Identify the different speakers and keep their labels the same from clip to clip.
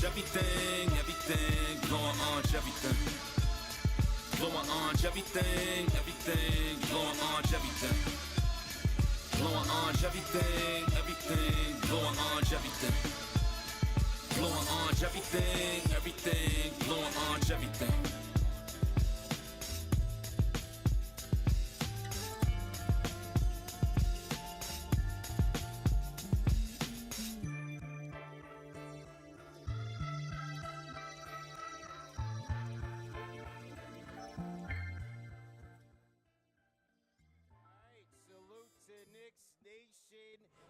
Speaker 1: orange, everything, everything, glowing orange, everything. Glowing orange, everything, everything, glowing orange, everything. Glowing orange, everything, everything, glowing orange, everything. Glowing orange, everything, everything, glowing orange, everything.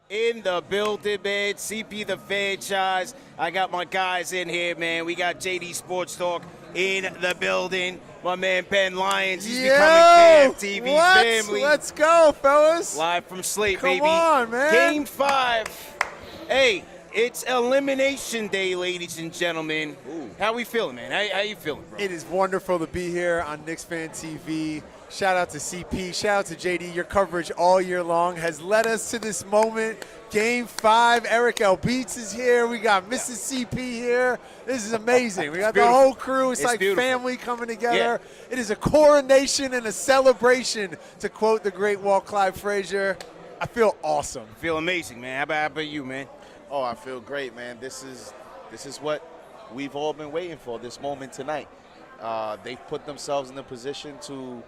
Speaker 2: In the building, man. CP the franchise. I got my guys in here, man. We got JD Sports Talk in the building. My man Ben Lyons, he's becoming KFTV's family.
Speaker 3: Let's go, fellas.
Speaker 2: Live from Slate,
Speaker 3: Come
Speaker 2: baby.
Speaker 3: on, man.
Speaker 2: Game 5. Hey, it's Elimination Day, ladies and gentlemen. Ooh. How we feeling, man? How you feeling, bro?
Speaker 3: It is wonderful to be here on KnicksFanTV. Shout out to CP. Shout out to JD. Your coverage all year long has led us to this moment. Game 5. Eric L. Beats is here. We got Mrs. CP here. This is amazing. We got the whole crew. It's like beautiful. Family coming together. Yeah. It is a coronation and a celebration, to quote the great Walt Clyde Frazier. I feel awesome.
Speaker 2: I feel amazing, man. How about you, man?
Speaker 4: Oh, I feel great, man. This is what we've all been waiting for, this moment tonight. They've put themselves in the position to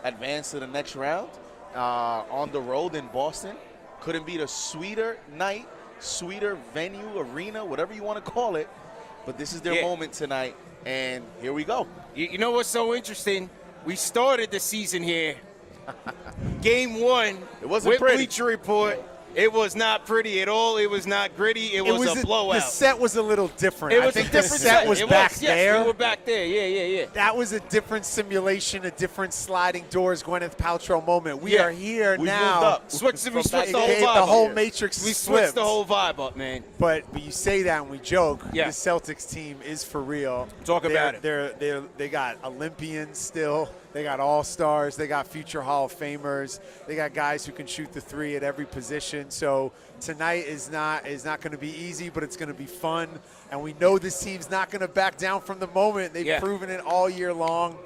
Speaker 4: advance to the next round on the road in Boston. Couldn't be a sweeter night, sweeter venue, arena, whatever you want to call it. But this is their moment tonight, and here we go.
Speaker 2: You know what's so interesting? We started the season here. Game 1,
Speaker 4: it wasn't
Speaker 2: with
Speaker 4: pretty.
Speaker 2: Bleacher Report. It was not pretty at all. It was not gritty. It was a blowout.
Speaker 3: The set was a little different.
Speaker 2: It was
Speaker 3: I think
Speaker 2: a different
Speaker 3: the set was back there.
Speaker 2: Yes, we were back there. Yeah.
Speaker 3: That was a different simulation, a different sliding doors Gwyneth Paltrow moment. We are here
Speaker 4: we
Speaker 3: now.
Speaker 4: Moved up.
Speaker 2: Switched the whole
Speaker 3: vibe.
Speaker 2: vibe.
Speaker 3: The whole Matrix
Speaker 2: We
Speaker 3: flipped.
Speaker 2: switched the whole vibe up, man.
Speaker 3: But you say that and we joke.
Speaker 2: Yeah.
Speaker 3: The Celtics team is for real.
Speaker 2: Talk about it.
Speaker 3: They got Olympians still. They got all-stars. They got future Hall of Famers. They got guys who can shoot the three at every position. So tonight is not going to be easy, but it's going to be fun. And we know this team's not going to back down from the moment. They've proven it all year long.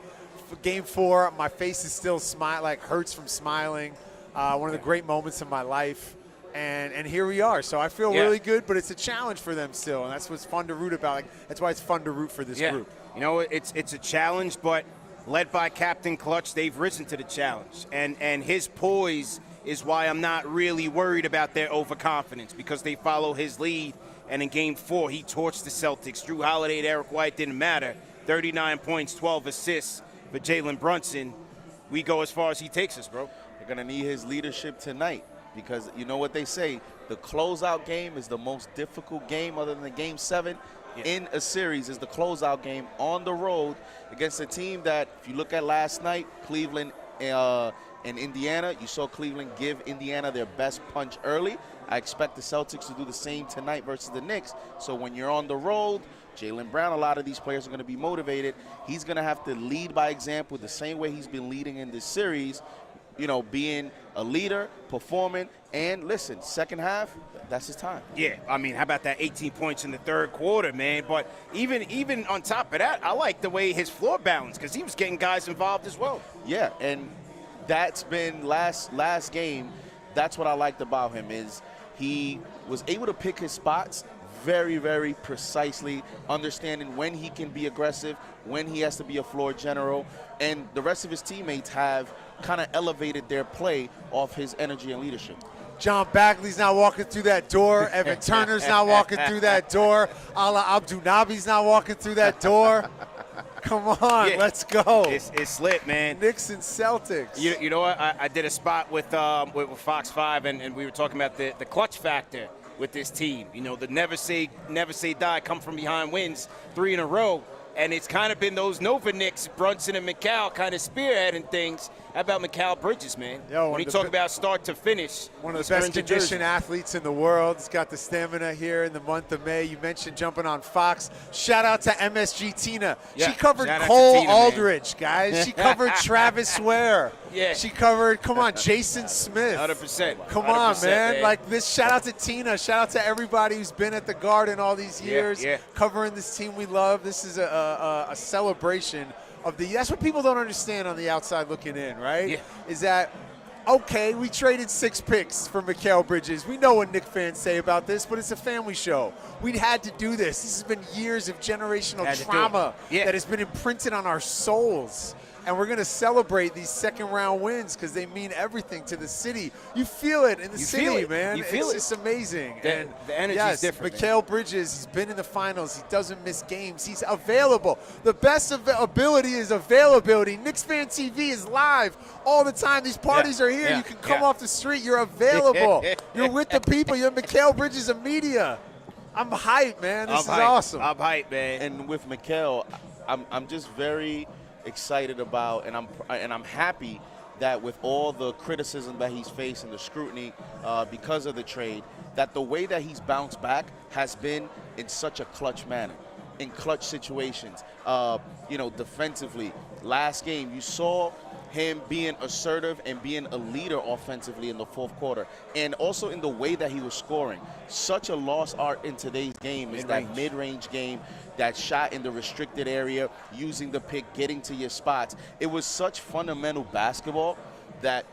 Speaker 3: For Game 4, my face is still hurts from smiling. One of the great moments of my life. And here we are. So I feel really good, but it's a challenge for them still, and that's what's fun to root about. That's why it's fun to root for this group.
Speaker 2: You know, it's a challenge, but led by Captain Clutch, they've risen to the challenge. And his poise is why I'm not really worried about their overconfidence, because they follow his lead. And in Game 4, he torched the Celtics. Drew Holiday and Eric White didn't matter. 39 points, 12 assists for Jalen Brunson. We go as far as he takes us, bro.
Speaker 4: They're going to need his leadership tonight, because you know what they say, the closeout game is the most difficult game other than the Game 7 in a series, is the closeout game on the road against a team that, if you look at last night, Cleveland and Indiana, you saw Cleveland give Indiana their best punch early. I expect the Celtics to do the same tonight versus the Knicks. So when you're on the road, Jaylen Brown, a lot of these players are going to be motivated. He's going to have to lead by example the same way he's been leading in this series, you know, being a leader, performing, and listen, second half, that's his time.
Speaker 2: Yeah, I mean, how about that 18 points in the third quarter, man? But even on top of that, I like the way his floor balanced, because he was getting guys involved as well.
Speaker 4: Yeah, and that's been last game. That's what I liked about him, is he was able to pick his spots very, very precisely, understanding when he can be aggressive, when he has to be a floor general, and the rest of his teammates have kind of elevated their play off his energy and leadership.
Speaker 3: John Bagley's not walking through that door. Evan Turner's not walking through that door. Ala Abdunabi's not walking through that door. Come on, let's go.
Speaker 2: It's lit, man.
Speaker 3: Knicks and Celtics.
Speaker 2: You know what? I did a spot with Fox 5, and we were talking about the clutch factor with this team. You know, the never say die, come from behind wins 3 in a row. And it's kind of been those Nova Knicks, Brunson and Mikal, kind of spearheading things. How about Mikal Bridges, man?
Speaker 3: Yo,
Speaker 2: when you talk about start to finish,
Speaker 3: one of the best conditioned athletes in the world. He's got the stamina here in the month of May. You mentioned jumping on Fox. Shout out to MSG Tina.
Speaker 2: Yeah,
Speaker 3: she covered
Speaker 2: shout out to
Speaker 3: Cole
Speaker 2: Tina,
Speaker 3: Aldridge, guys. She covered Travis Ware.
Speaker 2: Yeah.
Speaker 3: She covered, come on, Jason Smith.
Speaker 2: 100%.
Speaker 3: Come on,
Speaker 2: 100%,
Speaker 3: man. Like this, shout out to Tina. Shout out to everybody who's been at the Garden all these years, covering this team we love. This is a celebration of that's what people don't understand on the outside looking in, right?
Speaker 2: Yeah.
Speaker 3: Is that, okay, we traded 6 picks for Mikal Bridges. We know what Knicks fans say about this, but it's a family show. We had to do this. This has been years of generational trauma that has been imprinted on our souls. And we're going to celebrate these second-round wins because they mean everything to the city. You feel it in the city, man.
Speaker 2: You feel it.
Speaker 3: It's just amazing.
Speaker 2: The energy is different.
Speaker 3: Mikal Bridges, he's been in the finals. He doesn't miss games. He's available. The best ability is availability. KnicksFanTV is live all the time. These parties are here. You can come off the street. You're available. You're with the people. You're Mikal Bridges of media. I'm hyped, man. This is awesome.
Speaker 2: I'm hyped, man.
Speaker 4: And with Mikal, I'm just very excited about, and I'm happy that with all the criticism that he's faced and the scrutiny because of the trade, that the way that he's bounced back has been in such a clutch manner, in clutch situations. Defensively, last game you saw him being assertive and being a leader offensively in the fourth quarter, and also in the way that he was scoring. Such a lost art in today's game is that mid-range game, that shot in the restricted area, using the pick, getting to your spots. It was such fundamental basketball that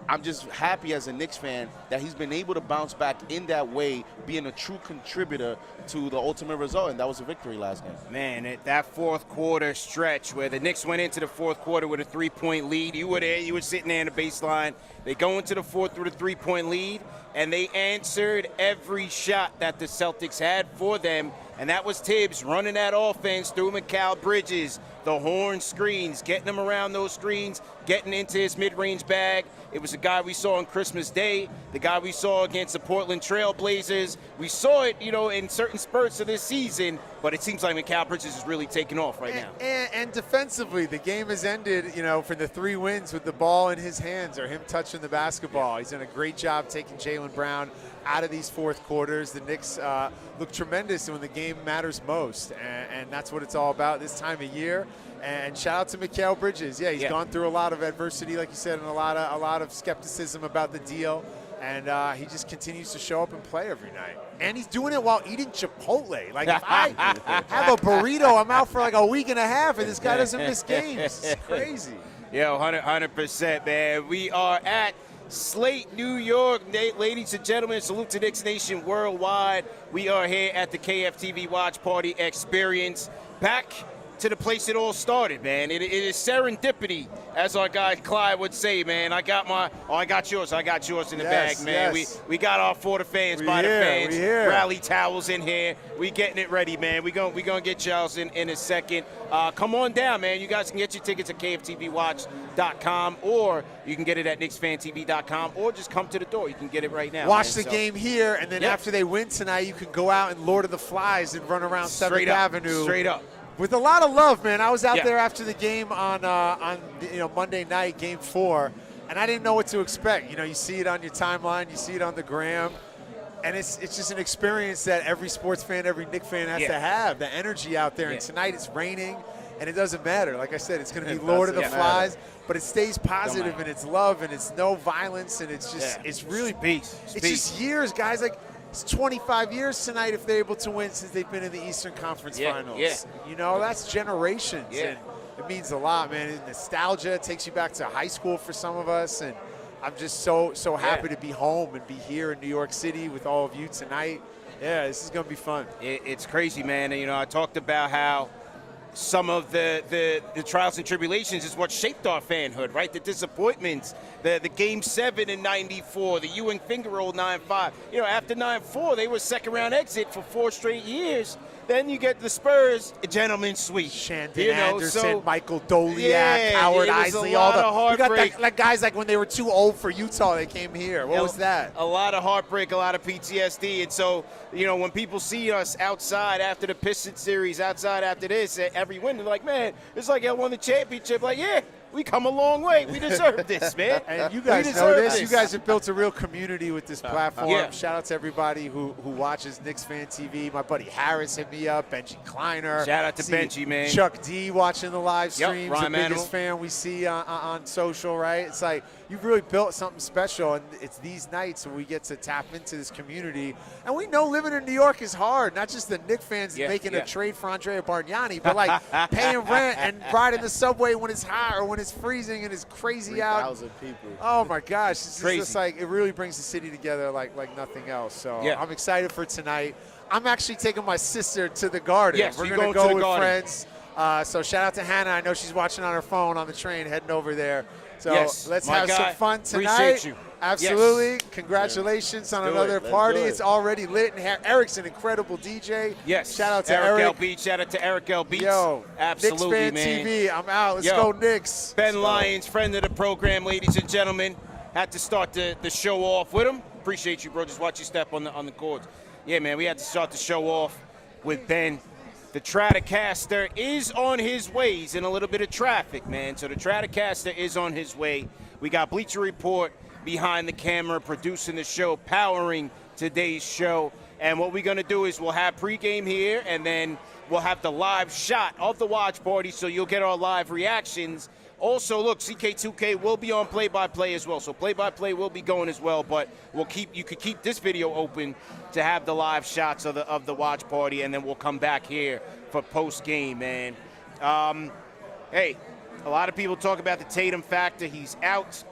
Speaker 4: I'm just happy as a Knicks fan that he's been able to bounce back in that way, being a true contributor to the ultimate result, and that was a victory last game.
Speaker 2: Man, that fourth quarter stretch where the Knicks went into the fourth quarter with a 3-point lead, you were there, you were sitting there in the baseline. They go into the fourth with a 3-point lead, and they answered every shot that the Celtics had for them, and that was Tibbs running that offense through Mikal Bridges, the horn screens, getting him around those screens, getting into his mid-range bag. It was a guy we saw on Christmas Day, the guy we saw against the Portland Trail Blazers. We saw it, in certain spurts of this season, but it seems like Mikal Bridges is really taking off right now.
Speaker 3: And defensively, the game has ended, for the 3 wins with the ball in his hands or him touching the basketball. He's done a great job taking Jaylen Brown out of these fourth quarters. The Knicks look tremendous when the game matters most, and that's what it's all about this time of year. And shout out to Mikal Bridges. Yeah, he's gone through a lot of adversity, like you said, and a lot of skepticism about the deal. And he just continues to show up and play every night. And he's doing it while eating Chipotle. Like, if I have a burrito, I'm out for like a week and a half, and this guy doesn't miss games. It's crazy.
Speaker 2: Yo, 100%, man. We are at Slate, New York. Ladies and gentlemen, salute to Knicks Nation worldwide. We are here at the KFTV Watch Party Experience. Back to the place it all started, man. It is serendipity, as our guy Clyde would say, man. I got yours in the bag, man.
Speaker 3: Yes.
Speaker 2: We got our for the fans, by the fans. Rally towels in here. We getting it ready, man. We gonna get y'all's in a second. Come on down, man. You guys can get your tickets at KFTVWatch.com, or you can get it at KnicksFanTV.com, or just come to the door. You can get it right now.
Speaker 3: Watch the game here, and then after they win tonight, you can go out and Lord of the Flies and run around 7th Avenue.
Speaker 2: Straight up.
Speaker 3: With a lot of love, man. I was out there after the game on Monday night, Game 4, and I didn't know what to expect. You see it on your timeline, you see it on the gram, and it's just an experience that every sports fan, every Knicks fan has to have. The energy out there, and tonight it's raining, and it doesn't matter. Like I said, it's going to be Lord of the Flies, but it stays positive, and it's love, and it's no violence, and it's just it's really
Speaker 2: peace.
Speaker 3: It's just years, guys. Like, it's 25 years tonight if they're able to win since they've been in the Eastern Conference Finals. That's generations. And it means a lot, man. It's nostalgia. It takes you back to high school for some of us. And I'm just so happy to be home and be here in New York City with all of you tonight. Yeah, this is going to be fun.
Speaker 2: It's crazy, man. I talked about how some of the trials and tribulations is what shaped our fanhood, right? The disappointments, the Game 7 in '94, the Ewing finger roll 9-5. After 9-4, they were second-round exit for 4 straight years. Then you get the Spurs, a gentleman's suite.
Speaker 3: Shandon Anderson, Michael Doliak, Howard
Speaker 2: it was
Speaker 3: Isley,
Speaker 2: a
Speaker 3: all
Speaker 2: lot of heartbreak.
Speaker 3: you got like guys like when they were too old for Utah, they came here. What was that?
Speaker 2: A lot of heartbreak, a lot of PTSD. And so, when people see us outside after the Pistons series, outside after this, every win, they're like, man, it's like I won the championship. Like, yeah, we come a long way. We deserve this, man.
Speaker 3: And you guys know this. You guys have built a real community with this platform.
Speaker 2: Yeah.
Speaker 3: Shout out to everybody who watches Knicks Fan TV. My buddy Harris hit me up. Benji Kleiner.
Speaker 2: Shout out to Benji, man.
Speaker 3: Chuck D watching the live streams.
Speaker 2: Ryan
Speaker 3: the biggest
Speaker 2: Manuel.
Speaker 3: fan we see on social, right? It's like you've really built something special, and it's these nights where we get to tap into this community. And we know living in New York is hard. Not just the Knicks fans making a trade for Andrea Bargnani, but like paying rent and riding the subway when it's hot or when it's freezing and it's crazy out.
Speaker 4: 3,000 people.
Speaker 3: Oh my gosh, it's
Speaker 2: Crazy.
Speaker 3: just like it really brings the city together like nothing else. So I'm excited for tonight. I'm actually taking my sister to the Garden.
Speaker 2: Yes,
Speaker 3: we're
Speaker 2: you're
Speaker 3: gonna
Speaker 2: going to
Speaker 3: go
Speaker 2: the
Speaker 3: with
Speaker 2: Garden.
Speaker 3: friends. So shout out to Hannah. I know she's watching on her phone on the train heading over there. So
Speaker 2: Yes,
Speaker 3: let's
Speaker 2: my
Speaker 3: have
Speaker 2: guy.
Speaker 3: some fun tonight.
Speaker 2: Appreciate you.
Speaker 3: Absolutely.
Speaker 2: Yes.
Speaker 3: Congratulations on
Speaker 4: do it.
Speaker 3: another
Speaker 4: Let's
Speaker 3: party.
Speaker 4: do it.
Speaker 3: It's already lit. And Eric's an incredible DJ.
Speaker 2: Yes.
Speaker 3: Shout out to
Speaker 2: Eric L.
Speaker 3: Eric.
Speaker 2: Beats. Shout out to Eric L. Beats.
Speaker 3: Yo,
Speaker 2: Absolutely,
Speaker 3: Knicks Fan
Speaker 2: man.
Speaker 3: TV. I'm out. Let's
Speaker 2: Yo.
Speaker 3: go Knicks.
Speaker 2: Ben Lyons, friend of the program, ladies and gentlemen. Had to start the show off with him. Appreciate you, bro. Just watch your step on the courts. Yeah, man, we had to start the show off with Ben. The Stratocaster is on his way. He's in a little bit of traffic, man. So the Stratocaster is on his way. We got Bleacher Report behind the camera, producing the show, powering today's show. And what we're going to do is we'll have pregame here, and then we'll have the live shot of the watch party, so you'll get our live reactions. Also, look, CK2K will be on play-by-play as well, so play-by-play will be going as well. But you could keep this video open to have the live shots of the watch party, and then we'll come back here for post-game, man. Hey, a lot of people talk about the Tatum factor. He's out.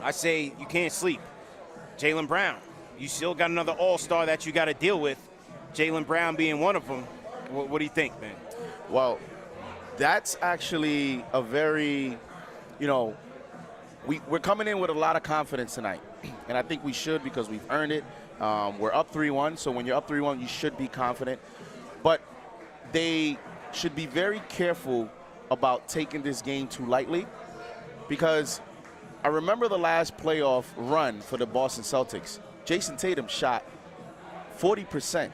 Speaker 2: I say you can't sleep. Jaylen Brown, you still got another all-star that you got to deal with. Jaylen Brown being one of them. What do you think, man?
Speaker 4: Well, that's actually a very, we're coming in with a lot of confidence tonight. And I think we should, because we've earned it. We're up 3-1, so when you're up 3-1, you should be confident. But they should be very careful about taking this game too lightly, because I remember the last playoff run for the Boston Celtics. Jason Tatum shot 40%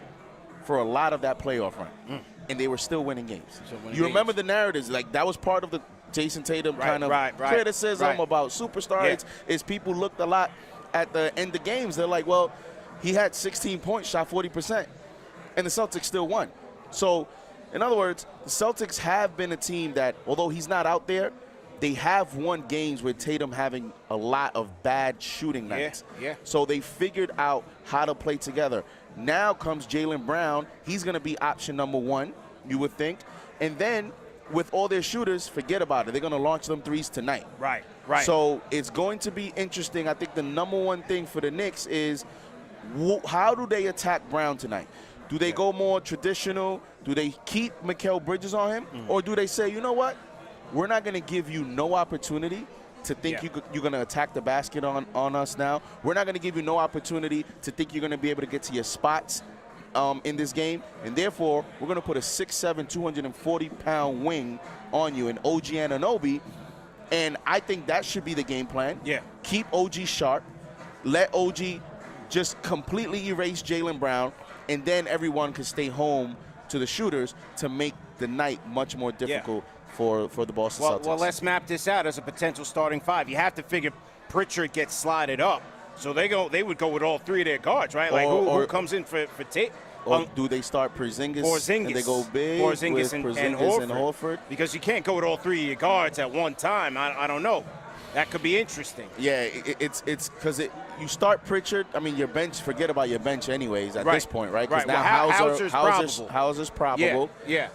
Speaker 4: for a lot of that playoff run, and they were still winning games. You remember the narratives, like that was part of the Jason Tatum kind of criticism about superstars. Is people looked a lot at the end of games. They're like, well, he had 16 points, shot 40%, and the Celtics still won. So, in other words, the Celtics have been a team that, although he's not out there, they have won games with Tatum having a lot of bad shooting nights. So they figured out how to play together. Now comes Jaylen Brown. He's going to be option number one, you would think. And then with all their shooters, forget about it. They're going to launch them threes tonight.
Speaker 2: Right.
Speaker 4: So it's going to be interesting. I think the number one thing for the Knicks is how do they attack Brown tonight? Do they go more traditional? Do they keep Mikal Bridges on him? Or do they say, you know what? We're not going to give you no opportunity to think you're going to attack the basket on us now. We're not going to give you no opportunity to think you're going to be able to get to your spots in this game. And therefore, we're going to put a 6'7", 240-pound wing on you, an OG Anunoby. And I think that should be the game plan. Keep OG sharp. Let OG just completely erase Jaylen Brown, and then everyone can stay home to the shooters to make the night much more difficult for the Boston Celtics.
Speaker 2: Well, let's map this out as a potential starting five. You have to figure Pritchard gets slotted up. So they would go with all three of their guards, right? Like who comes in for Tate?
Speaker 4: Or do they start Porzingis and they go big
Speaker 2: Porzingis
Speaker 4: with
Speaker 2: and
Speaker 4: Horford?
Speaker 2: Because you can't go with all three of your guards at one time. I don't know. That could be interesting.
Speaker 4: Yeah, it's because you start Pritchard. I mean, your bench. Forget about your bench, anyways. At this point, right? Because now Hauser's probable.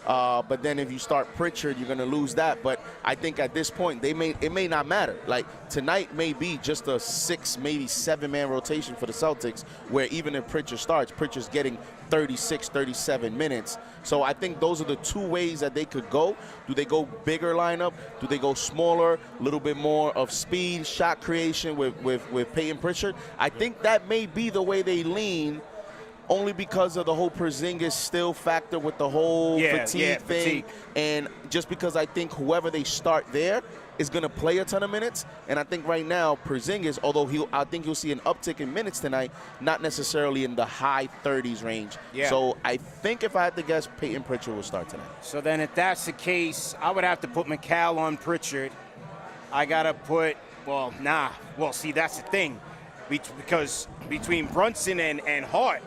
Speaker 4: But then if you start Pritchard, you're going to lose that. But I think at this point, it may not matter. Like tonight may be just a 6, maybe 7-man rotation for the Celtics, where even if Pritchard starts, Pritchard's getting 36, 37 minutes. So I think those are the two ways that they could go. Do they go bigger lineup? Do they go smaller, a little bit more of speed, shot creation with Peyton Pritchard? I think that may be the way they lean only because of the whole Porzingis still factor with the whole fatigue thing. And just because I think whoever they start there is going to play a ton of minutes. And I think right now, Porzingis, although I think you'll see an uptick in minutes tonight, not necessarily in the high 30s range.
Speaker 2: Yeah.
Speaker 4: So I think if I had to guess, Peyton Pritchard will start tonight.
Speaker 2: So then if that's the case, I would have to put Mikal on Pritchard. I got to put, well, see, that's the thing. Because between Brunson and Hart,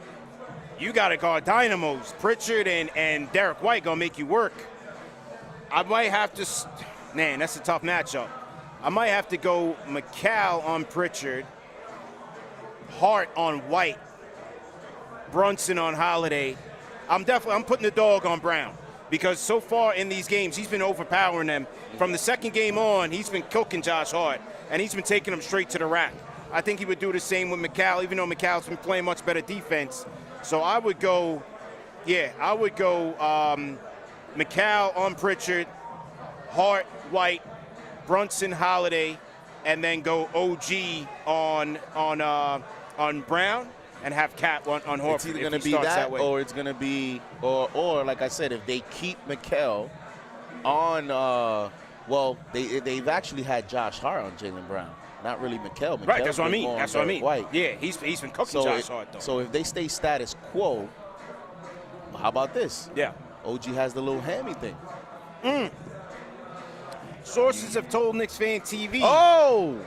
Speaker 2: you got to guard dynamos. Pritchard and Derek White going to make you work. I might have to, man, that's a tough matchup. I might have to go Mikal on Pritchard, Hart on White, Brunson on Holiday. I'm putting the dog on Brown because so far in these games, he's been overpowering them. From the second game on, he's been cooking Josh Hart, and he's been taking them straight to the rack. I think he would do the same with Mikal, even though Mikal's been playing much better defense. So I would go Mikal on Pritchard, Hart, White, Brunson, Holiday, and then go OG on Brown and have Cap on Horford.
Speaker 4: It's either going to be that or it's going to be, or like I said, if they keep Mikal on, well, they've actually had Josh Hart on Jaylen Brown. Not really Mikal.
Speaker 2: Right, that's what I mean. That's what I mean.
Speaker 4: White.
Speaker 2: Yeah, he's been cooking Josh Hart, though.
Speaker 4: So if they stay status quo, how about this?
Speaker 2: Yeah.
Speaker 4: OG has the little hammy thing.
Speaker 2: Sources have told KnicksFanTV.
Speaker 4: Oh!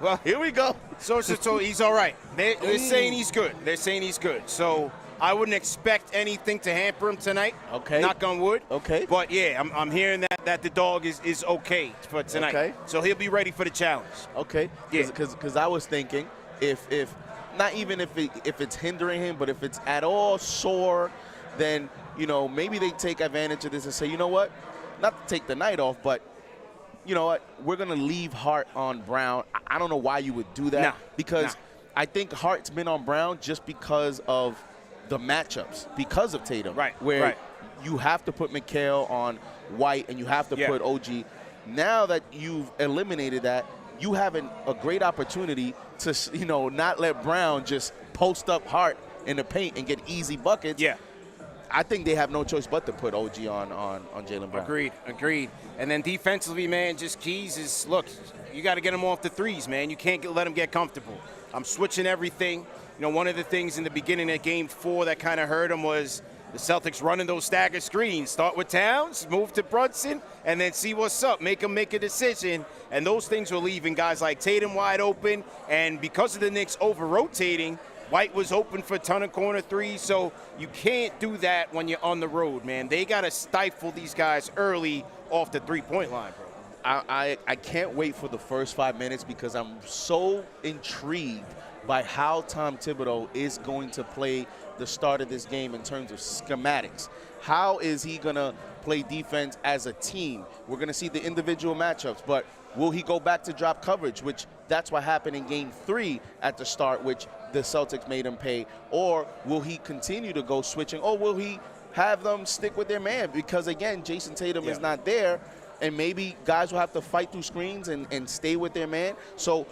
Speaker 2: Well,
Speaker 4: here we go.
Speaker 2: Sources told he's all right. They're saying he's good. They're saying he's good. So I wouldn't expect anything to hamper him tonight.
Speaker 4: Okay.
Speaker 2: Knock on wood.
Speaker 4: Okay.
Speaker 2: But, yeah, I'm hearing that the dog is okay for tonight.
Speaker 4: Okay.
Speaker 2: So he'll be ready for the challenge.
Speaker 4: Okay.
Speaker 2: Yeah.
Speaker 4: Because I was thinking if not even if it's hindering him, but if it's at all sore, then, maybe they take advantage of this and say, you know what? Not to take the night off, but you know what? We're going to leave Hart on Brown. I don't know why you would do that. Because I think Hart's been on Brown just because of the matchups, because of Tatum.
Speaker 2: Right.
Speaker 4: Where you have to put Mikal on White and you have to put OG. Now that you've eliminated that, you have a great opportunity to, not let Brown just post up Hart in the paint and get easy buckets.
Speaker 2: Yeah.
Speaker 4: I think they have no choice but to put OG on Jaylen Brown.
Speaker 2: Agreed. And then defensively, man, just keys is, look, you got to get them off the threes, man. You can't let them get comfortable. I'm switching everything. One of the things in the beginning of Game 4 that kind of hurt them was the Celtics running those stagger screens. Start with Towns, move to Brunson, and then see what's up. Make them make a decision. And those things were leaving guys like Tatum wide open. And because of the Knicks over-rotating, White was open for a ton of corner threes, so you can't do that when you're on the road, man. They got to stifle these guys early off the three-point line, bro.
Speaker 4: I can't wait for the first 5 minutes because I'm so intrigued by how Tom Thibodeau is going to play the start of this game in terms of schematics. How is he going to play defense as a team? We're going to see the individual matchups, but will he go back to drop coverage, which that's what happened in Game 3 at the start, which the Celtics made him pay? Or will he continue to go switching? Or will he have them stick with their man? Because, again, Jason Tatum is not there, and maybe guys will have to fight through screens and stay with their man. So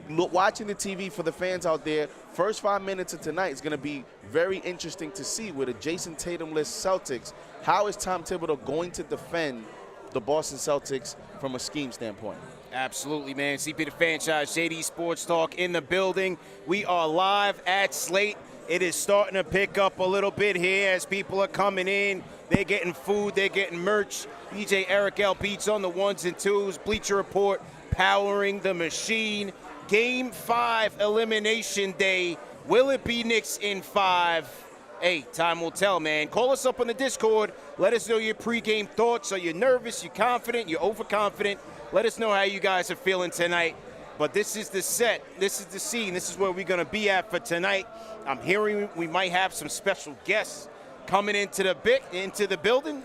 Speaker 4: watching the TV for the fans out there, first 5 minutes of tonight is going to be very interesting to see with a Jason Tatum-less Celtics. How is Tom Thibodeau going to defend the Boston Celtics from a scheme standpoint?
Speaker 2: Absolutely, man. CP the Franchise, JD Sports Talk in the building. We are live at Slate. It is starting to pick up a little bit here as people are coming in. They're getting food. They're getting merch. DJ Eric L. Beats on the ones and twos. Bleacher Report powering the machine. Game 5 elimination day. Will it be Knicks in 5? Hey, time will tell, man. Call us up on the Discord. Let us know your pregame thoughts. Are you nervous? You confident? You overconfident? Let us know how you guys are feeling tonight. But this is the set. This is the scene. This is where we're going to be at for tonight. I'm hearing we might have some special guests coming into the building.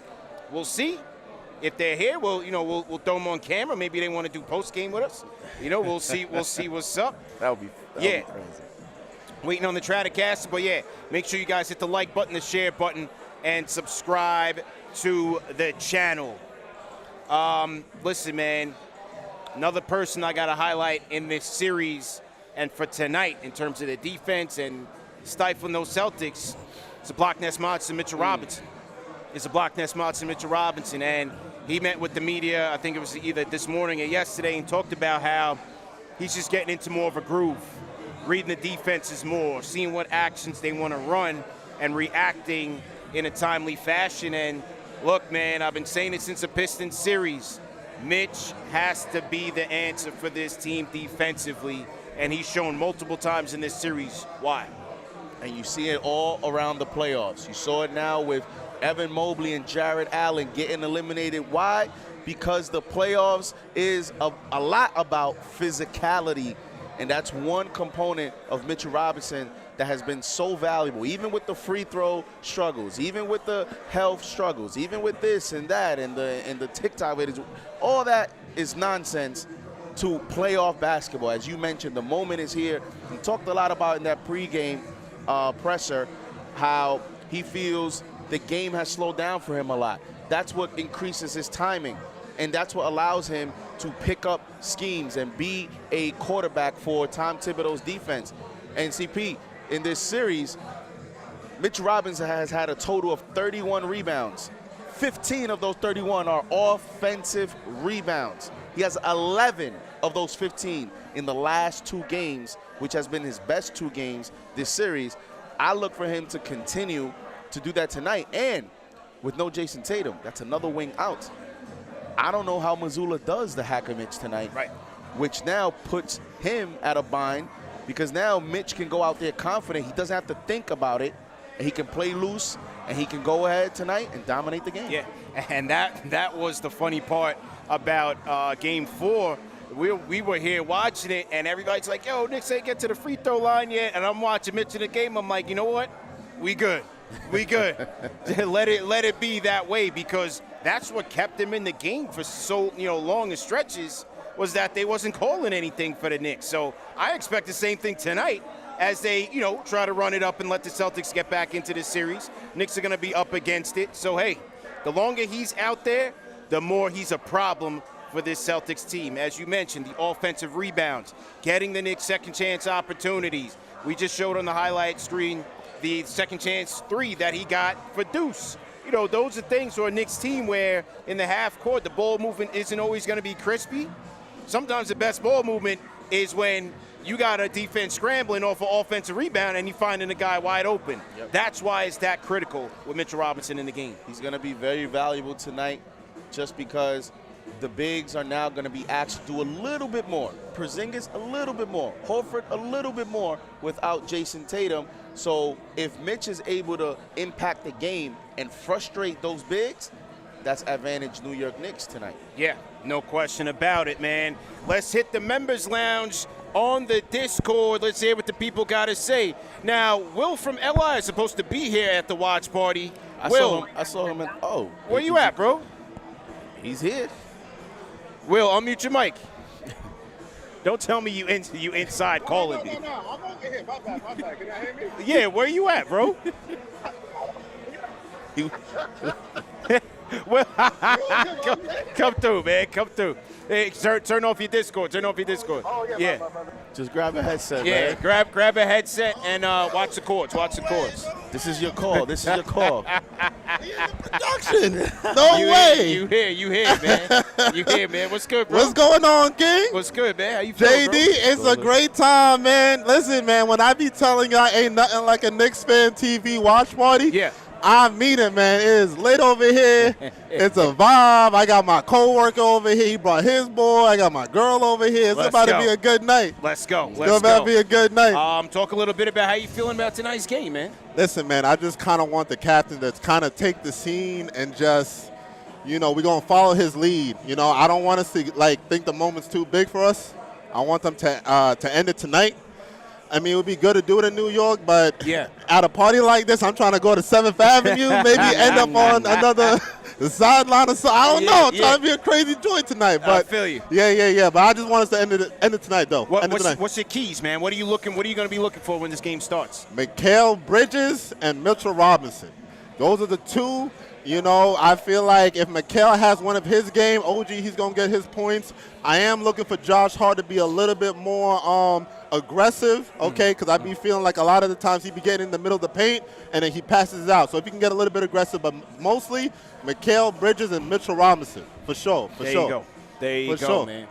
Speaker 2: We'll see. If they're here, we'll throw them on camera. Maybe they want to do post game with us. We'll see what's up.
Speaker 4: That would be crazy.
Speaker 2: Waiting on the Tradcast, but make sure you guys hit the like button, the share button, and subscribe to the channel. Listen, man, another person I got to highlight in this series And for tonight, in terms of the defense and stifling those Celtics, it's a block nest march to Mitchell Robinson. It's a block nest march to Mitchell Robinson. And he met with the media, I think it was either this morning or yesterday, and talked about how he's just getting into more of a groove, reading the defenses more, seeing what actions they want to run, and reacting in a timely fashion. And look, man, I've been saying it since the Pistons series. Mitch has to be the answer for this team defensively, and he's shown multiple times in this series why.
Speaker 4: And you see it all around the playoffs. You saw it now with Evan Mobley and Jared Allen getting eliminated. Why? Because the playoffs is a lot about physicality, and that's one component of Mitchell Robinson that has been so valuable, even with the free throw struggles, even with the health struggles, even with this and that and the TikTok videos. All that is nonsense to playoff basketball. As you mentioned, the moment is here. He talked a lot about in that pregame presser how he feels the game has slowed down for him a lot. That's what increases his timing, and that's what allows him to pick up schemes and be a quarterback for Tom Thibodeau's defense. And CP, in this series, Mitch Robinson has had a total of 31 rebounds. 15 of those 31 are offensive rebounds. He has 11 of those 15 in the last 2 games, which has been his best 2 games this series. I look for him to continue to do that tonight. And with no Jason Tatum, that's another wing out. I don't know how Missoula does the hacker Mitch tonight,
Speaker 2: Right.
Speaker 4: which now puts him at a bind, because now Mitch can go out there confident. He doesn't have to think about it, and he can play loose, and he can go ahead tonight and dominate the game.
Speaker 2: Yeah, and that was the funny part about Game 4. We were here watching it, and everybody's like, yo, Knicks ain't get to the free throw line yet. And I'm watching Mitch in the game. I'm like, you know what? We good. We good. let it be that way, because that's what kept him in the game for so long as stretches, was that they wasn't calling anything for the Knicks. So I expect the same thing tonight as they, try to run it up and let the Celtics get back into this series. Knicks are going to be up against it. So, hey, the longer he's out there, the more he's a problem for this Celtics team. As you mentioned, the offensive rebounds, getting the Knicks second chance opportunities. We just showed on the highlight screen the second chance 3 that he got for Deuce. Those are things for a Knicks team where in the half court, the ball movement isn't always going to be crispy. Sometimes the best ball movement is when you got a defense scrambling off an offensive rebound and you finding a guy wide open.
Speaker 4: Yep.
Speaker 2: That's why it's that critical with Mitchell Robinson in the game.
Speaker 4: He's going to be very valuable tonight, just because the bigs are now going to be asked to do a little bit more. Porzingis a little bit more. Horford a little bit more without Jason Tatum. So if Mitch is able to impact the game and frustrate those bigs, that's advantage New York Knicks tonight.
Speaker 2: Yeah, no question about it, man. Let's hit the members lounge on the Discord. Let's hear what the people got to say. Now, Will from LI is supposed to be here at the watch party.
Speaker 4: I saw him at,
Speaker 2: where you at, bro?
Speaker 4: He's here.
Speaker 2: Will, unmute your mic. Don't tell me you inside calling me.
Speaker 5: No, I'm over here. My bad. Can you hear me?
Speaker 2: Yeah, where you at, bro? Well, come through, man. Come through. Hey, turn off your Discord.
Speaker 5: Oh, yeah. My.
Speaker 4: Just grab a headset,
Speaker 2: Yeah,
Speaker 4: man.
Speaker 2: grab a headset and watch the chords.
Speaker 4: This is your call.
Speaker 6: Production. No way.
Speaker 2: You here, man. You here, man. What's good, bro?
Speaker 6: What's going on, King?
Speaker 2: What's good, man? How you feeling,
Speaker 6: JD,
Speaker 2: bro?
Speaker 6: it's a great time, man. Listen, man, when I be telling y'all ain't nothing like a KnicksFanTV watch party,
Speaker 2: Yeah.
Speaker 6: I mean it, man. It is lit over here. It's a vibe. I got my coworker over here. He brought his boy. I got my girl over here. It's
Speaker 2: Let's
Speaker 6: about
Speaker 2: go.
Speaker 6: to be a good night.
Speaker 2: Let's go.
Speaker 6: It's about to be a good night.
Speaker 2: Talk a little bit about how you feeling about tonight's game, man.
Speaker 6: Listen, man, I just kind of want the captain to kind of take the scene and just, we're going to follow his lead. I don't want us to, think the moment's too big for us. I want them to end it tonight. I mean, it would be good to do it in New York, but
Speaker 2: Yeah.
Speaker 6: at a party like this, I'm trying to go to 7th Avenue, maybe end up on another sideline or so. I don't know. I'm trying to be a crazy joint tonight. But
Speaker 2: I feel you.
Speaker 6: Yeah. But I just want us to end it tonight, though.
Speaker 2: What's your keys, man? What are you going to be looking for when this game starts?
Speaker 6: Mikal Bridges and Mitchell Robinson. Those are the 2 You know, I feel like if Mikal has one of his game, OG, he's going to get his points. I am looking for Josh Hart to be a little bit more aggressive, okay, because I be feeling like a lot of the times he be getting in the middle of the paint and then he passes out. So if he can get a little bit aggressive, but mostly Mikal Bridges and Mitchell Robinson, for sure, for
Speaker 2: there
Speaker 6: sure.
Speaker 2: You go. There you
Speaker 6: For
Speaker 2: go,
Speaker 6: sure.
Speaker 2: man.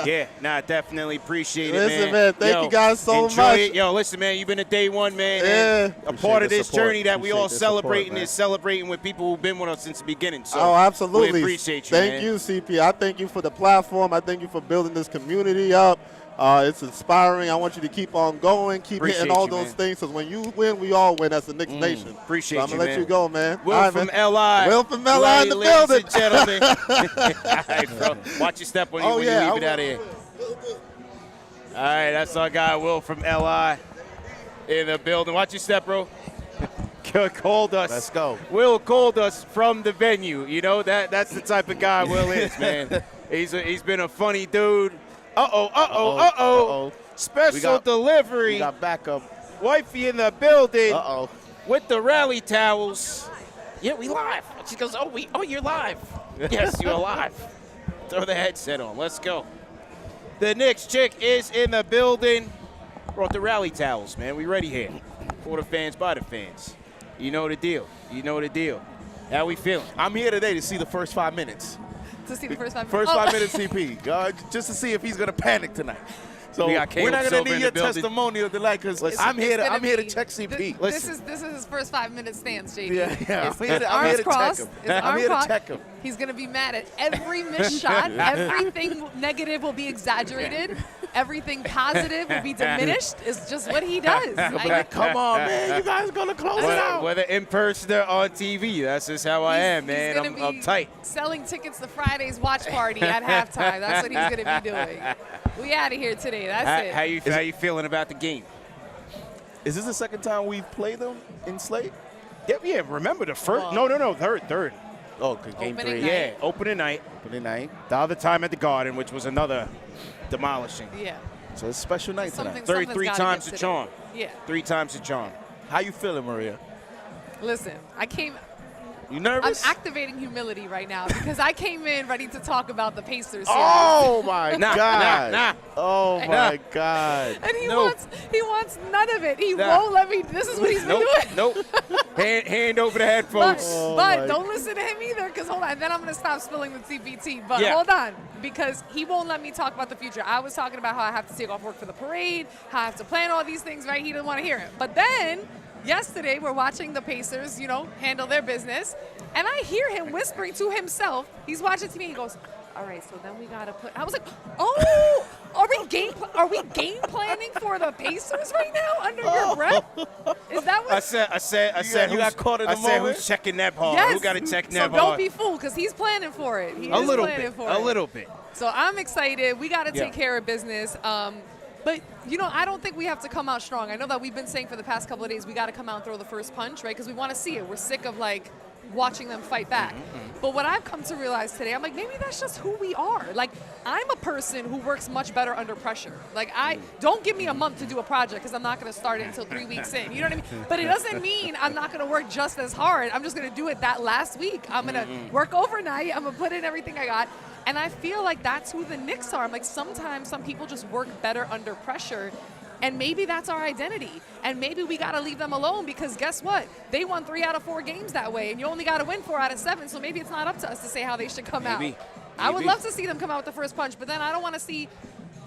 Speaker 2: Yeah, nah, definitely appreciate it,
Speaker 6: Listen, man, thank you guys so
Speaker 2: enjoy
Speaker 6: much.
Speaker 2: It. Yo, listen, man, you've been a day one, man.
Speaker 6: Yeah.
Speaker 2: A part of this
Speaker 4: support.
Speaker 2: journey that we all
Speaker 4: Appreciate the support,
Speaker 2: celebrating
Speaker 4: man.
Speaker 2: is celebrating with people who've been with us since the beginning. So
Speaker 6: Oh, absolutely.
Speaker 2: We appreciate you,
Speaker 6: Thank
Speaker 2: man.
Speaker 6: you, CP. I thank you for the platform. I thank you for building this community up. It's inspiring. I want you to keep on going, keep
Speaker 2: Appreciate
Speaker 6: hitting all
Speaker 2: you,
Speaker 6: those
Speaker 2: man.
Speaker 6: things, because when you win, we all win as the Knicks Nation.
Speaker 2: Appreciate
Speaker 6: so I'm
Speaker 2: you,
Speaker 6: going to let
Speaker 2: man.
Speaker 6: you go, man.
Speaker 2: Will
Speaker 6: All right,
Speaker 2: from
Speaker 6: man.
Speaker 2: LI.
Speaker 6: Will from LI in the
Speaker 2: Ladies
Speaker 6: building.
Speaker 2: and gentlemen. All right, bro. Watch your step when you,
Speaker 6: Oh,
Speaker 2: when
Speaker 6: yeah.
Speaker 2: you leave it out of here. All right, that's our guy, Will from LI in the building. Watch your step, bro. Called us.
Speaker 4: Let's go.
Speaker 2: Will called us from the venue. You know, that's the type of guy Will is, man. He's been a funny dude. Uh-oh. Special delivery.
Speaker 4: We got backup.
Speaker 2: Wifey in the building
Speaker 4: Uh-oh.
Speaker 2: with the rally towels. Yeah, we live. She goes, oh, you're live. Yes, you're live. Throw the headset on. Let's go. The Knicks chick is in the building. Brought the rally towels, man. We ready here. For the fans, by the fans. You know the deal. You know the deal. How we feeling?
Speaker 4: I'm here today to see the first 5 minutes.
Speaker 7: To see the first 5 minutes.
Speaker 4: First
Speaker 7: Oh.
Speaker 4: 5 minutes CP, just to see if he's gonna panic tonight. So
Speaker 2: We got
Speaker 4: we're not
Speaker 2: Caleb
Speaker 4: gonna
Speaker 2: Silver in
Speaker 4: need
Speaker 2: the
Speaker 4: your
Speaker 2: building.
Speaker 4: testimonial tonight, because
Speaker 2: Listen.
Speaker 4: I'm here
Speaker 7: It's gonna
Speaker 4: to
Speaker 7: be-
Speaker 4: check CP.
Speaker 7: This is his first 5 minute stance, JD.
Speaker 4: Yeah.
Speaker 7: His
Speaker 4: I'm here to
Speaker 7: arms
Speaker 4: check
Speaker 7: crossed.
Speaker 4: him.
Speaker 7: His
Speaker 4: I'm
Speaker 7: arms
Speaker 4: here to
Speaker 7: crossed.
Speaker 4: check him.
Speaker 7: He's gonna be mad at every missed shot. Everything negative will be exaggerated. Everything positive will be diminished. It's just what he does.
Speaker 4: Like, come on, man, you guys gonna close it out.
Speaker 2: Whether in person or on TV, that's just how I am, man.
Speaker 7: He's gonna
Speaker 2: I'm
Speaker 7: be
Speaker 2: tight.
Speaker 7: selling tickets to Friday's watch party at halftime. That's what he's gonna be doing. We out of here today. That's it.
Speaker 2: How you feeling about the game?
Speaker 4: Is this the second time we've played them in Slate?
Speaker 2: Yeah. Remember the first? No. Third.
Speaker 4: Oh, good game
Speaker 7: Opening
Speaker 4: 3.
Speaker 7: night.
Speaker 2: Yeah, opening night.
Speaker 4: Opening night.
Speaker 2: The other time at the Garden, which was another demolishing.
Speaker 7: Yeah.
Speaker 4: So it's a special night tonight.
Speaker 7: Something's
Speaker 2: 33
Speaker 7: gotta
Speaker 2: times
Speaker 7: give
Speaker 2: the
Speaker 7: today.
Speaker 2: charm.
Speaker 7: Yeah.
Speaker 2: 3 times the charm.
Speaker 4: How you feeling, Maria?
Speaker 7: Listen,
Speaker 4: You
Speaker 7: I'm
Speaker 4: nervous?
Speaker 7: activating humility right now because I came in ready to talk about the Pacers series.
Speaker 4: Oh my
Speaker 2: Nah.
Speaker 4: God! Oh my God!
Speaker 7: And he
Speaker 2: No.
Speaker 7: wants none of it. He
Speaker 2: Nah.
Speaker 7: won't let me. This is what he's been
Speaker 2: Nope.
Speaker 7: doing.
Speaker 2: Nope. Hand over the
Speaker 7: But,
Speaker 2: headphones.
Speaker 4: my
Speaker 7: don't listen to him either, because hold on. Then I'm going to stop spilling the CPT. But
Speaker 2: Yeah.
Speaker 7: hold on, because he won't let me talk about the future. I was talking about how I have to take off work for the parade, how I have to plan all these things, right? He didn't want to hear it. But then yesterday we're watching the Pacers, handle their business, and I hear him whispering to himself. He's watching TV. He goes, "All right, so then we gotta put." I was like, "Oh, are we game planning for the Pacers right now under your breath? Is that what?"
Speaker 2: I said,
Speaker 4: you got caught in the
Speaker 2: I said,
Speaker 4: moment?
Speaker 2: who's checking that ball?
Speaker 7: Yes.
Speaker 2: Who got to check
Speaker 7: So
Speaker 2: that
Speaker 7: don't
Speaker 2: ball?
Speaker 7: be fooled, because he's planning for it. He
Speaker 2: A
Speaker 7: is
Speaker 2: little
Speaker 7: planning
Speaker 2: bit.
Speaker 7: for
Speaker 2: A
Speaker 7: it.
Speaker 2: little bit.
Speaker 7: So I'm excited. We got to take
Speaker 2: Yeah.
Speaker 7: care of business. But, I don't think we have to come out strong. I know that we've been saying for the past couple of days we got to come out and throw the first punch, right? Because we want to see it. We're sick of, watching them fight back. But what I've come to realize today, I'm like, maybe that's just who we are. Like, I'm a person who works much better under pressure. Like, don't give me a month to do a project, because I'm not going to start it until 3 weeks in. You know what I mean? But it doesn't mean I'm not going to work just as hard. I'm just going to do it that last week. I'm going to work overnight. I'm going to put in everything I got. And I feel like that's who the Knicks are. I'm like, sometimes some people just work better under pressure. And maybe that's our identity. And maybe we got to leave them alone, because guess what? They won 3 out of 4 games that way. And you only got to win 4 out of 7. So maybe it's not up to us to say how they should come out. I would love to see them come out with the first punch. But then I don't want to see,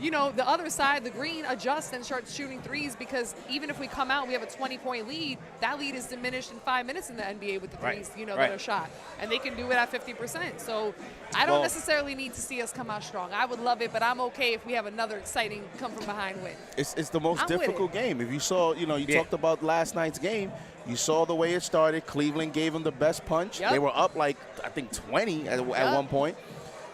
Speaker 7: the other side, the green, adjust and start shooting threes, because even if we come out, we have a 20-point lead. That lead is diminished in 5 minutes in the NBA with the threes, that are shot. And they can do it at 50%. So I don't necessarily need to see us come out strong. I would love it, but I'm okay if we have another exciting come from behind win.
Speaker 4: It's the most
Speaker 7: I'm with
Speaker 4: difficult game. If you saw, you talked about last night's game. You saw the way it started. Cleveland gave them the best punch.
Speaker 7: Yep.
Speaker 4: They were up 20 at one point.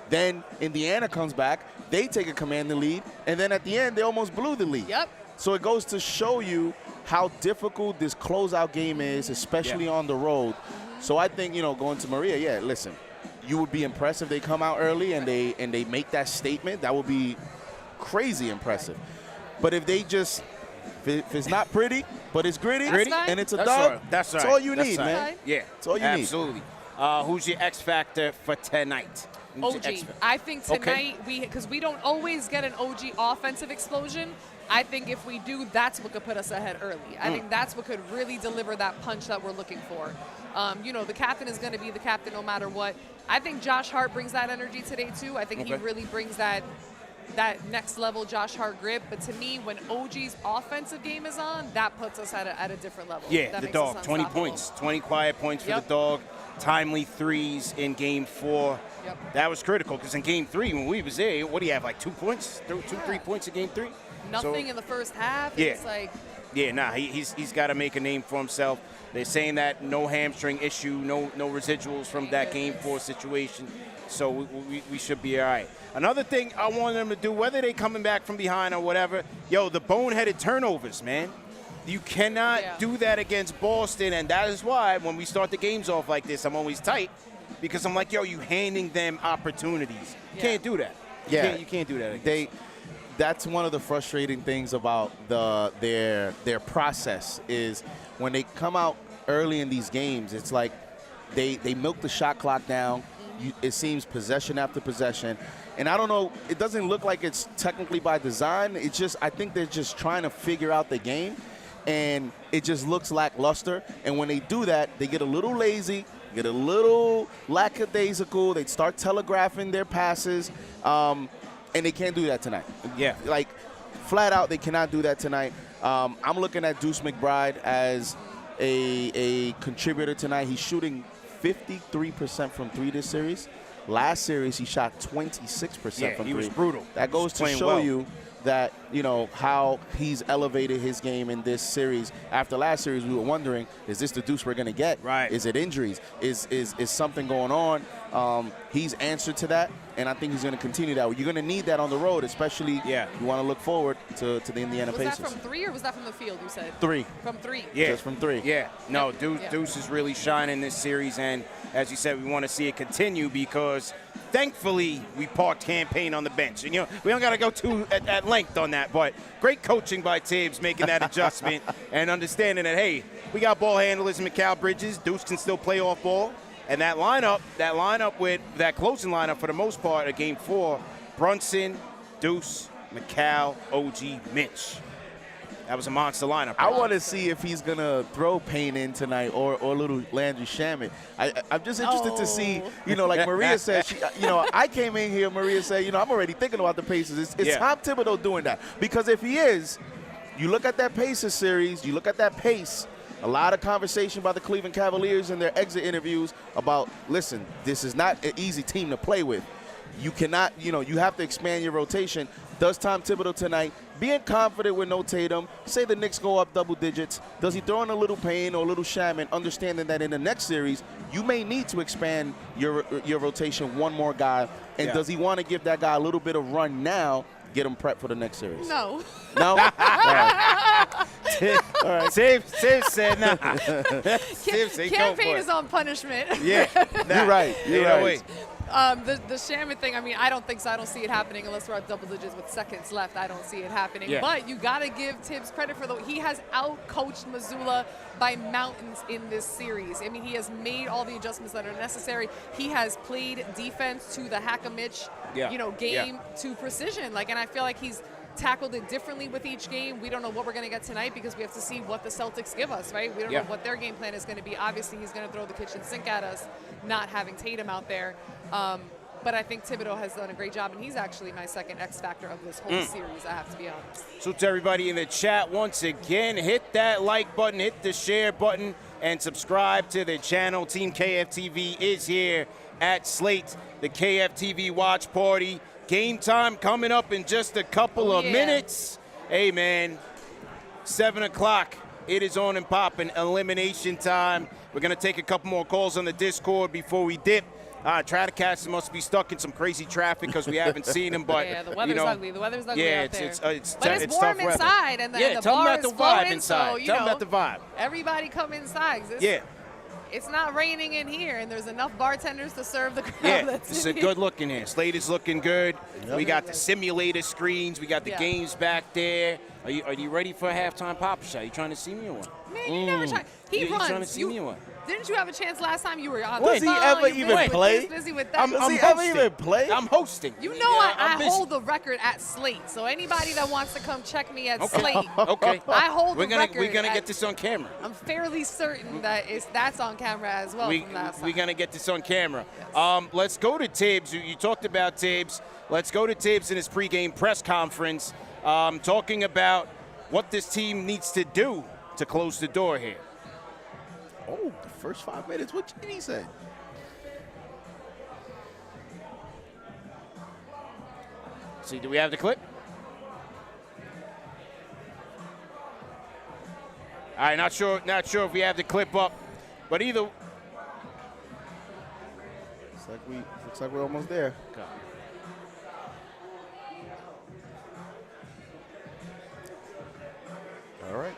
Speaker 4: Then Indiana comes back. They take a commanding lead. And then at the end, they almost blew the lead.
Speaker 7: Yep.
Speaker 4: So it goes to show you how difficult this closeout game is, especially on the road. So I think, going to Maria, listen, you would be impressed if they come out early and they make that statement. That would be crazy impressive. But if they just, if it's not pretty, but it's gritty,
Speaker 7: That's fine.
Speaker 4: and it's a
Speaker 2: That's
Speaker 4: dub,
Speaker 2: right. That's
Speaker 4: all you need,
Speaker 2: right.
Speaker 4: man.
Speaker 2: Yeah.
Speaker 4: That's all you need.
Speaker 2: Absolutely. Who's your X factor for tonight? Who's your
Speaker 7: OG.
Speaker 2: X factor?
Speaker 7: I think tonight
Speaker 2: Okay.
Speaker 7: because we don't always get an OG offensive explosion. I think if we do, that's what could put us ahead early. I think that's what could really deliver that punch that we're looking for. The captain is going to be the captain no matter what. I think Josh Hart brings that energy today too. I think he really brings that next level Josh Hart grip. But to me, when OG's offensive game is on, that puts us at a different level.
Speaker 2: Yeah,
Speaker 7: that
Speaker 2: the
Speaker 7: makes us
Speaker 2: dog, 20
Speaker 7: unstoppable.
Speaker 2: points, 20 quiet points for
Speaker 7: Yep.
Speaker 2: the dog. Timely threes in game 4.
Speaker 7: Yep.
Speaker 2: That was critical because in game 3, when we was there, what do you have, like 2 points? 3 points in game 3?
Speaker 7: Nothing in the first half.
Speaker 2: Yeah.
Speaker 7: It's like,
Speaker 2: Yeah, he's got to make a name for himself. They're saying that no hamstring issue, no residuals from that game 4 situation. So we should be all right. Another thing I want them to do, whether they coming back from behind or whatever, the boneheaded turnovers, man. You cannot do that against Boston, and that is why when we start the games off like this, I'm always tight because I'm like, you handing them opportunities. You can't do that. You can't do that.
Speaker 4: That's one of the frustrating things about their process is when they come out early in these games, it's like they milk the shot clock down. It seems possession after possession. And I don't know, it doesn't look like it's technically by design. It's just, I think they're just trying to figure out the game. And it just looks lackluster. And when they do that, they get a little lazy, get a little lackadaisical. They start telegraphing their passes. And they can't do that tonight.
Speaker 2: Yeah.
Speaker 4: Like, flat out, they cannot do that tonight. I'm looking at Deuce McBride as a contributor tonight. He's shooting 53% from 3 this series. Last series, he shot 26% from 3.
Speaker 2: He was brutal.
Speaker 4: That goes to show you that, how he's elevated his game in this series. After last series, we were wondering, is this the Deuce we're going to get?
Speaker 2: Right.
Speaker 4: Is it injuries? Is something going on? He's answered to that, and I think he's going to continue that. You're going to need that on the road, especially you want to look forward to the Indiana Pacers.
Speaker 7: Was that from 3 or was that from the field, you said?
Speaker 4: 3.
Speaker 7: From 3.
Speaker 2: Yeah.
Speaker 4: Just from 3.
Speaker 2: Yeah. No, Deuce is really shining this series, and as you said, we want to see it continue because thankfully we parked Campaign on the bench. And, we don't got to go too at length on that, but great coaching by Tibbs making that adjustment and understanding that, hey, we got ball handlers in Mikal Bridges. Deuce can still play off ball. And that lineup with that closing lineup for the most part of game 4, Brunson, Deuce, Mikal, OG, Mitch. That was a monster lineup.
Speaker 4: I want to see if he's going to throw Payne in tonight or little Landry Shamet. I'm just interested to see, like Maria said, I came in here, Maria said, I'm already thinking about the Pacers. It's Tom Thibodeau doing that. Because if he is, you look at that Pacers series, you look at that pace, a lot of conversation about the Cleveland Cavaliers in their exit interviews about, listen, this is not an easy team to play with. You cannot, you have to expand your rotation. Does Tom Thibodeau tonight, being confident with no Tatum, say the Knicks go up double digits, does he throw in a little Payne or a little Shaman, understanding that in the next series, you may need to expand your rotation one more guy, and does he want to give that guy a little bit of run now, get him prepped for the next series?
Speaker 7: No.
Speaker 4: No? All right.
Speaker 2: Save said nah.
Speaker 7: Campaign is on punishment.
Speaker 2: Yeah.
Speaker 4: You're right. You're right.
Speaker 7: The Shaman thing, I don't think so. I don't see it happening unless we're at double digits with seconds left. I don't see it happening.
Speaker 2: Yeah.
Speaker 7: But you got to give Tibbs credit for he has out-coached Missoula by mountains in this series. He has made all the adjustments that are necessary. He has played defense to the hack-a-Mitch, game to precision. And I feel like he's tackled it differently with each game. We don't know what we're going to get tonight because we have to see what the Celtics give us, right? We don't know what their game plan is going to be. Obviously, he's going to throw the kitchen sink at us, not having Tatum out there. But I think Thibodeau has done a great job, and he's actually my second X factor of this whole series, I have to be honest.
Speaker 2: So to everybody in the chat, once again, hit that like button, hit the share button, and subscribe to the channel. Team KFTV is here at Slate, the KFTV watch party. Game time coming up in just a couple of minutes. Hey, man, 7 o'clock. It is on and popping. Elimination time. We're going to take a couple more calls on the Discord before we dip. Tradcast must be stuck in some crazy traffic because we haven't seen him. But
Speaker 7: yeah, the weather's ugly. The weather's ugly out there. But it's
Speaker 2: tough
Speaker 7: warm
Speaker 2: weather.
Speaker 7: inside, and the
Speaker 2: tell
Speaker 7: bar
Speaker 2: them about
Speaker 7: is
Speaker 2: the vibe
Speaker 7: flowing,
Speaker 2: inside.
Speaker 7: so,
Speaker 2: Tell them about the vibe.
Speaker 7: Everybody come inside. It's not raining in here, and there's enough bartenders to serve the crowd.
Speaker 2: Yeah,
Speaker 7: that's
Speaker 2: it's
Speaker 7: in
Speaker 2: a good looking here. Slate is looking good.
Speaker 4: Yep.
Speaker 2: We got the simulator screens. We got the games back there. Are you ready for a halftime pop shot? You trying to see me or what?
Speaker 7: Man, you never try. He
Speaker 2: You
Speaker 7: runs.
Speaker 2: trying to see me or what?
Speaker 7: Didn't you have a chance last time you were on
Speaker 4: Does
Speaker 7: the
Speaker 4: he
Speaker 7: phone?
Speaker 4: ever
Speaker 7: You've been
Speaker 4: even
Speaker 7: with
Speaker 4: play?
Speaker 7: this, busy with that.
Speaker 4: Does he ever even play?
Speaker 2: I'm hosting.
Speaker 7: You know I
Speaker 2: I'm busy.
Speaker 7: hold the record at Slate. So anybody that wants to come check me at
Speaker 2: Okay.
Speaker 7: Slate,
Speaker 2: Okay.
Speaker 7: I hold the record.
Speaker 2: We're gonna
Speaker 7: at-
Speaker 2: get this on camera.
Speaker 7: I'm fairly certain that that's on camera as well from last time.
Speaker 2: We're gonna get this on camera. Let's go to Tibbs. You talked about Tibbs. Let's go to Tibbs in his pregame press conference, talking about what this team needs to do to close the door here.
Speaker 4: Oh, the first 5 minutes. What did he say?
Speaker 2: See, do we have the clip? All right, not sure if we have the clip up, but either.
Speaker 4: Looks like we're almost there.
Speaker 2: Okay.
Speaker 4: All right.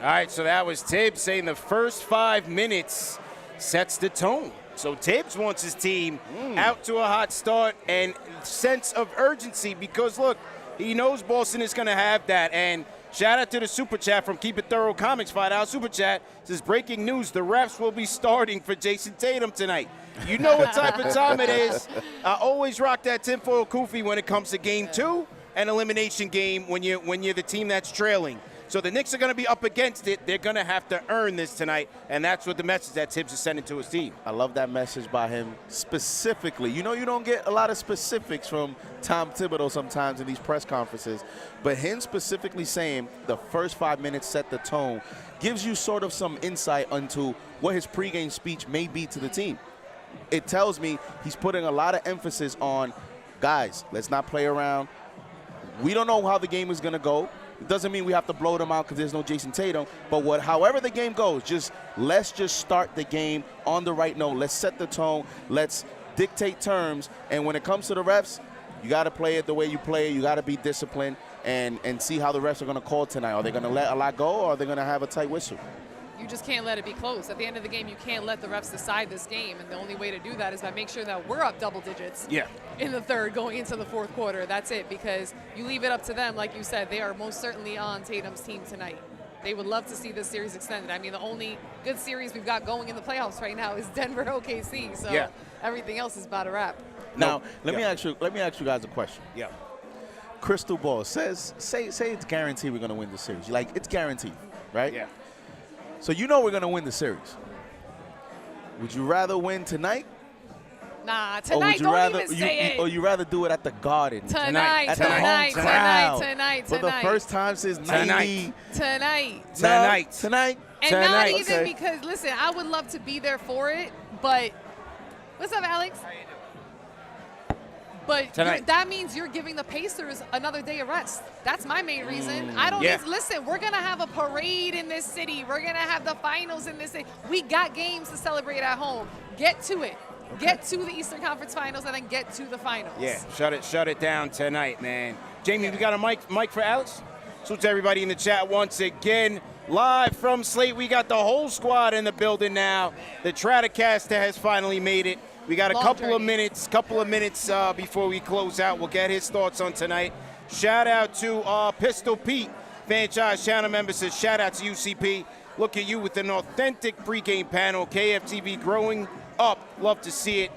Speaker 2: All right, so that was Tibbs saying the first 5 minutes sets the tone. So Tibbs wants his team out to a hot start and sense of urgency because, look, he knows Boston is going to have that. And shout out to the Super Chat from Keep It Thorough Comics. $5 Super Chat says, breaking news, the refs will be starting for Jason Tatum tonight. You know what type of time it is. I always rock that tinfoil kufi when it comes to game 2 and elimination game when you're the team that's trailing. So the Knicks are going to be up against it. They're going to have to earn this tonight, and that's what the message that Tibbs is sending to his team.
Speaker 4: I love that message by him specifically. You know, you don't get a lot of specifics from Tom Thibodeau sometimes in these press conferences, but him specifically saying the first 5 minutes set the tone gives you sort of some insight into what his pregame speech may be to the team. It tells me he's putting a lot of emphasis on, guys, let's not play around. We don't know how the game is going to go. It doesn't mean we have to blow them out because there's no Jason Tatum. But however the game goes, let's just start the game on the right note. Let's set the tone. Let's dictate terms. And when it comes to the refs, you got to play it the way you play. You got to be disciplined and see how the refs are going to call tonight. Are they going to let a lot go, or are they going to have a tight whistle?
Speaker 7: You just can't let it be close. At the end of the game, you can't let the refs decide this game, and the only way to do that is by make sure that we're up double digits in the third going into the fourth quarter. That's it, because you leave it up to them, like you said, they are most certainly on Tatum's team tonight. They would love to see this series extended. I mean, the only good series we've got going in the playoffs right now is Denver OKC, so everything else is about a wrap.
Speaker 4: Now, let me ask you guys a question.
Speaker 2: Yeah.
Speaker 4: Crystal ball say it's guaranteed we're going to win the series. Like, it's guaranteed, right?
Speaker 2: Yeah.
Speaker 4: So you know we're going to win the series. Would you rather win tonight?
Speaker 7: Nah, tonight, don't even say it.
Speaker 4: Or you rather do it at the Garden?
Speaker 7: Tonight.
Speaker 4: For the first time since 90.
Speaker 7: Tonight. And not even because, listen, I would love to be there for it, but what's up, Alex? But that means you're giving the Pacers another day of rest. That's my main reason. I don't need, listen, we're going to have a parade in this city. We're going to have the finals in this city. We got games to celebrate at home. Get to it. Okay. Get to the Eastern Conference Finals and then get to the finals.
Speaker 2: Yeah, shut it down tonight, man. Jamie, we got a mic for Alex? So to everybody in the chat once again, live from Slate, we got the whole squad in the building now. The Stratocaster has finally made it. We got a couple of minutes before we close out. We'll get his thoughts on tonight. Shout out to Pistol Pete, franchise channel member, says shout out to UCP. Look at you with an authentic pregame panel. KFTV growing up. Love to see it.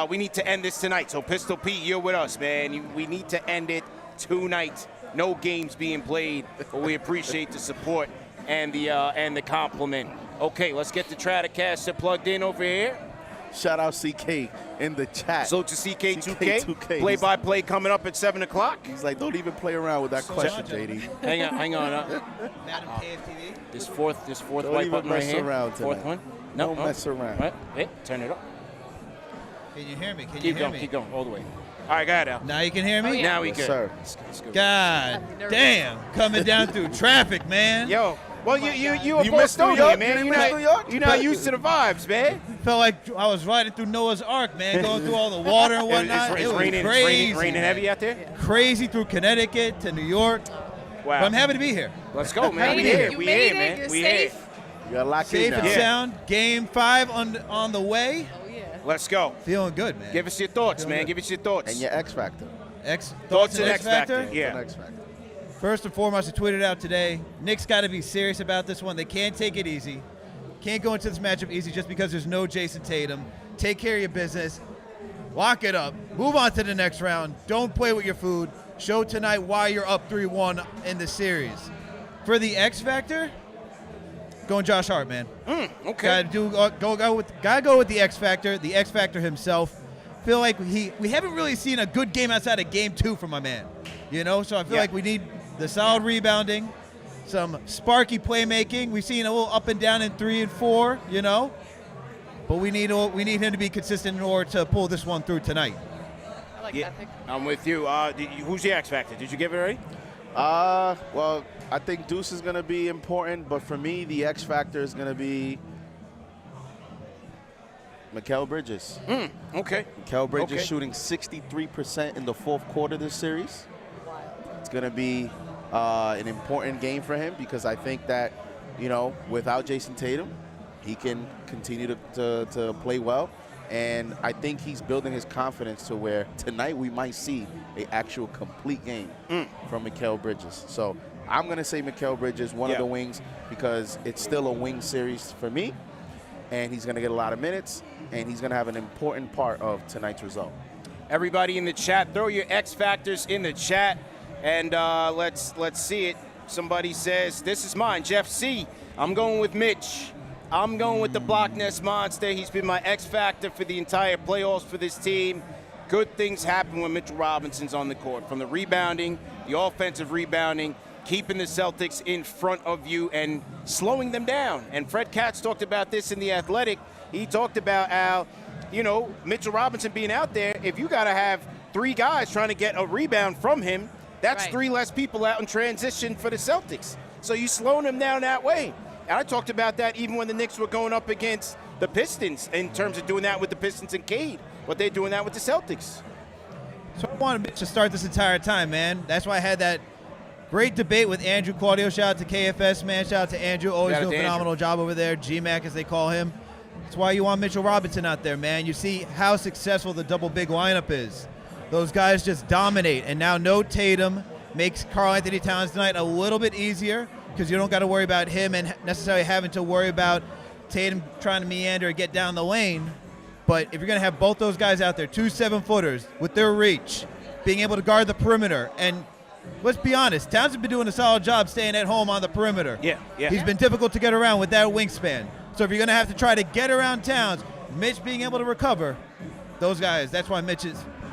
Speaker 2: We need to end this tonight. So Pistol Pete, you're with us, man. We need to end it tonight. No games being played, but we appreciate the support and the compliment. Okay, let's get the Stratocaster plugged in over here.
Speaker 4: Shout out CK in the chat.
Speaker 2: So to CK2K, play-by-play coming up at 7 o'clock.
Speaker 4: He's like, don't even play around with that question, JD.
Speaker 2: Hang on.
Speaker 8: Madam KFTV.
Speaker 2: This fourth
Speaker 4: don't
Speaker 2: white
Speaker 4: even
Speaker 2: button right
Speaker 4: mess
Speaker 2: here.
Speaker 4: around
Speaker 2: Fourth one. No,
Speaker 4: don't mess around.
Speaker 2: Right. Hey, turn it up.
Speaker 8: Can you hear me?
Speaker 2: Keep going, all the way. All right, got it, Al.
Speaker 8: Now you can hear me?
Speaker 7: Oh, yeah.
Speaker 2: Now we
Speaker 4: Yes,
Speaker 2: good.
Speaker 4: sir.
Speaker 2: Let's go.
Speaker 8: God damn, coming down through traffic, man.
Speaker 2: Yo, well, you a
Speaker 4: You missed New
Speaker 2: Bostonian,
Speaker 4: York?
Speaker 2: man.
Speaker 4: You missed New York?
Speaker 2: You're not used to the vibes, man.
Speaker 8: Felt like I was riding through Noah's Ark, man, going through all the water and whatnot.
Speaker 2: It's
Speaker 8: it was
Speaker 2: raining,
Speaker 8: crazy.
Speaker 2: raining heavy out there?
Speaker 8: Crazy through Connecticut to New York.
Speaker 2: Wow.
Speaker 8: But I'm happy to be here.
Speaker 2: Let's go, man.
Speaker 7: Made
Speaker 2: We
Speaker 7: it.
Speaker 2: here.
Speaker 7: You
Speaker 2: We
Speaker 7: made
Speaker 2: here,
Speaker 7: it.
Speaker 2: man.
Speaker 7: You're
Speaker 2: We
Speaker 7: safe.
Speaker 2: here.
Speaker 4: You got locked
Speaker 8: Safe
Speaker 4: in
Speaker 8: and
Speaker 4: now.
Speaker 8: sound. Game 5 on the way.
Speaker 7: Oh, yeah.
Speaker 2: Let's go.
Speaker 8: Feeling good, man.
Speaker 2: Give us your thoughts,
Speaker 8: Feeling
Speaker 2: man.
Speaker 8: good.
Speaker 2: Give us your thoughts.
Speaker 4: And your X factor.
Speaker 2: Thoughts and X Factor.
Speaker 4: Yeah.
Speaker 2: Yeah.
Speaker 4: X factor.
Speaker 8: First and foremost, I tweeted out today, Knicks got to be serious about this one. They can't take it easy. Can't go into this matchup easy just because there's no Jason Tatum. Take care of your business. Lock it up. Move on to the next round. Don't play with your food. Show tonight why you're up 3-1 in the series. For the X Factor, going Josh Hart, man.
Speaker 2: Okay.
Speaker 8: Gotta go with the X Factor. The X Factor himself. Feel like we haven't really seen a good game outside of Game 2 from my man. You know, so I feel like we need the solid rebounding, some sparky playmaking. We've seen a little up and down in 3 and 4. You know, but we need him to be consistent in order to pull this one through tonight.
Speaker 7: I like that pick.
Speaker 2: I'm with you. Who's the X Factor? Did you give it already?
Speaker 4: Well, I think Deuce is going to be important, but for me, the X factor is going to be Mikal Bridges.
Speaker 2: Okay.
Speaker 4: Mikal Bridges
Speaker 2: Okay.
Speaker 4: shooting 63% in the fourth quarter this series. It's going to be an important game for him because I think that, you know, without Jason Tatum, he can continue to play well. And I think he's building his confidence to where tonight we might see an actual complete game from Mikal Bridges. So I'm going to say Mikal Bridges, one of the wings, because it's still a wing series for me. And he's going to get a lot of minutes, and he's going to have an important part of tonight's result.
Speaker 2: Everybody in the chat, throw your X Factors in the chat, and let's see it. Somebody says, this is mine, Jeff C. I'm going with Mitch. I'm going with the Block Nest Monster. He's been my X Factor for the entire playoffs for this team. Good things happen when Mitchell Robinson's on the court. From the rebounding, the offensive rebounding, keeping the Celtics in front of you and slowing them down. And Fred Katz talked about this in The Athletic. He talked about how, you know, Mitchell Robinson being out there, if you got to have 3 guys trying to get a rebound from him, that's 3 less people out in transition for the Celtics. So you slowing them down that way. And I talked about that even when the Knicks were going up against the Pistons in terms of doing that with the Pistons and Cade, but they're doing that with the Celtics.
Speaker 8: So I wanted Mitch to start this entire time, man. That's why I had that great debate with Andrew Claudio. Shout out to KFS, man. Shout out to Andrew. Always
Speaker 2: Shout out
Speaker 8: doing a
Speaker 2: to
Speaker 8: phenomenal job over there. GMAC, as they call him. That's why you want Mitchell Robinson out there, man. You see how successful the double big lineup is. Those guys just dominate. And now no Tatum makes Karl Anthony Towns tonight a little bit easier because you don't got to worry about him and necessarily having to worry about Tatum trying to meander and get down the lane. But if you're going to have both those guys out there, 2 7-footers with their reach, being able to guard the perimeter, and let's be honest, Towns has been doing a solid job staying at home on the perimeter.
Speaker 2: Yeah.
Speaker 8: He's been difficult to get around with that wingspan. So if you're going to have to try to get around Towns, Mitch being able to recover, those guys, that's why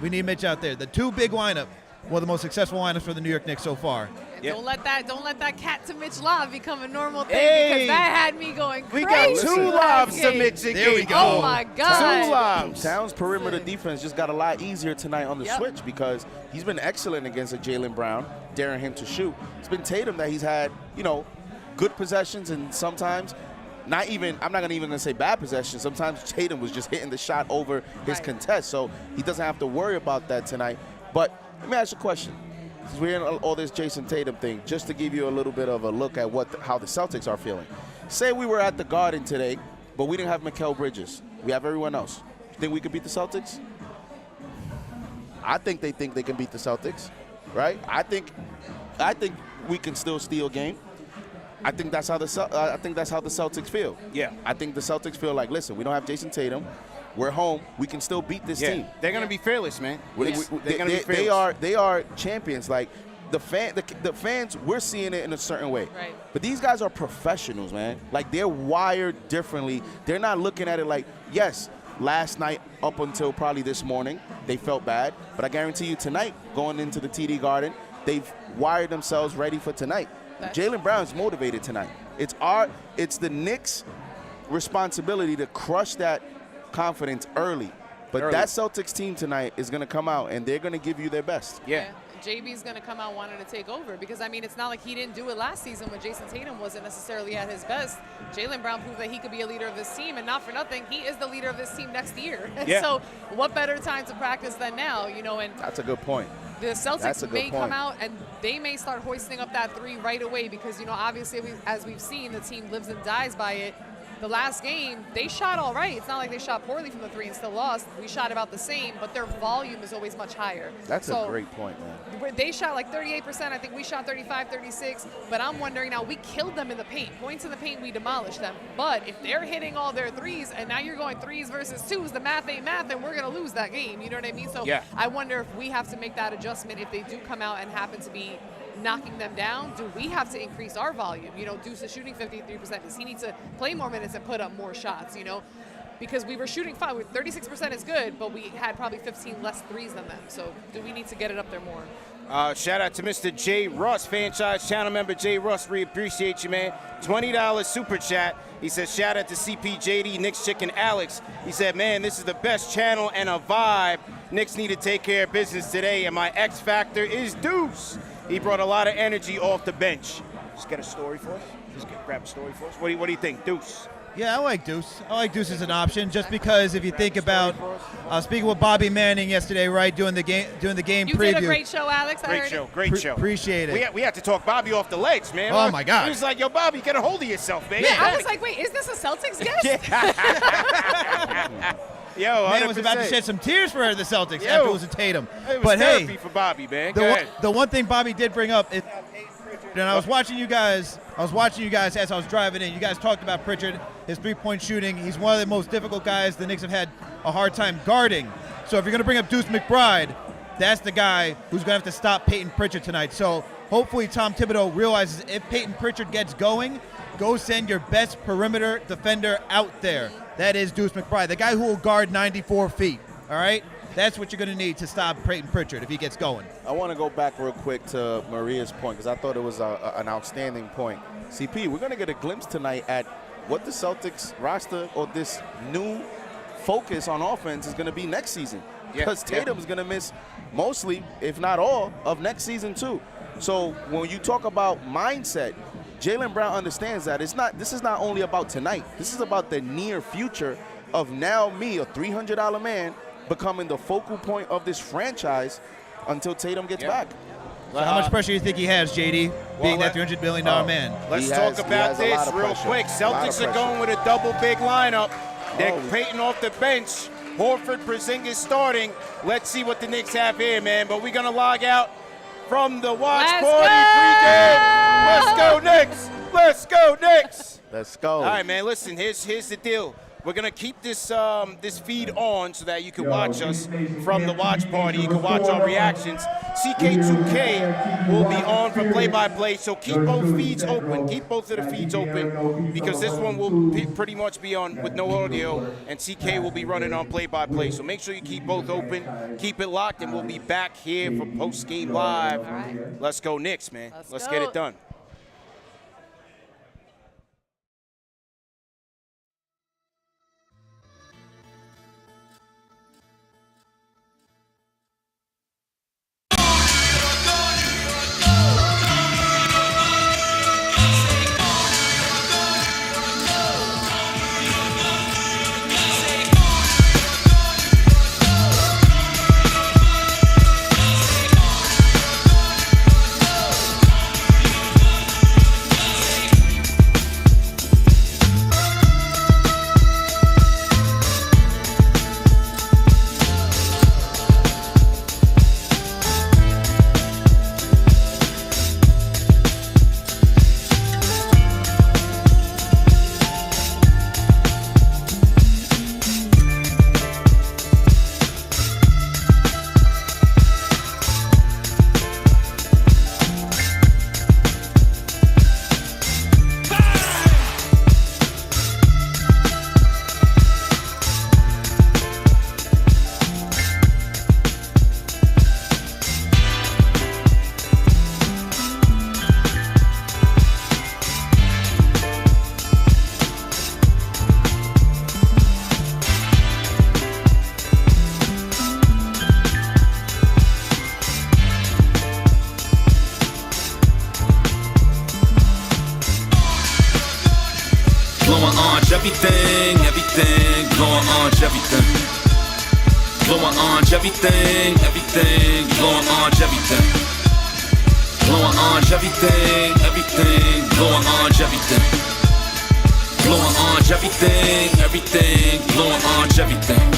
Speaker 8: we need Mitch out there. The 2 big lineup, one of the most successful lineups for the New York Knicks so far.
Speaker 2: Yep.
Speaker 7: Don't let that cat to Mitch lob become a normal thing
Speaker 2: Hey!
Speaker 7: because that had me going crazy.
Speaker 2: We got 2 lobs to
Speaker 7: game.
Speaker 2: Mitch.
Speaker 8: There we go.
Speaker 7: Oh my God.
Speaker 2: 2 lobs.
Speaker 4: Towns' perimeter defense just got a lot easier tonight on the switch because he's been excellent against a Jaylen Brown, daring him to shoot. It's been Tatum that he's had, you know, good possessions and sometimes I'm not even going to say bad possessions. Sometimes Tatum was just hitting the shot over his contest, so he doesn't have to worry about that tonight. But let me ask you a question. Since we're in all this Jason Tatum thing, just to give you a little bit of a look at how the Celtics are feeling. Say we were at the Garden today, but we didn't have Mikal Bridges. We have everyone else. You think we could beat the Celtics? I think they can beat the Celtics, right? I think we can still steal a game. I think that's how the Celtics feel.
Speaker 2: Yeah.
Speaker 4: I think the Celtics feel like, listen, we don't have Jason Tatum. We're home. We can still beat this team.
Speaker 2: They're going to be fearless, man. They're going to be fearless.
Speaker 4: They are champions. Like the fans, we're seeing it in a certain way.
Speaker 7: Right.
Speaker 4: But these guys are professionals, man. Like they're wired differently. They're not looking at it like, yes, last night up until probably this morning, they felt bad. But I guarantee you tonight, going into the TD Garden, they've wired themselves ready for tonight. Jaylen Brown's motivated tonight. It's the Knicks' responsibility to crush that confidence early. But that Celtics team tonight is going to come out, and they're going to give you their best.
Speaker 2: Yeah.
Speaker 7: JB's going to come out wanting to take over because, I mean, it's not like he didn't do it last season when Jason Tatum wasn't necessarily at his best. Jaylen Brown proved that he could be a leader of this team, and not for nothing, he is the leader of this team next year.
Speaker 2: Yeah.
Speaker 7: So what better time to practice than now, you know? And
Speaker 4: That's a good point.
Speaker 7: the Celtics may come
Speaker 4: point.
Speaker 7: out and they may start hoisting up that 3 right away because, you know, obviously, as we've seen, the team lives and dies by it. the last game, they shot all right. It's not like they shot poorly from the 3 and still lost. We shot about the same, but their volume is always much higher.
Speaker 4: That's a great point, man.
Speaker 7: They shot like 38%. I think we shot 35, 36. But I'm wondering now, we killed them in the paint. Points in the paint, we demolished them. But if they're hitting all their threes, and now you're going 3s versus 2s, the math ain't math, and we're going to lose that game. You know what I mean? So I wonder if we have to make that adjustment if they do come out and happen to be knocking them down. Do we have to increase our volume? You know, Deuce is shooting 53%. Does he need to play more minutes and put up more shots, you know? Because we were shooting fine. 36% is good, but we had probably 15 less threes than them. So do we need to get it up there more?
Speaker 2: Shout out to Mr. J. Russ, franchise channel member J. Russ. We appreciate you, man. $20 super chat. He says, shout out to CPJD, Knicks Chicken Alex. He said, man, this is the best channel and a vibe. Knicks need to take care of business today, and my X factor is Deuce. He brought a lot of energy off the bench. Just get a story for us. Grab a story for us. What do you think, Deuce?
Speaker 8: Yeah, I like Deuce. I like Deuce as an option, just because if you think about speaking with Bobby Manning yesterday, right, doing the game preview.
Speaker 7: You did a great show, Alex.
Speaker 2: Great show.
Speaker 8: Appreciate it.
Speaker 2: We had to talk Bobby off the ledge, man.
Speaker 8: Oh my God.
Speaker 2: He was like, yo, Bobby, get a hold of yourself, man.
Speaker 7: Yeah, I was like, wait, is this a Celtics guest?
Speaker 2: Yo, 100%.
Speaker 8: Man was about to shed some tears for the Celtics after it was a Tatum.
Speaker 2: It was
Speaker 8: but
Speaker 2: therapy
Speaker 8: hey,
Speaker 2: for Bobby, man.
Speaker 8: The one thing Bobby did bring up is, and I was watching you guys as I was driving in. You guys talked about Pritchard, his three-point shooting. He's one of the most difficult guys the Knicks have had a hard time guarding. So if you're going to bring up Deuce McBride, that's the guy who's going to have to stop Peyton Pritchard tonight. So hopefully Tom Thibodeau realizes if Peyton Pritchard gets going, go send your best perimeter defender out there. That is Deuce McBride, the guy who will guard 94 feet, all right? That's what you're going to need to stop Peyton Pritchard if he gets going.
Speaker 4: I want to go back real quick to Maria's point because I thought it was an outstanding point. CP, we're going to get a glimpse tonight at what the Celtics roster or this new focus on offense is going to be next season. Because Tatum is going to miss mostly, if not all, of next season too. So when you talk about mindset, Jaylen Brown understands that this is not only about tonight. This is about the near future of now me, a $300 man, becoming the focal point of this franchise until Tatum gets back.
Speaker 8: So how much pressure do you think he has, JD, being that $300 million man?
Speaker 2: Let's talk about this real quick. Celtics are going with a double big lineup. They're Peyton off the bench. Horford, Porzingis starting. Let's see what the Knicks have here, man. But we're going to log out from the watch party pregame. Let's go, Knicks. Let's go, Knicks.
Speaker 4: Let's go.
Speaker 2: All right, man, listen, here's the deal. We're going to keep this this feed on so that you can watch us from the watch party. You can watch our reactions. CK2K will be on for play-by-play, so keep both feeds open. Keep both of the feeds open because this one will pretty much be on with no audio, and CK will be running on play-by-play. So make sure you keep both open, keep it locked, and we'll be back here for post-game live.
Speaker 7: All right.
Speaker 2: Let's go Knicks, man. Let's get it done. Everything, blowing orange, everything. Blowing orange, everything, blowing orange, everything. Blowing orange, everything, blowing orange, everything. Blowing orange, everything.
Speaker 1: everything, everything, blowing orange, everything.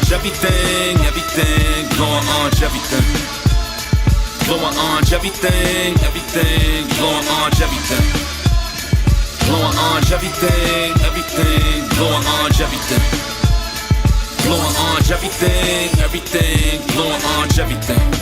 Speaker 1: Everything, everything, blowing orange, everything. Blowing orange, everything, everything, blowing orange, everything. Blowing orange, everything, everything, blowing orange, everything. Blowing orange, everything, everything, blowing orange, everything.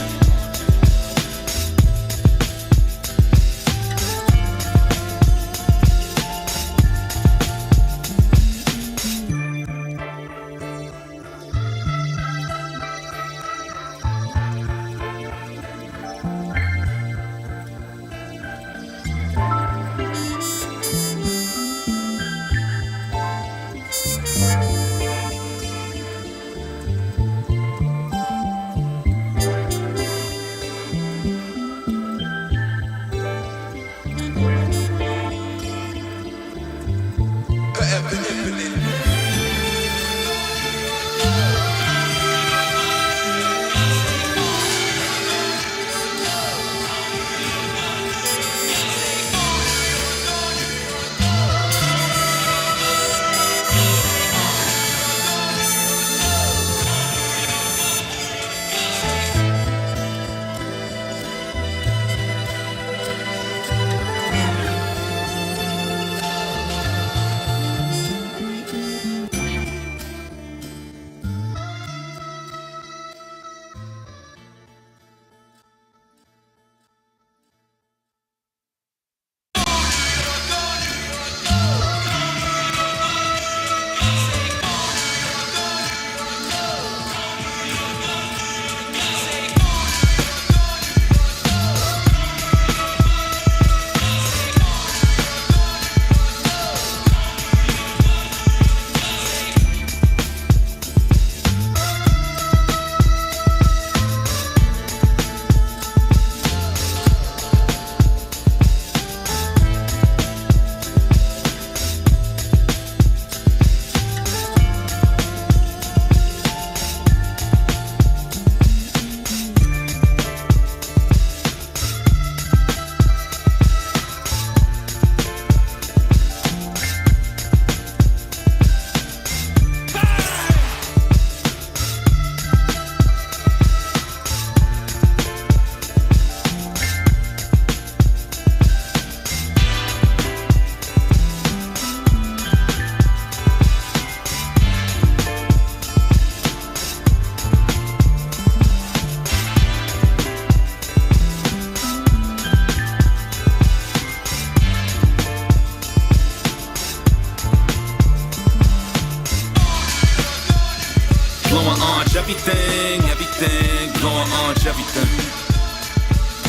Speaker 1: everything, everything, blowing orange everything.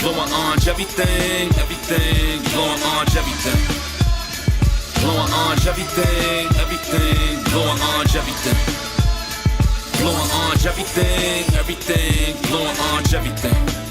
Speaker 1: Blowing orange everything, everything, blowing orange everything. Blowing orange everything, everything, blowing orange everything. Blowing orange everything, everything, blowing orange everything.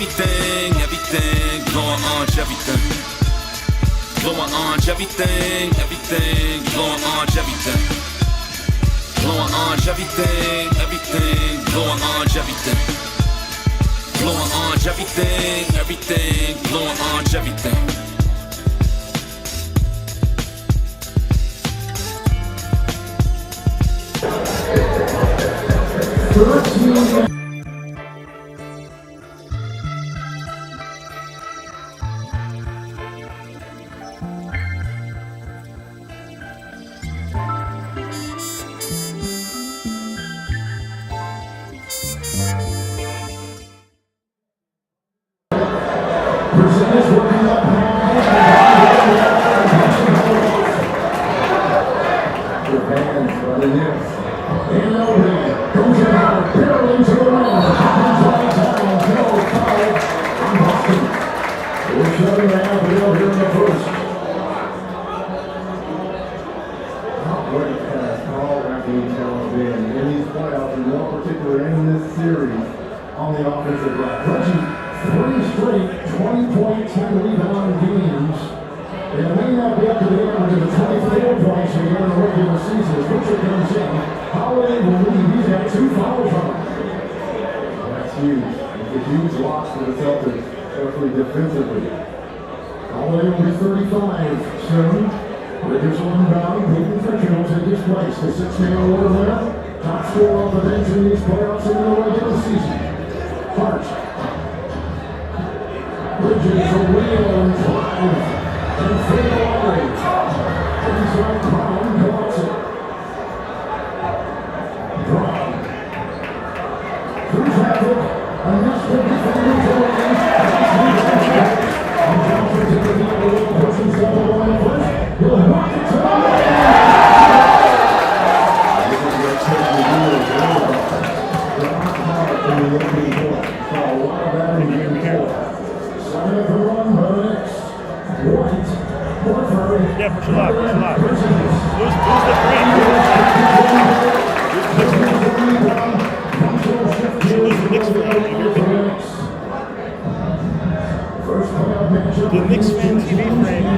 Speaker 1: everything, everything, blowing orange everything. Blowing orange everything, everything, blowing orange everything. Blowing orange everything, everything, blowing orange everything. Blowing orange everything, everything, blowing orange everything.
Speaker 9: Bridges Yeah, push a lot, push a lot. Who's the three? Who's the Knicks fan? The KnicksFanTV frame.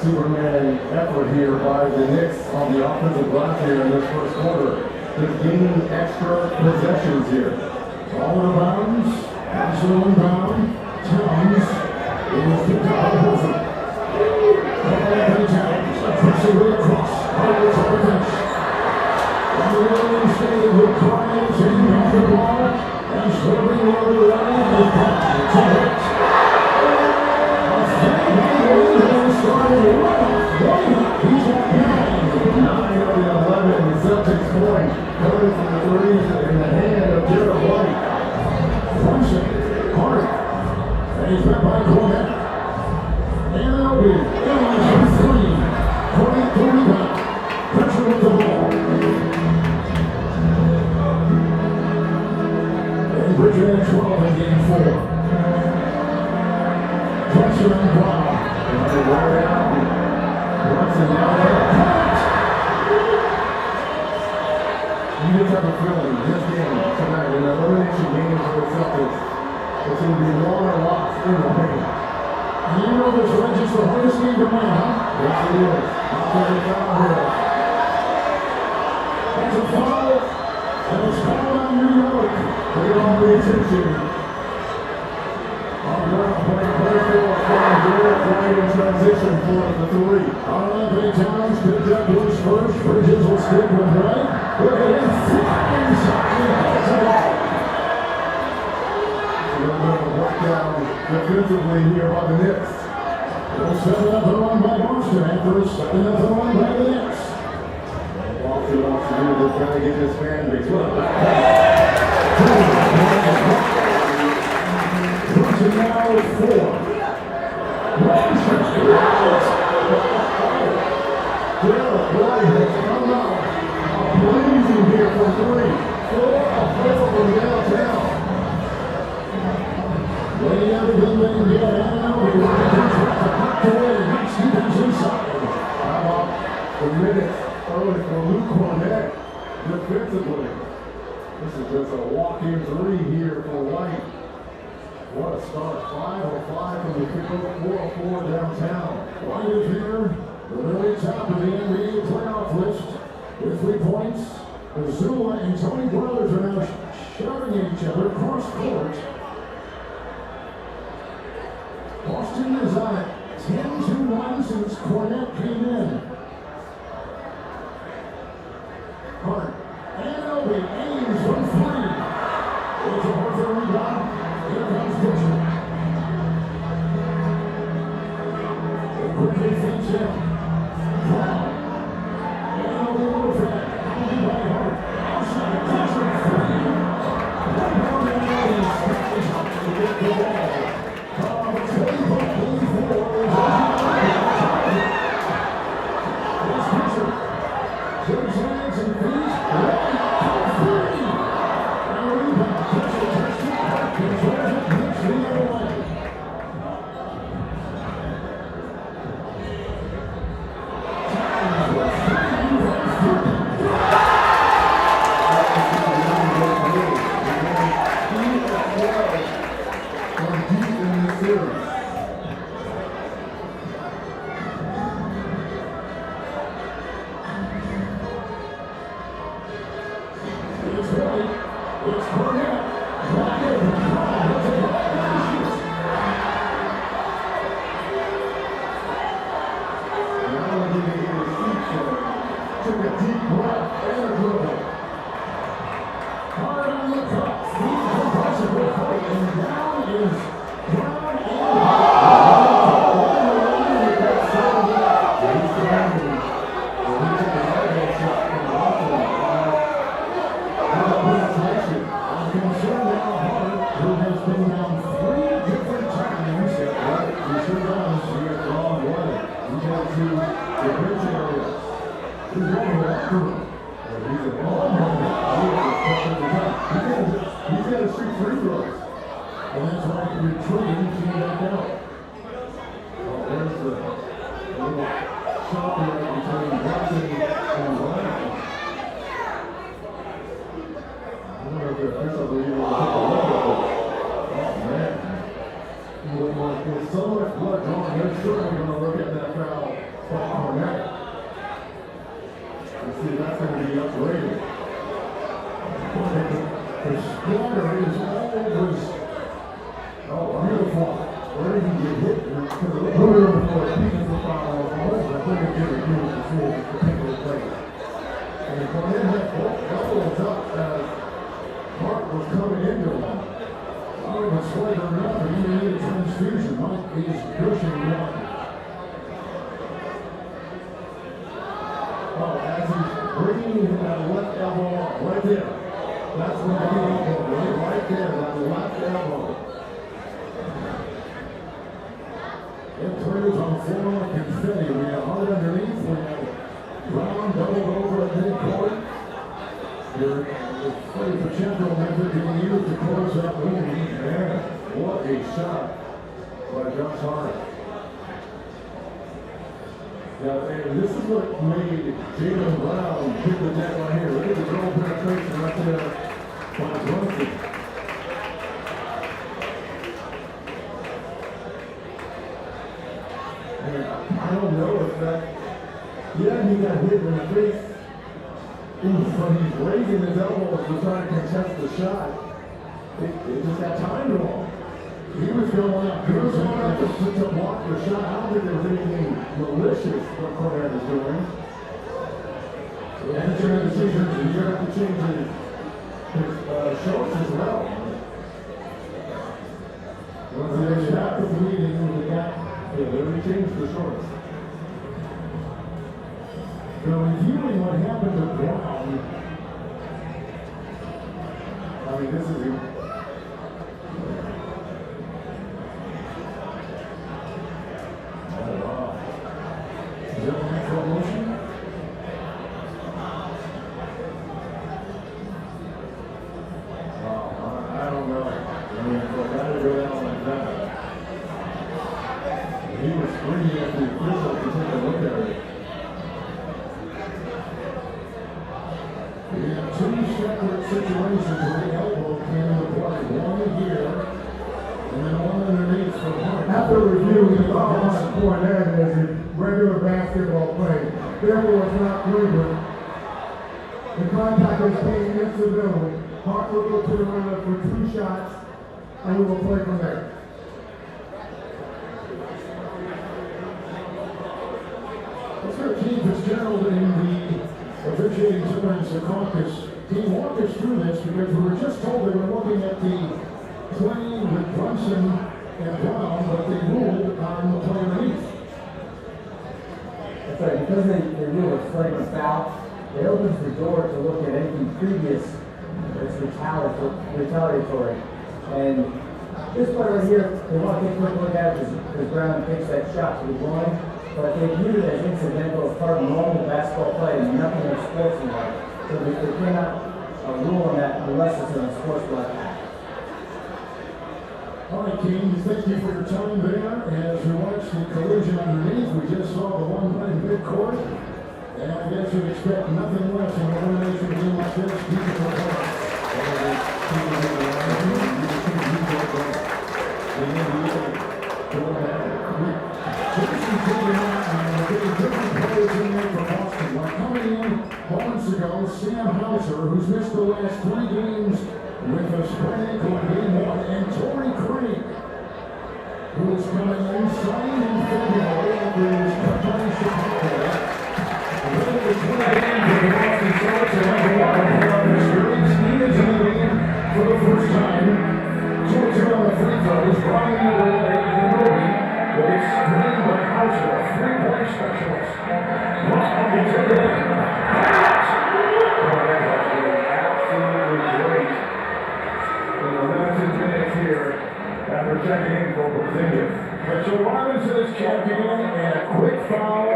Speaker 5: Superman effort here by the Knicks on the offensive glass here in this first quarter. They're gaining extra possessions here. All in bounds, absolute inbound. Towns is picked up by Wilson. Anthony Towns, aggressively across. Harvard's on the bench. On the other side with Bryant taking off the ball and swerving over the line with Bryant to hit. He's at 9 of the 11. The Celtics point coming from the threes in the hand of Jared White. Brunson, Hart, and he's met by Cornette. And Obi, Evans for three. Cornette to rebound. Pressure with the ball. And Bridges at 12 in game 4. Pressure on Brown. And they wear it out. Brunson down there. You just have a feeling this game tonight, an elimination game for the Celtics, it's going to be won or lost in the paint. You know this range is the hardest game to win, huh? Yes, it is. Offensive foul here. That's a foul, and it's called on New York. They all pay attention. On ground, playing Playfield, playing Garrett White in transition for the three. Anthony Towns picked up loose first. Bridges will stick with Wright. Look at him fly inside. That's a ball. A little bit of a breakdown defensively here by the Knicks. They'll set another run by Boston after a second another run by the Knicks. Boston wants to do this kind of get his fan base. What a back Boston now with 4. Manchester out. Garrett White has come out. Blazing here for 3. 4 from downtown. Waiting everything they can get. And now we want to knocked away. Knicks defense inside. How about the minutes early for Luke Cornette defensively? This is just a walk-in 3 here for White. What a start. 5:05 from the field. 4:04 downtown. White is here. The very top of the NBA playoff list. With 3 points, Zula and Tony Brothers are now shouting at each other across court. Boston is on it 10-1 since Cornette came in. Hart and Obi aims from 3. It's a Hartford rebound. Here comes Bridges. It quickly feeds him. Brown. into the bench area. He's going to the locker room. He's a ball runner. He's got to shoot free throws. And that's why he's retreating to back out. Oh, there's the little shot there between Watson and Brown. I don't know if the officials are even going to take a look at it. Oh, man. With so much blood drawn, they're certainly going to look at that foul by Cornette. You see, that's going to be upgraded. The squatter is all his. Oh, beautiful. Where did he get hit? Because the player before the defensive foul was almost, I think it did a beautiful fool to pick the play. And Cornette had both elbows up as Hart was coming into him. I don't know if it's slight or not, but he needed a transfusion. Mike is pushing one. Oh, as he's bringing that left elbow up, right there. That's what the elbow, right there, that left elbow. It turns on the floor like confetti. We have Hart underneath. We have Brown doubled over at midcourt. Here, the play for Central method being used to close that lead. Man, what a shot by Josh Hart. Yeah, and this is what made Jaylen Brown hit the net right here. Look at the goal penetration right there by Brunson. I don't know if that, yeah, he got hit in the face. But he's raising his elbows to try to contest the shot. It just got timed wrong. He was going up. He was going up to block the shot. I don't think there was anything malicious what Cornette is doing. So that's your decision. You have to change his shorts as well. Once they shot the bleeding with the gap, they literally changed the shorts. So reviewing what happened to Brown, I mean, this is is that natural motion? I don't know. I mean, for a guy to go down like that, he was screaming at the official to take a look at it. We have two separate situations where the elbow came into play. One here, and then one underneath for Hart. After review, we thought on Cornette as a regular basketball play. Therefore, it's not proven. The contact is being incidental. Hart will go to the line for 2 shots, and we will play from there. Let's go Team Fitzgerald in the officiating Simmons and Caucus. Team, walk us through this because we were just told they were looking at the play with Brunson and Brown, but they ruled on the play underneath.
Speaker 10: That's right, because they ruled a flagrant foul, it opens the door to look at anything previous that's retaliatory. And this play right here, they want to take a quick look at it because Brown takes that shot to the groin, but they view it as incidental as part of normal basketball play and nothing of sportsmanlike. So they cannot rule on that unless it's in a sportsmanlike act.
Speaker 5: All right, team, thank you for your time there. As we watch the collision underneath, we just saw the one play in midcourt. And I guess you'd expect nothing less in an elimination game like this. People are hard. Coming in moments ago, Sam Hauser, who's missed the last 3 games with a sprained ankle in game 1, and Torrey Craig, who is coming in, signed in February after he was cut by Chicago. One of the 20 games of the Boston Celtics are under water experience. He is in the game for the first time. 2-2 on the free throws. Brian Murray, but it's screened by Hauser, a 3-point specialist. Wow, he took it in. Absolutely great. In the limited minutes here after checking in for Porzingis. But Joe Robinson is champion and a quick foul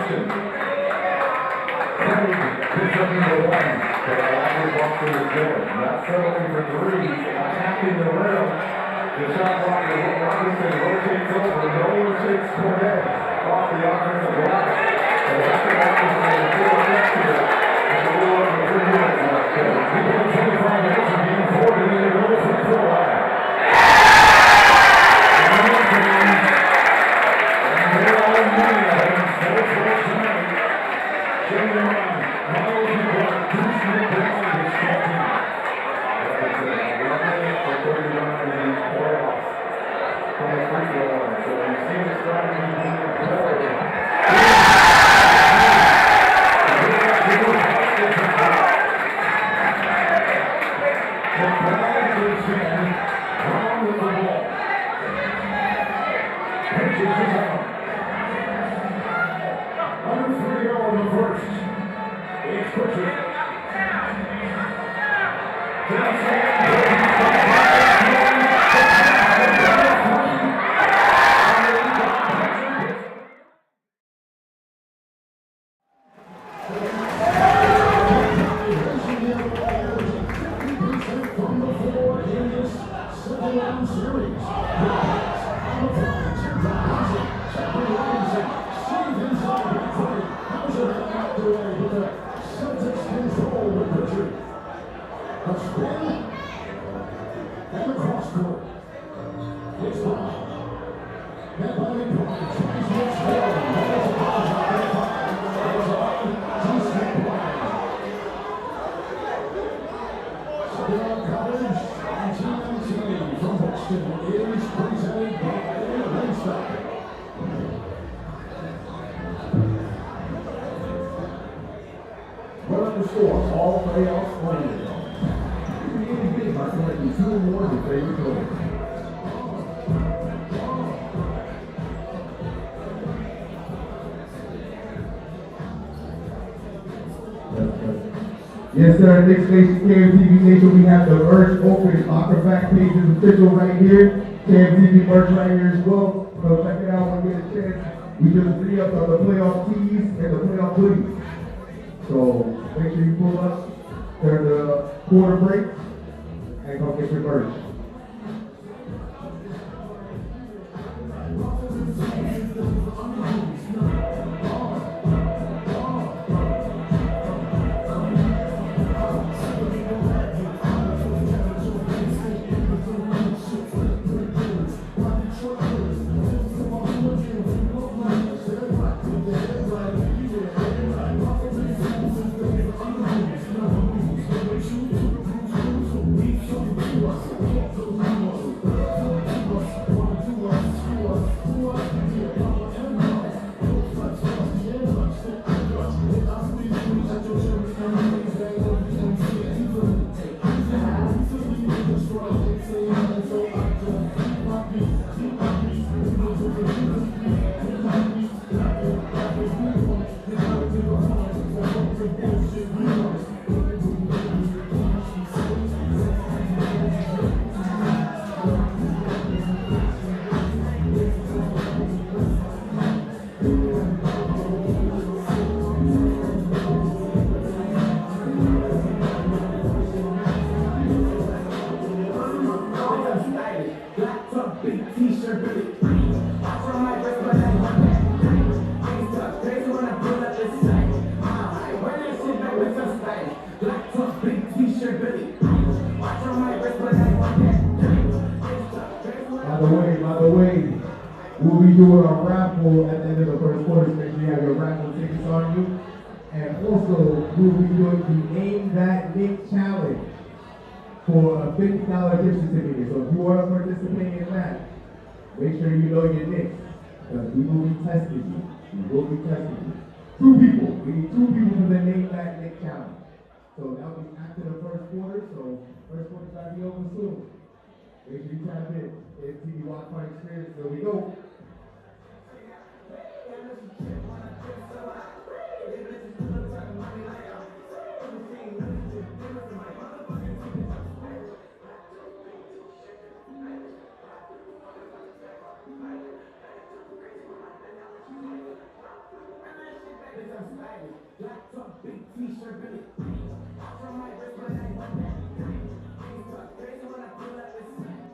Speaker 5: Boston. Craig picks up number 1. But Lowry walks to the door. Not settling for 3. Attacking the rim. The shot clock is Robinson rotates over. No one takes Cornet off the offensive glass. And after Robinson is full effect here. There's a little over 3 minutes left. 25 minutes of game 4. And then they go to free throw line.
Speaker 10: Yes, sir. Knicks Nation, KFTV Nation, we have the merch open. Our back page is official right here. KFTV merch right here as well. So check it out when you get a chance. We just re-upped on the playoff tees and the playoff hoodies. So make sure you pull up during the quarter break and go get your merch. By the way, we'll be doing a raffle at the end of the first quarter. Make sure you have your raffle tickets on you. And also, we'll be doing the Name That Nick Challenge for a $50 gift certificate. So if you want to participate in that, make sure you know your Knicks. Because we will be testing you. We will be testing you. 2 people. We need 2 people for the Name That Nick Challenge. So that'll be after the first quarter. So first quarter's got to be over soon. Make sure you tap in. KFTV Wi-Fi experience. There we go.
Speaker 5: Black top, big t-shirt, Billy. From my wrist, my name, my back. Things talk crazy when I pull up with smack.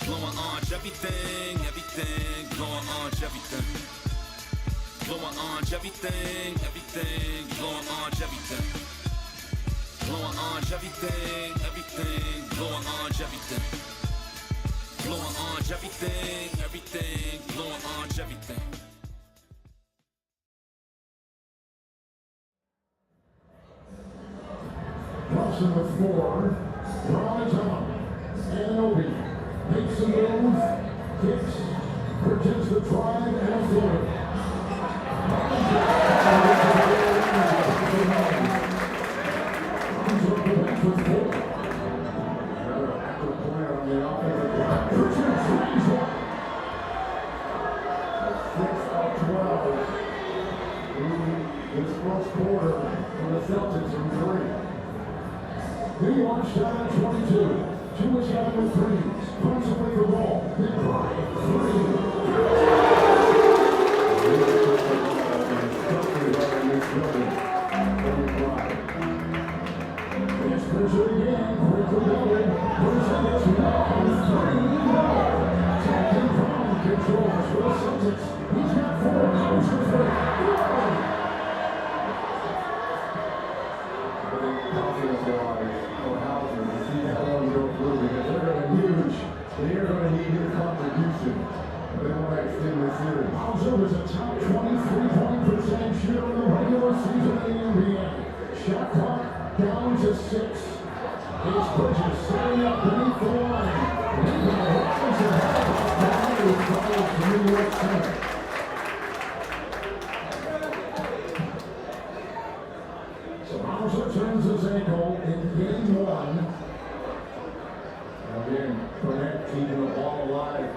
Speaker 1: Blowing orange, everything, everything, blowing orange, everything. Blowing orange, everything, everything, blowing orange, everything. Blowing orange, everything, everything, blowing orange, everything. Blowing orange, everything, everything, blowing orange, everything.
Speaker 5: Crossing the floor, Ron Tom, Ananobi, makes a move, kicks, Bridges the drive, and a floor. Another active player on the offensive line. Bridges leads one. 6 of 12 in this first quarter for the Celtics from 3. He launched out at 22. 2 is down with threes. Punts away the ball. Big drive. 3. It's Bridges again. Quickly going. Bridges long. 3. Taking from controls for the Celtics. He's got 4. Goes for 3. Confidence-wise, for Hauser, to see how long go through, because they're going to huge. They're going to need his contribution. They want to extend this series. Hauser was a top 23-point percentage shooter in the regular season in the NBA. Shot clock down to 6. It's Bridges setting up beneath the line. Mikal Bridges and Hauser follows the New York center. So Hauser turns his ankle in game 1. Again, Burnett keeping the ball alive.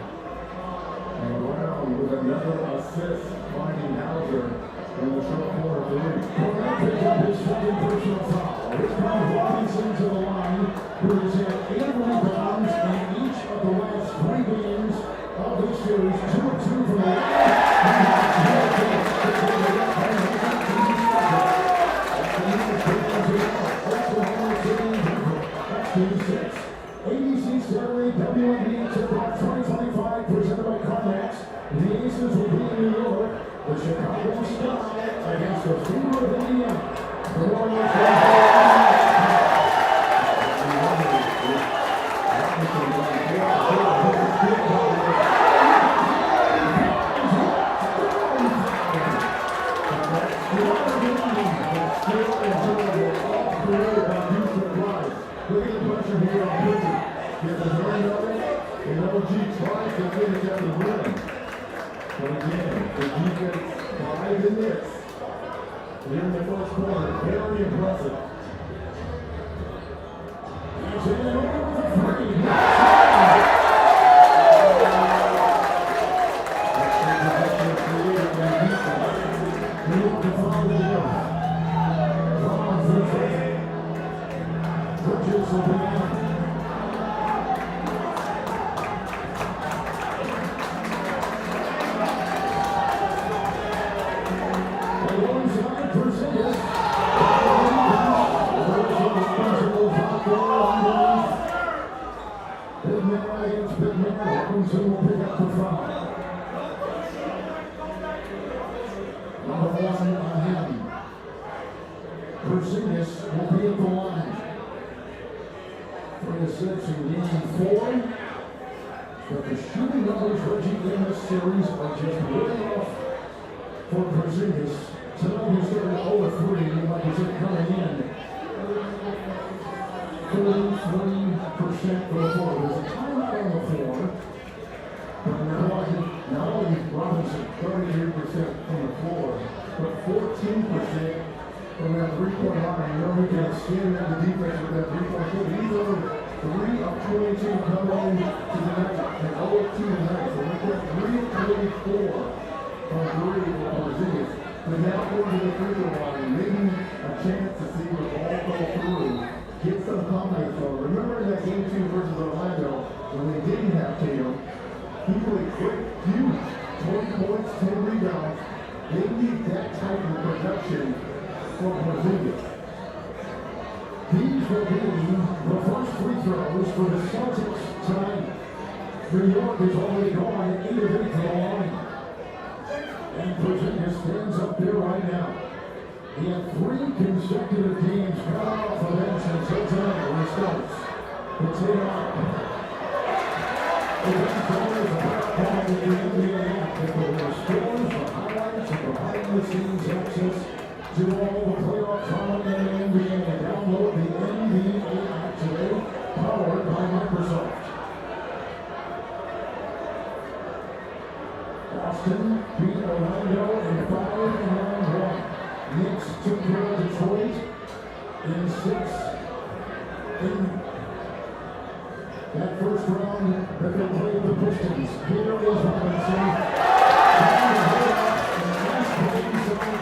Speaker 5: And Brown with another assist, finding Hauser in the short corner 3. Burnett picks up his second personal foul. Here comes Robinson to the line, who has had 8 rebounds in each of the last 3 games of this series. 2 of 2 from the ABC Saturday WNBA Tip-Off 2025 presented by CarMax. The Aces will be in New York. The Chicago Sky against the Fever of Indiana. The Warriors look at the pressure here on Bridges. Gets his hand on it, and OG tries to finish out the rim. But again, the defense by the Knicks here in the first quarter, very impressive. He's in and over with a 3. New York can follow the rim. Rollins for the first. Bridges will be on. Alongside Bridges. Big man against big man. Robinson will pick up the foul. Number 1 on him. Bridges will be at the line. 3 assists in game 4. But the shooting numbers Reggie in this series are just way off for Bridges. Tonight he's starting 0-3, like you said, coming in. 33% for the floor. There's a timeout on the floor. But not only Robinson, 33% from the floor, but 14% from that 3-point line. You know he can extend the defense with that 3-point shot. He's over 3 of 22 coming in to the night, and 0 of 2 tonight. So look at 3 of 24 from 3 for Porzingis. But now going to the free throw line, maybe a chance to see if all go through, get some confidence. So remember in that game 2 versus Orlando, when they didn't have Tatum, he played great, huge, 20 points, 10 rebounds. They need that type of production from Porzingis. These will be the first free throws for the Celtics tonight. New York is already gone 8 of 8 to the line. And Porzingis stands up there right now. He had 3 consecutive games cut off the bench until tonight when he starts. The TNR. The best players are back in the NBA app. If there were scores, the highlights, and behind-the-scenes access to all the playoff talent in the NBA, download the NBA app today, powered by Microsoft. Boston beat Orlando in 5 and 1. Knicks took care of Detroit in 6. In that first round that they played the Pistons. Here is Robinson.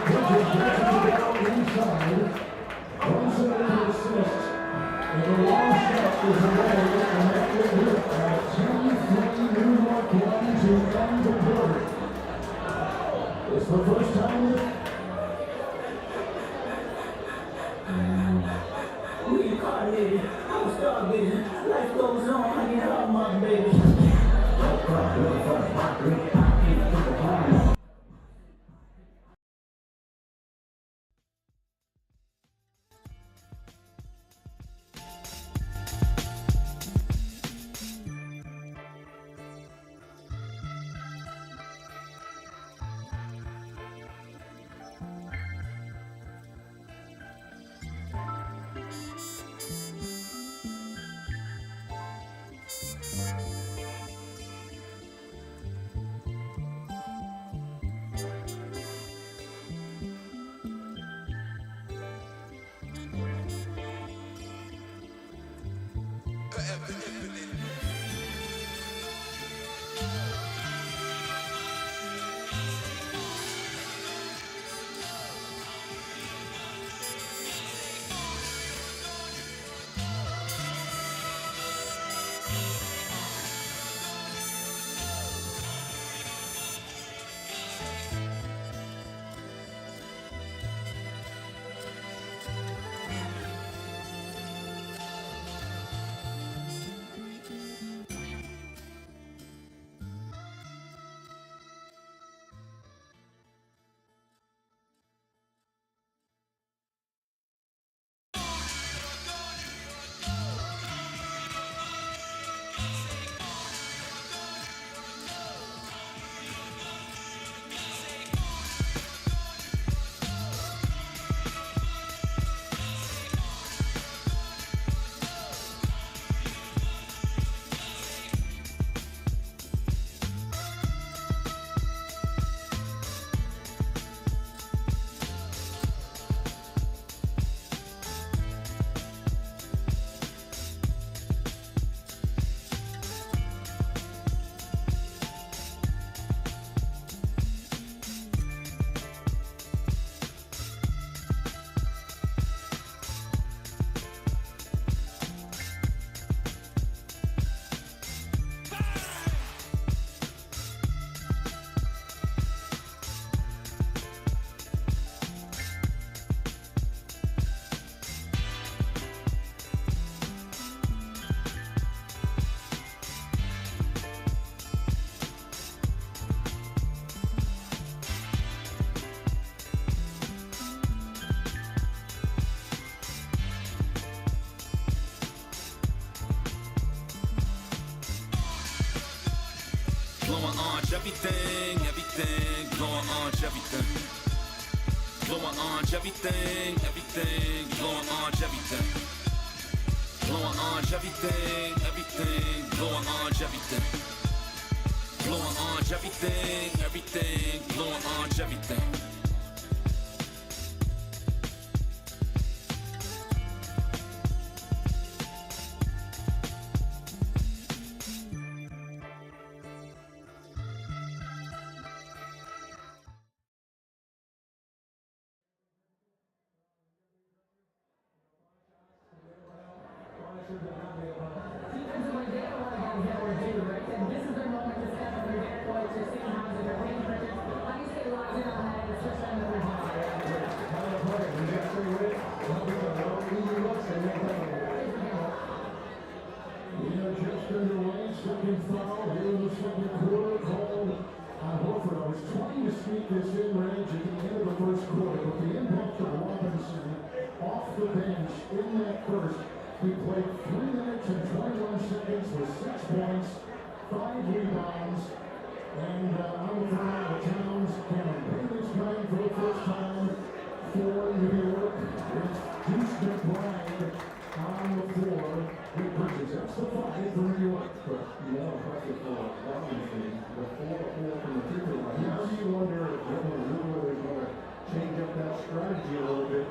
Speaker 5: Bridges gets it down inside. Runs it into assist. And the long shot is away, and that will do it. 10-3 New York run to end the quarter. It's the first time that
Speaker 10: reincarnated. I'm starving. Life goes on. I need all my baby.
Speaker 1: Blowing orange, everything, everything, blowing orange, everything. Blowing orange, everything, everything, blowing orange, everything. Blowing orange, everything, everything, blowing orange, everything. Blowing orange, everything, everything, blowing orange, everything.
Speaker 10: Defensively, they have a lot of guys that were due, right? And this is their moment to step up their back points. You're seeing how they're paying pressure. How do you stay locked in on that, especially on the third half?
Speaker 5: We are just underway, second foul here in the second quarter, called on Horford. I was trying to sneak this in range at the end of the first quarter, but the impact of Robinson off the bench in that first, he played 3 minutes and 21 seconds with 6 points, 5 rebounds, and on the floor, the Towns Cameron Bailey's playing for the first time for New York. It's Deuce McBride on the floor with Bridges. That's the 5 for New York. But more impressive for Robinson, the 4-4 from the free-throw line. Now you wonder if Devin Wheeler is going to change up that strategy a little bit,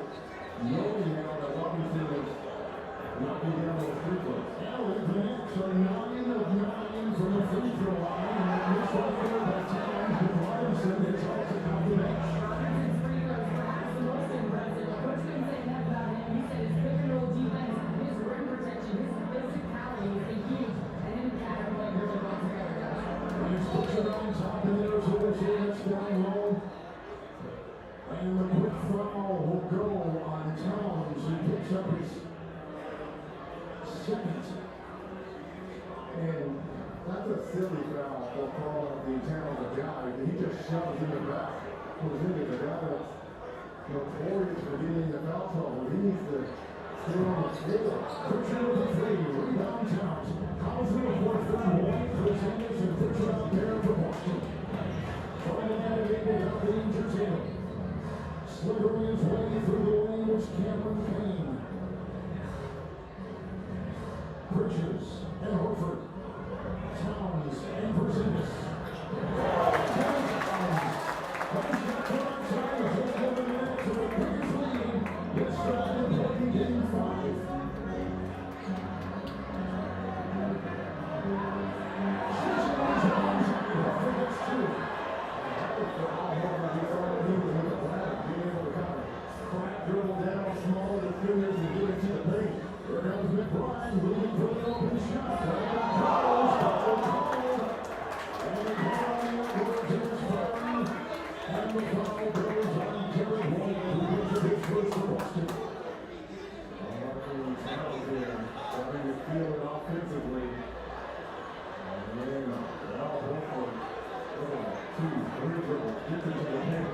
Speaker 5: knowing now that Robinson is knocking down those free throws. Now the Knicks are 9 of 9 from the free throw line, and that looks like they're by Towns, but Robinson is also off the bench.
Speaker 10: Robinson's free throws perhaps the most impressive. Coach didn't say that about him. He said his pick-and-roll defense, his rim protection, his physicality has been huge, and him and Cat are playing really well together.
Speaker 5: He's pushing on top in there, so we'll see that's down low. And the quick foul will go on Towns, who picks up his second.
Speaker 11: And that's a silly foul for calling the Towns a guy. He just shoves in the back. Porzingis, a guy that's notorious for getting the foul trouble. He needs to stay on the floor.
Speaker 5: Pritchard with the 3, rebound Towns. Hauser with 1 point, Porzingis and Pritchard out there for Boston. Trying to navigate out the danger zone. Slithering his way through the lane was Cameron Payne. Bridges and Horford. Towns and Porzingis. Let's try to play game 5. Dribble down, small defenders and get it to the paint. Here comes McBride, moving for the open shot. And the foul goes on Terry White, who gets it his first for Boston.
Speaker 11: Starting to feel it offensively. And then Al Horford, 2, 3 dribbles, gets into the paint.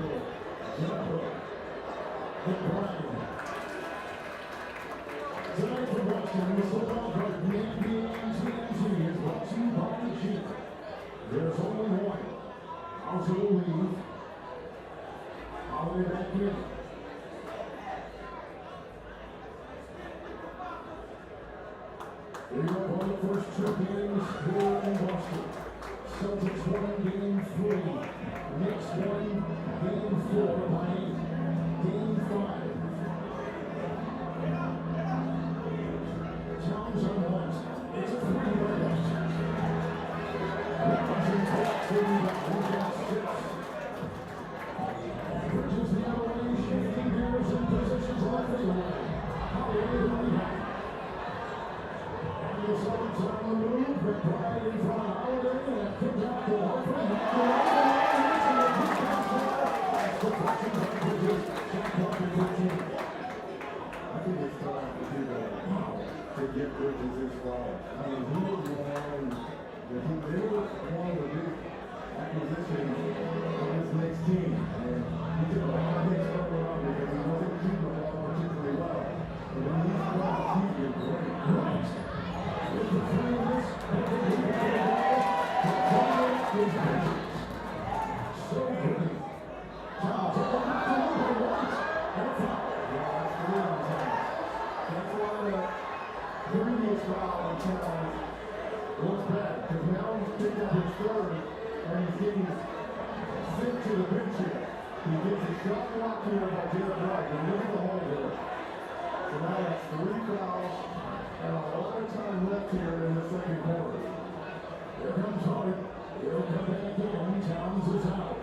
Speaker 11: Jump hook.
Speaker 5: McBride. Tonight for Boston, the football card, the NBA TNT is brought to you by the Jeep. There's only one. Out to the lead. Holiday back in. We're up on the first 2 games here in Boston. Celtics won game 3. Knicks won game 4 by 8. Game 5. Towns on the left. It's a 3-point left. Robinson takes the rebound. He's got 6. Bridges the other way, shifting gears and positions left anyway. Holiday the rebound. And the Celtics on the move. McBride in front of Holiday. And it comes out to Horford.
Speaker 11: I think it's time for people to get Bridges his flowers. I mean, he was one that he was one of the big acquisitions of this Knicks team. And he took a lot of hits up around because he wasn't keeping the ball particularly well. But when he's playing, he's been great.
Speaker 5: Right. With the 3 minutes, so great. Towns up on the right. And a foul.
Speaker 11: That's why the previous foul on Towns was bad, because now he's picked up his 3rd, and he's getting sent to the bench here. He gets a shot block here by Derek White, and look at the hole there. So now that's 3 fouls, and a lot of time left here in the second quarter.
Speaker 5: Here comes Hart. He'll come back in. Towns is out.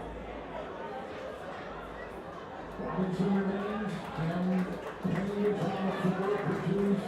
Speaker 5: Robinson remains, and Payne is on the floor. Bridges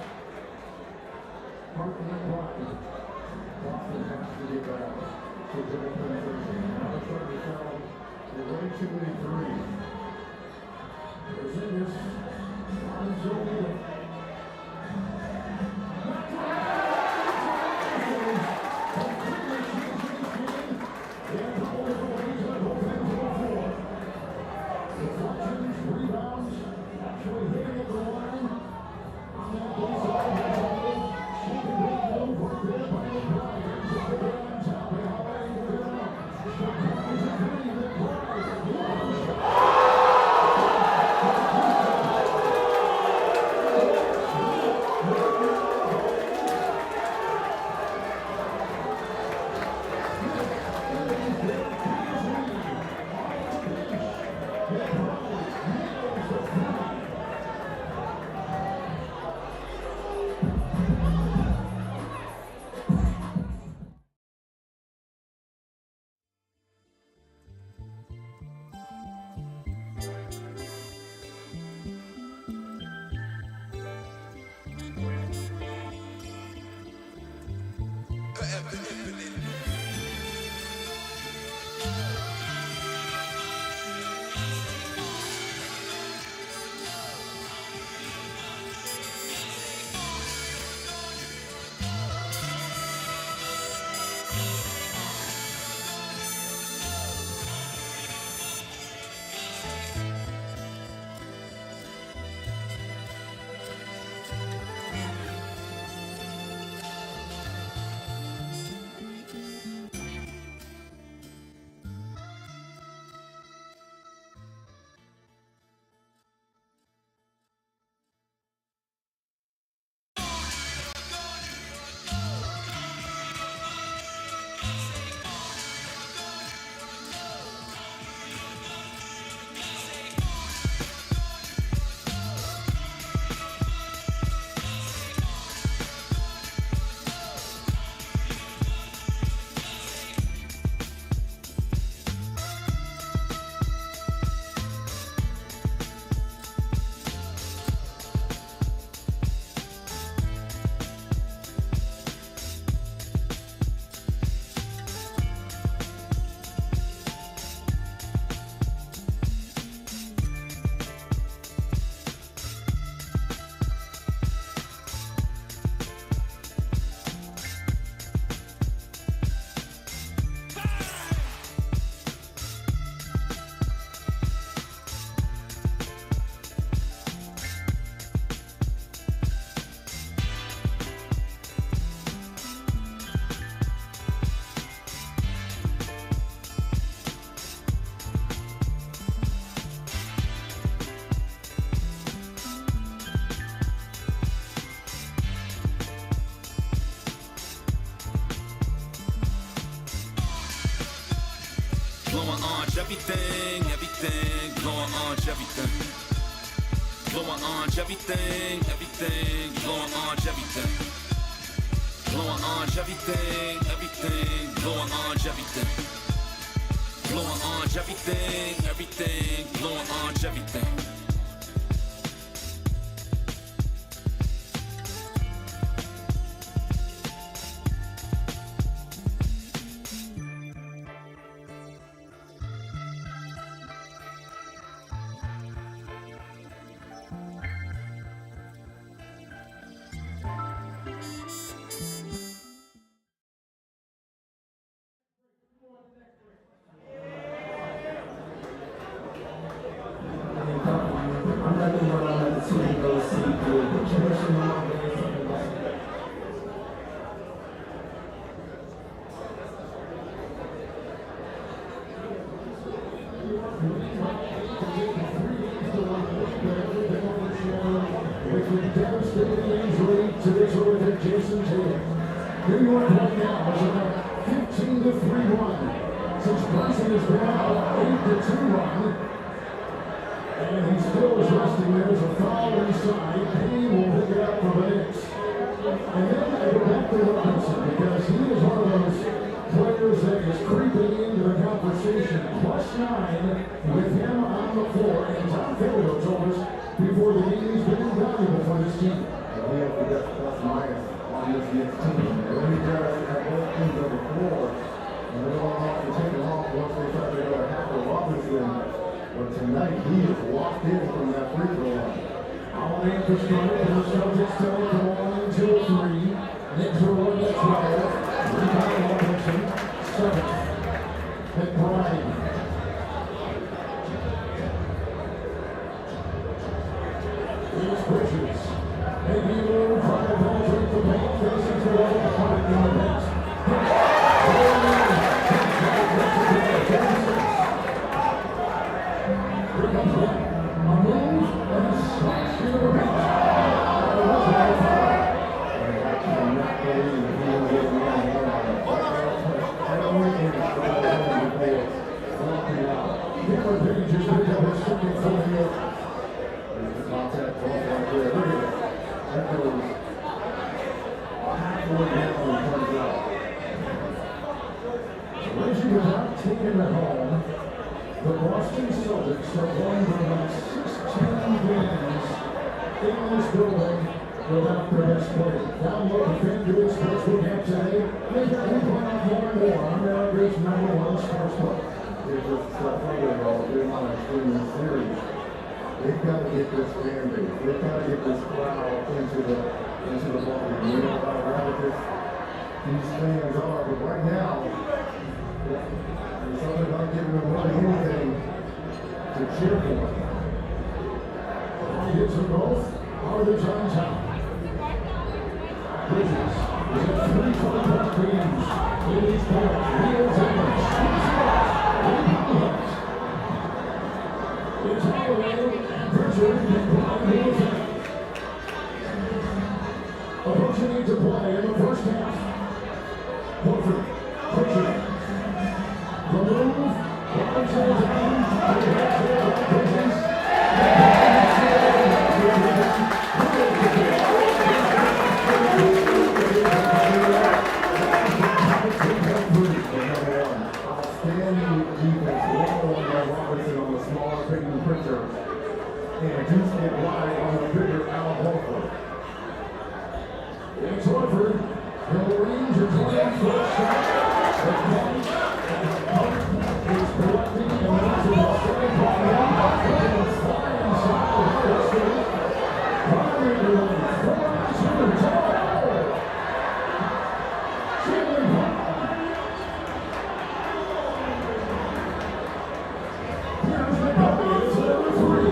Speaker 1: Blowing orange, everything, everything, blowing orange, everything. Blowing orange, everything, everything, blowing orange, everything. Blowing orange, everything, everything, blowing orange, everything. Blowing orange, everything, everything, blowing orange, everything.
Speaker 10: I'm not going to let the team go see the tradition of the something like that.
Speaker 11: With a devastating injury to the terrific Jason Tatum. New York right now is about 15-3 since Bryson has been out 8-2 run. And he still is resting. There's a foul inside. Payne will pick it up for the Knicks. And then I go back to Robinson because he is one of those players that is creeping into the conversation. +9 with him on the floor. And Tom Thibodeau told us before the game he's been invaluable for this team.
Speaker 5: We have the best plus-minus on this Knicks team. And when he does have both teams on the floor, and they're all off and taking off once they start to go to half of Robinson. But tonight, he is locked in from that free throw line.
Speaker 11: All the infrastructure for the Celtics still going 2-3. Knicks are one to 12. Rebound Robinson, 7th. McBride. Here's Bridges. Maybe a little trying to penetrate the paint. Faces the wall, shot in the net. Taking it home, the Boston Celtics have won by about 16 games in this building will have their best play. Download the FanDuel Sportsbook app today. Make that we play off more and more. I'm America's #1 sportsbook.
Speaker 5: It's just Sunday, though. They want to win the series. They've got to get this fan base. They've got to get this crowd into the ballgame. You know how rabid these fans are, but right now, there's something about giving them really anything to cheer for.
Speaker 11: Hits them both are the downtown. Bridges is at 3-point games. In these points, Wheels and it's Holloway and Bridges and Wheels in. Approaching to play in the first half. Horford, Bridges. The move, Bridges down. Bridges.
Speaker 5: And Deuce get wide on the bigger Al Horford.
Speaker 11: It's Horford. He'll range a 20-foot shot. He's collecting and that's a straight ball. It's flying inside the street. Here's the bucket. It's number 3.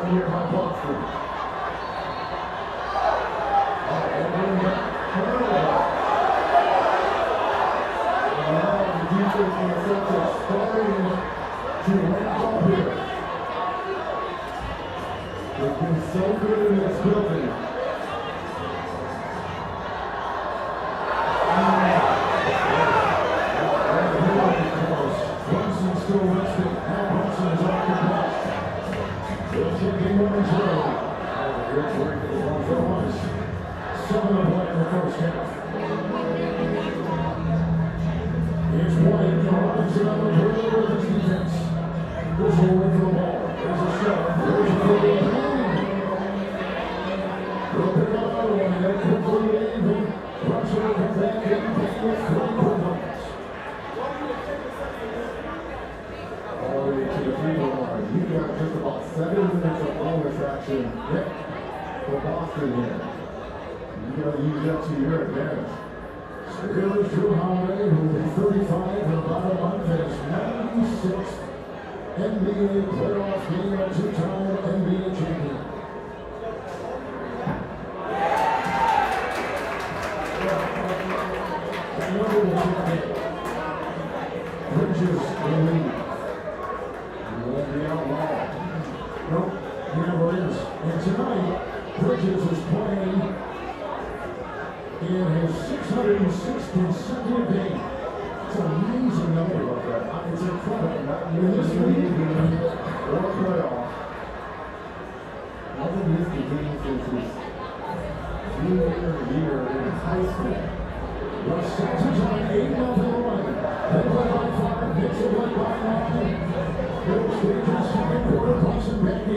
Speaker 5: Here by Boston. Now the defense and the Celtics starting to ramp up here. They've been so good in this building.
Speaker 11: Brunson still resting. Now Brunson is off the bench. They'll take a women's row. Good work for the ones. 7 to play in the first half. It's White and Robinson on the perimeter of the defense. Goes away from the ball. There's a shot. There's a good one. They'll pick up another one. They quickly leave. Brunson will come back in. With 3 points.
Speaker 5: All the way to the free throw line. You got just about 7 minutes of bonus action for Boston here. You got to use that to your advantage.
Speaker 11: So here is Drew Holiday, who will be 35 in about a month, and his 96th NBA playoff game, a 2-time NBA champion. Another one. Bridges will lead. He won't be out long. Nope, he never is. And tonight, Bridges is playing in his 606th consecutive game. It's an amazing number of that. It's incredible. In this league,
Speaker 5: Or playoff. Hasn't missed a game since his junior year in high school.
Speaker 11: the Celtics on an 8-0 run. They led by 5, Knicks are led by 9. Bill Stevens, second quarter, Boston back in.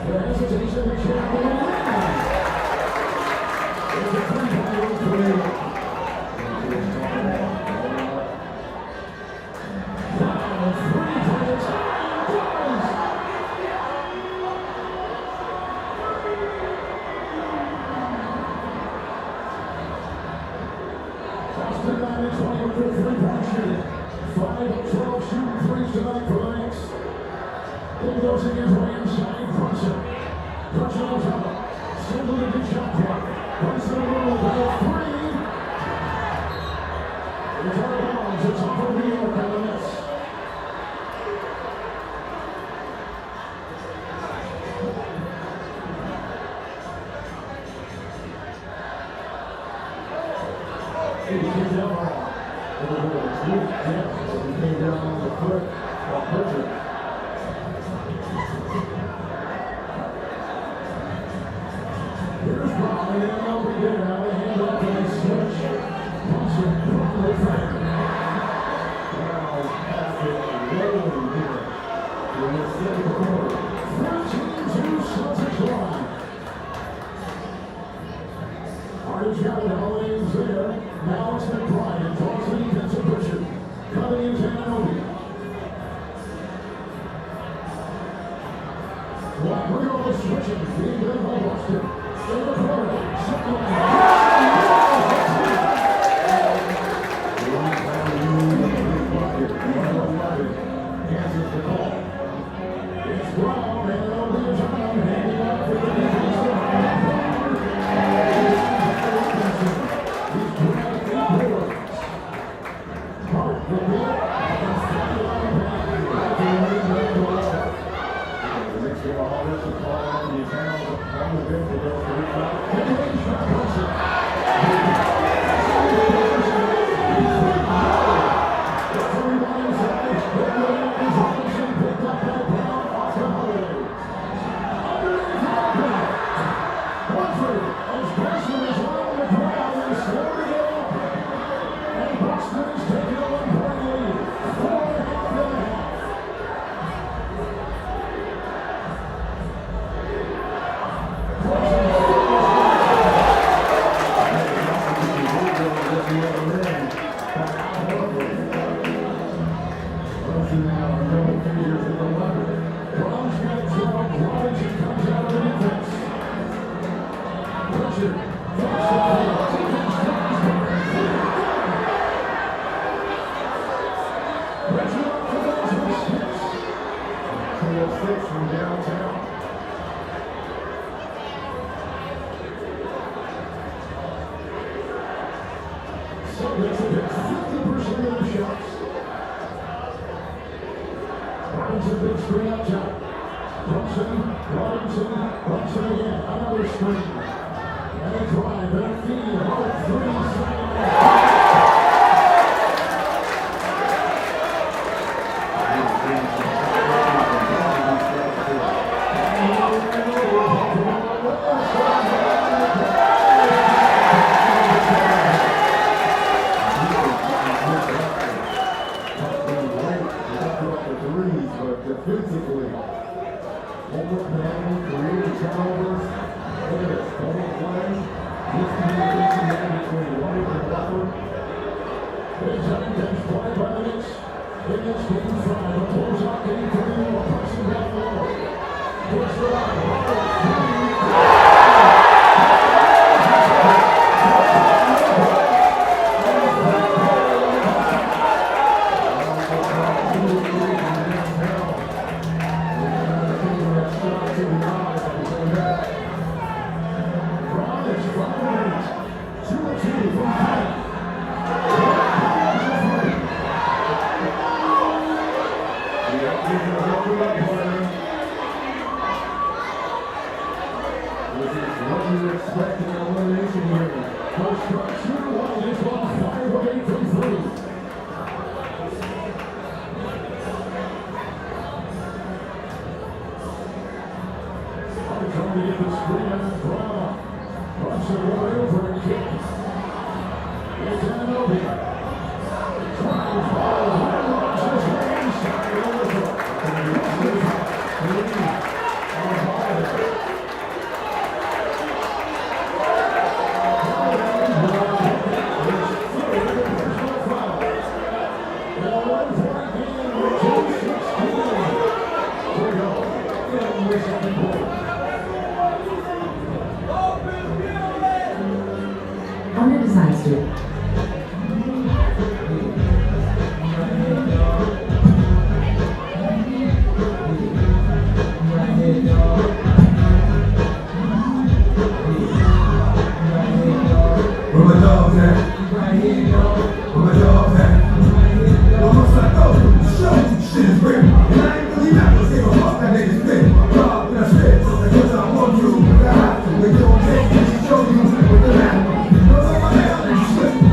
Speaker 11: The hesitation, the champion. There's a 3-point lead. Goes against Williams, Brunson. Brunson on top. Simple to good shot clock. Brunson will go 3. It's out of bounds. It's off of New York on the Nets. He came down he came down on the foot of Bridges. Now it's McBride, draws the defensive pressure. Coming in Tananobi. Well, we're going to switching. Being done by Boston. In the corner. Second answers the call. It's Brown and over the time. Handing up for the defensive.
Speaker 12: Undersized it.
Speaker 11: Where my dogs at? Where my dogs at? I'm a psycho. Shit is real. And I ain't really not gonna give a fuck that nigga spit. God, when I spit, because I want you, but I have to. When you don't take it, show you what the matter. No, my hell, and you slip.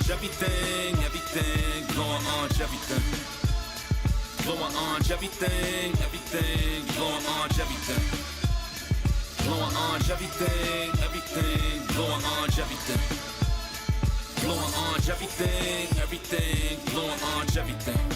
Speaker 1: orange, everything, everything, glowing orange, everything. Glowing orange, everything, everything, glowing orange, everything. Glowing orange, everything, everything, glowing orange, everything. Glowing orange, everything, everything, glowing orange, everything.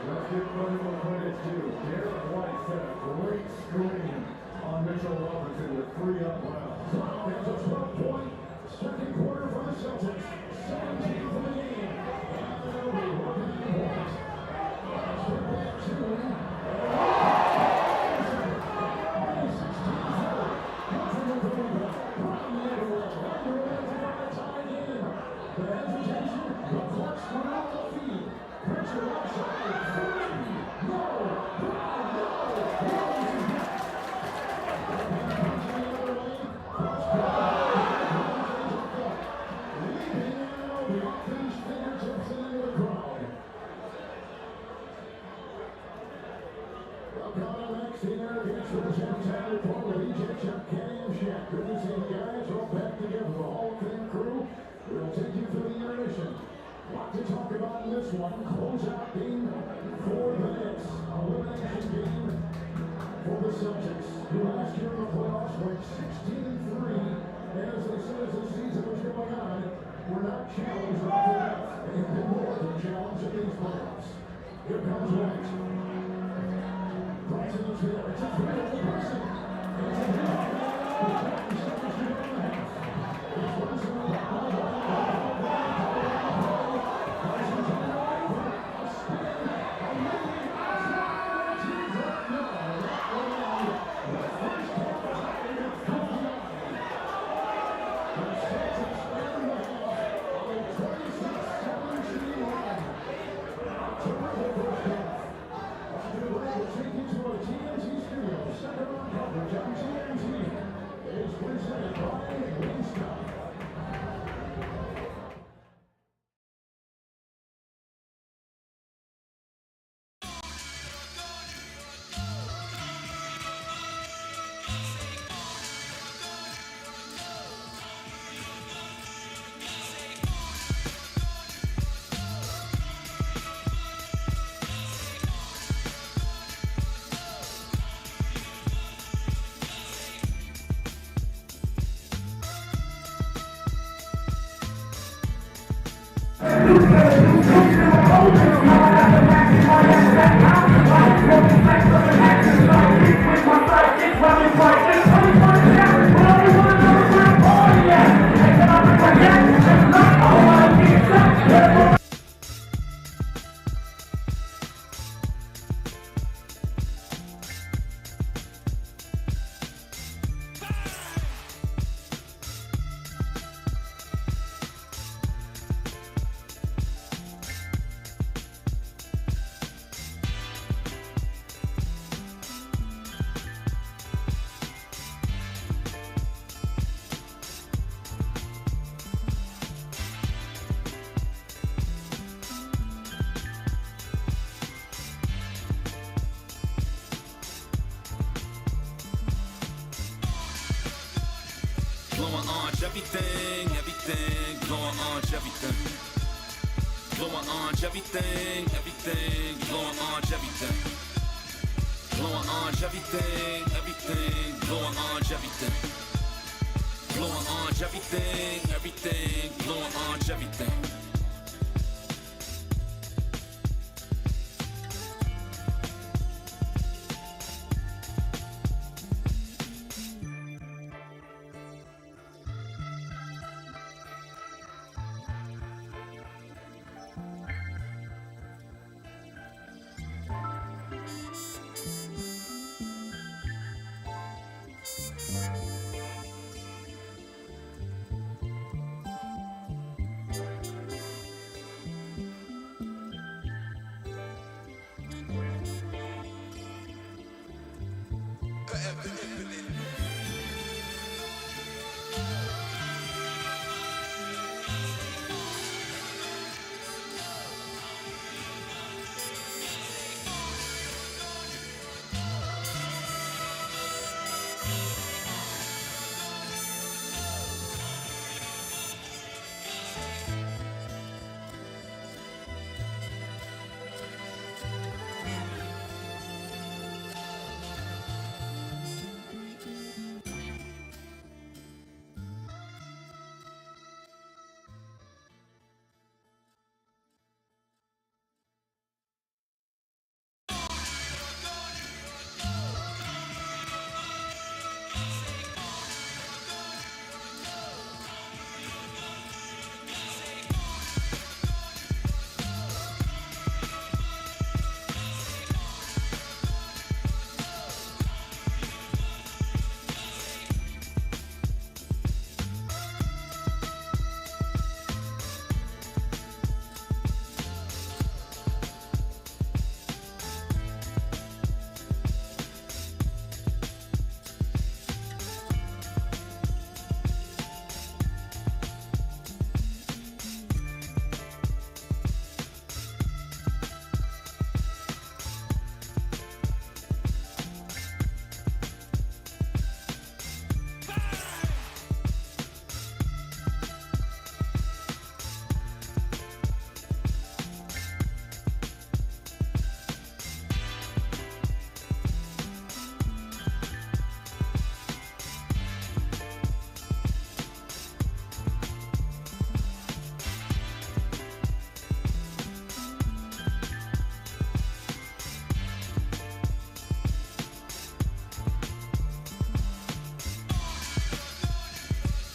Speaker 11: Let's give critical credit to Derek White, set a great screen on Mitchell Robinson with 3 up rounds. It's a 12-point second quarter for the Celtics, 17 for the game. And they'll be working the point. Step back 2. Good to see you guys all back together, the Hall of Fame crew. We'll take you through the intermission. Lot to talk about in this one. Closeout game for the Knicks. Elimination game for the Celtics, who last year in the playoffs went 16-3. And as they said as the season was going on, we're not challenged after that. They have been more than challenged in these playoffs. Here comes White. Bryson is here. It's a 3-0 Bryson. It's a 3-0.
Speaker 1: everything, everything, blowing orange everything. Blowing orange everything, everything, blowing orange everything. Blowing orange everything, everything, blowing orange everything. Blowing orange everything, everything, blowing orange everything.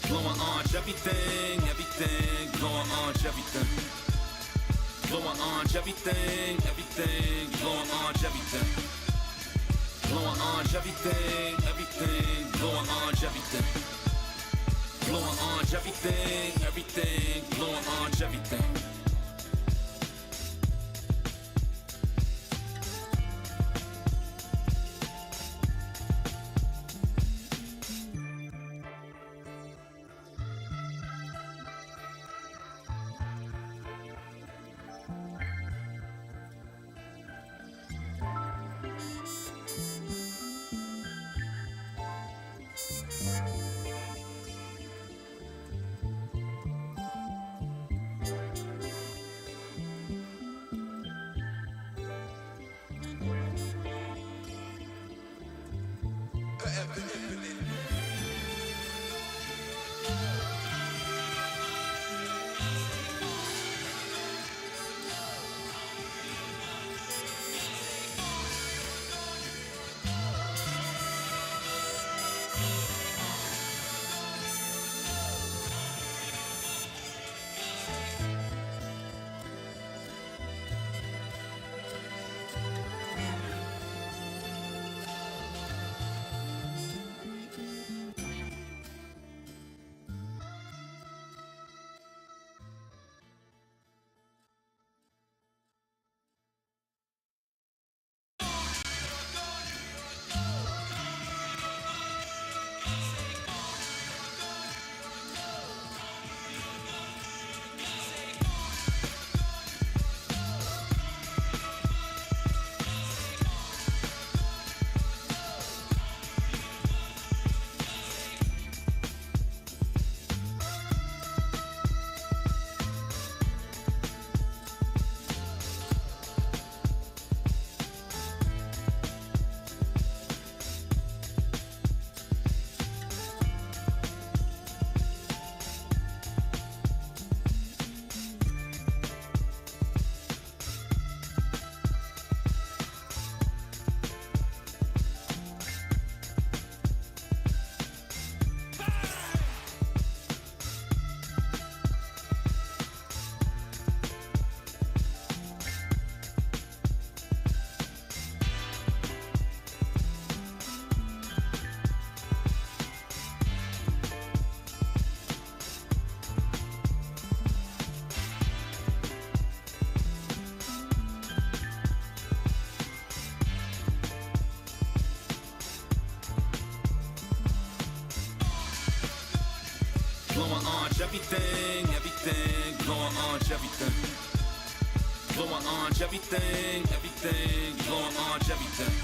Speaker 1: Blowing orange everything, everything, blowing orange everything. Blowing orange everything, everything, blowing orange everything. Blowing orange everything, everything, blowing orange everything. Blowing orange everything, everything, blowing orange everything. Blowing orange, everything, everything, blowing orange, everything. Blowing orange, everything, everything, blowing orange, everything.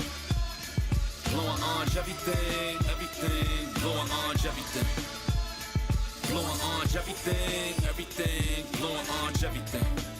Speaker 1: Blowing orange, everything, everything, blowing orange, everything. Blowing orange, everything, everything, blowing orange, everything.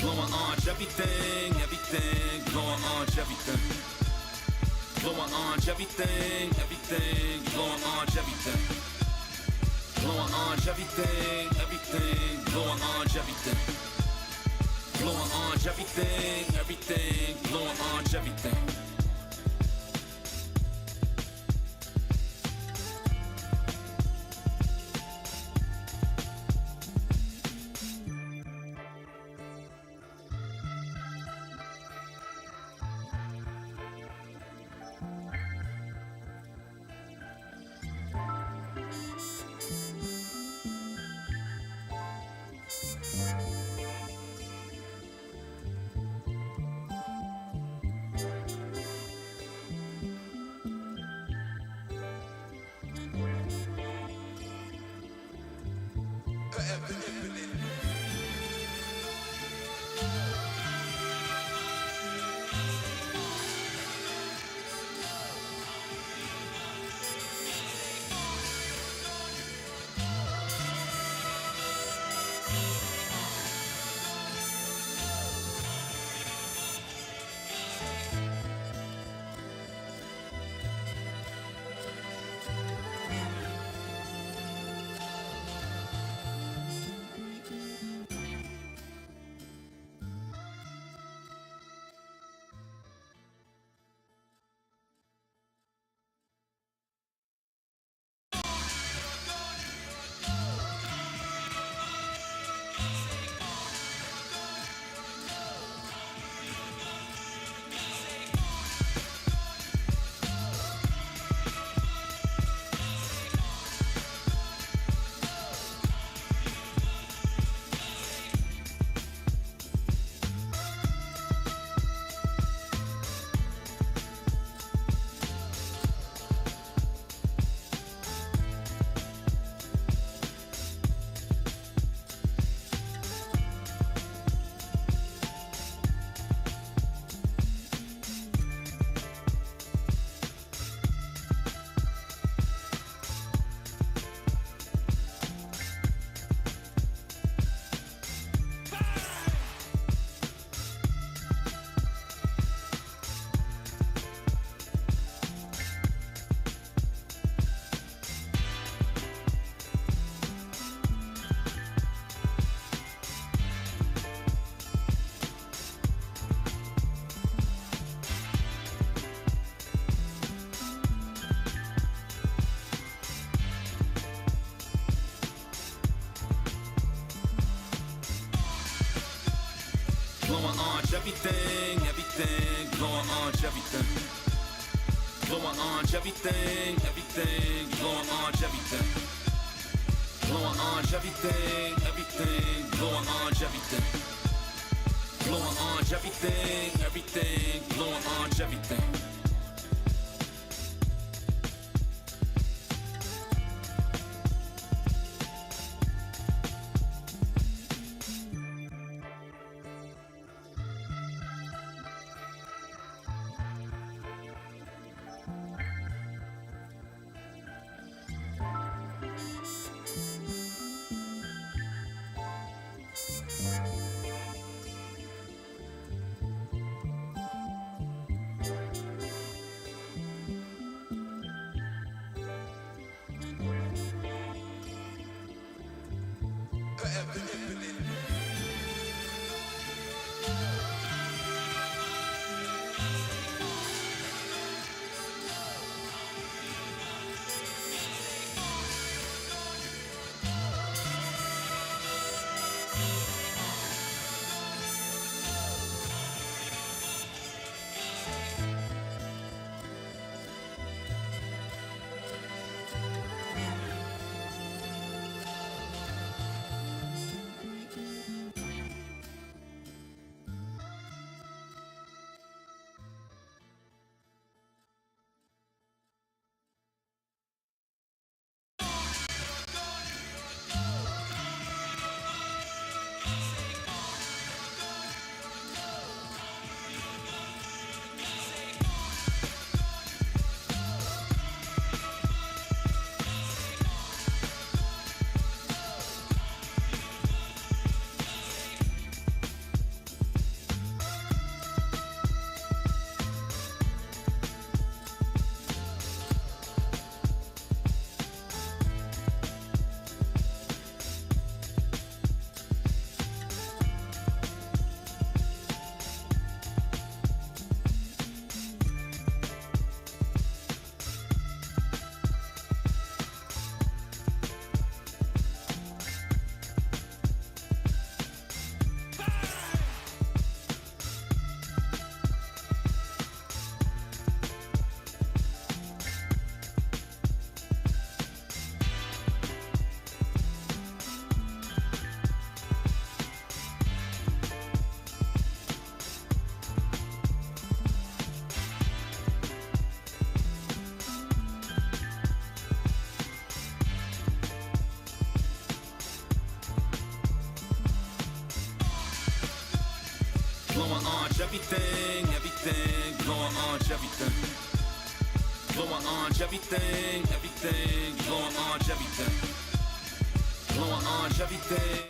Speaker 1: Blowing orange, everything, everything, blowing orange, everything. Blowing orange, everything, everything, blowing orange, everything. Blowing orange, everything, everything, blowing orange, everything. Blowing orange, everything, everything, blowing orange, everything. orange, everything, everything, glowing orange, everything. Glowing orange, everything, everything, glowing orange, everything. Glowing orange, everything, everything, glowing orange, everything. Glowing orange, everything, everything, glowing orange, everything. Glowing orange, everything, everything, glowing orange, everything. Glowing orange, everything, everything, glowing orange, everything. Glowing orange, everything.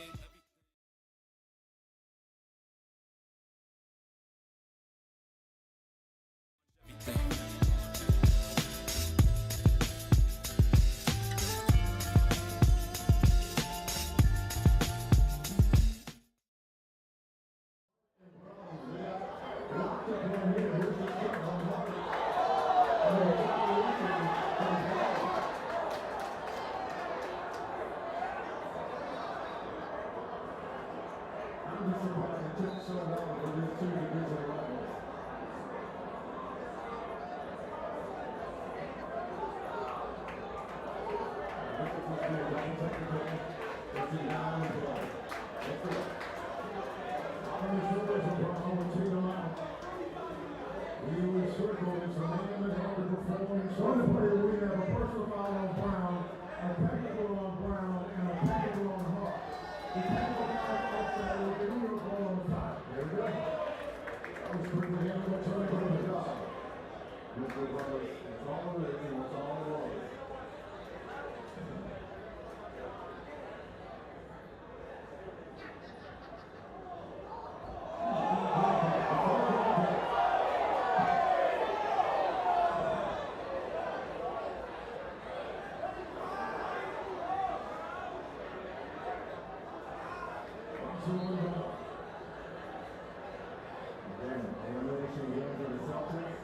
Speaker 11: Elimination game for the Celtics.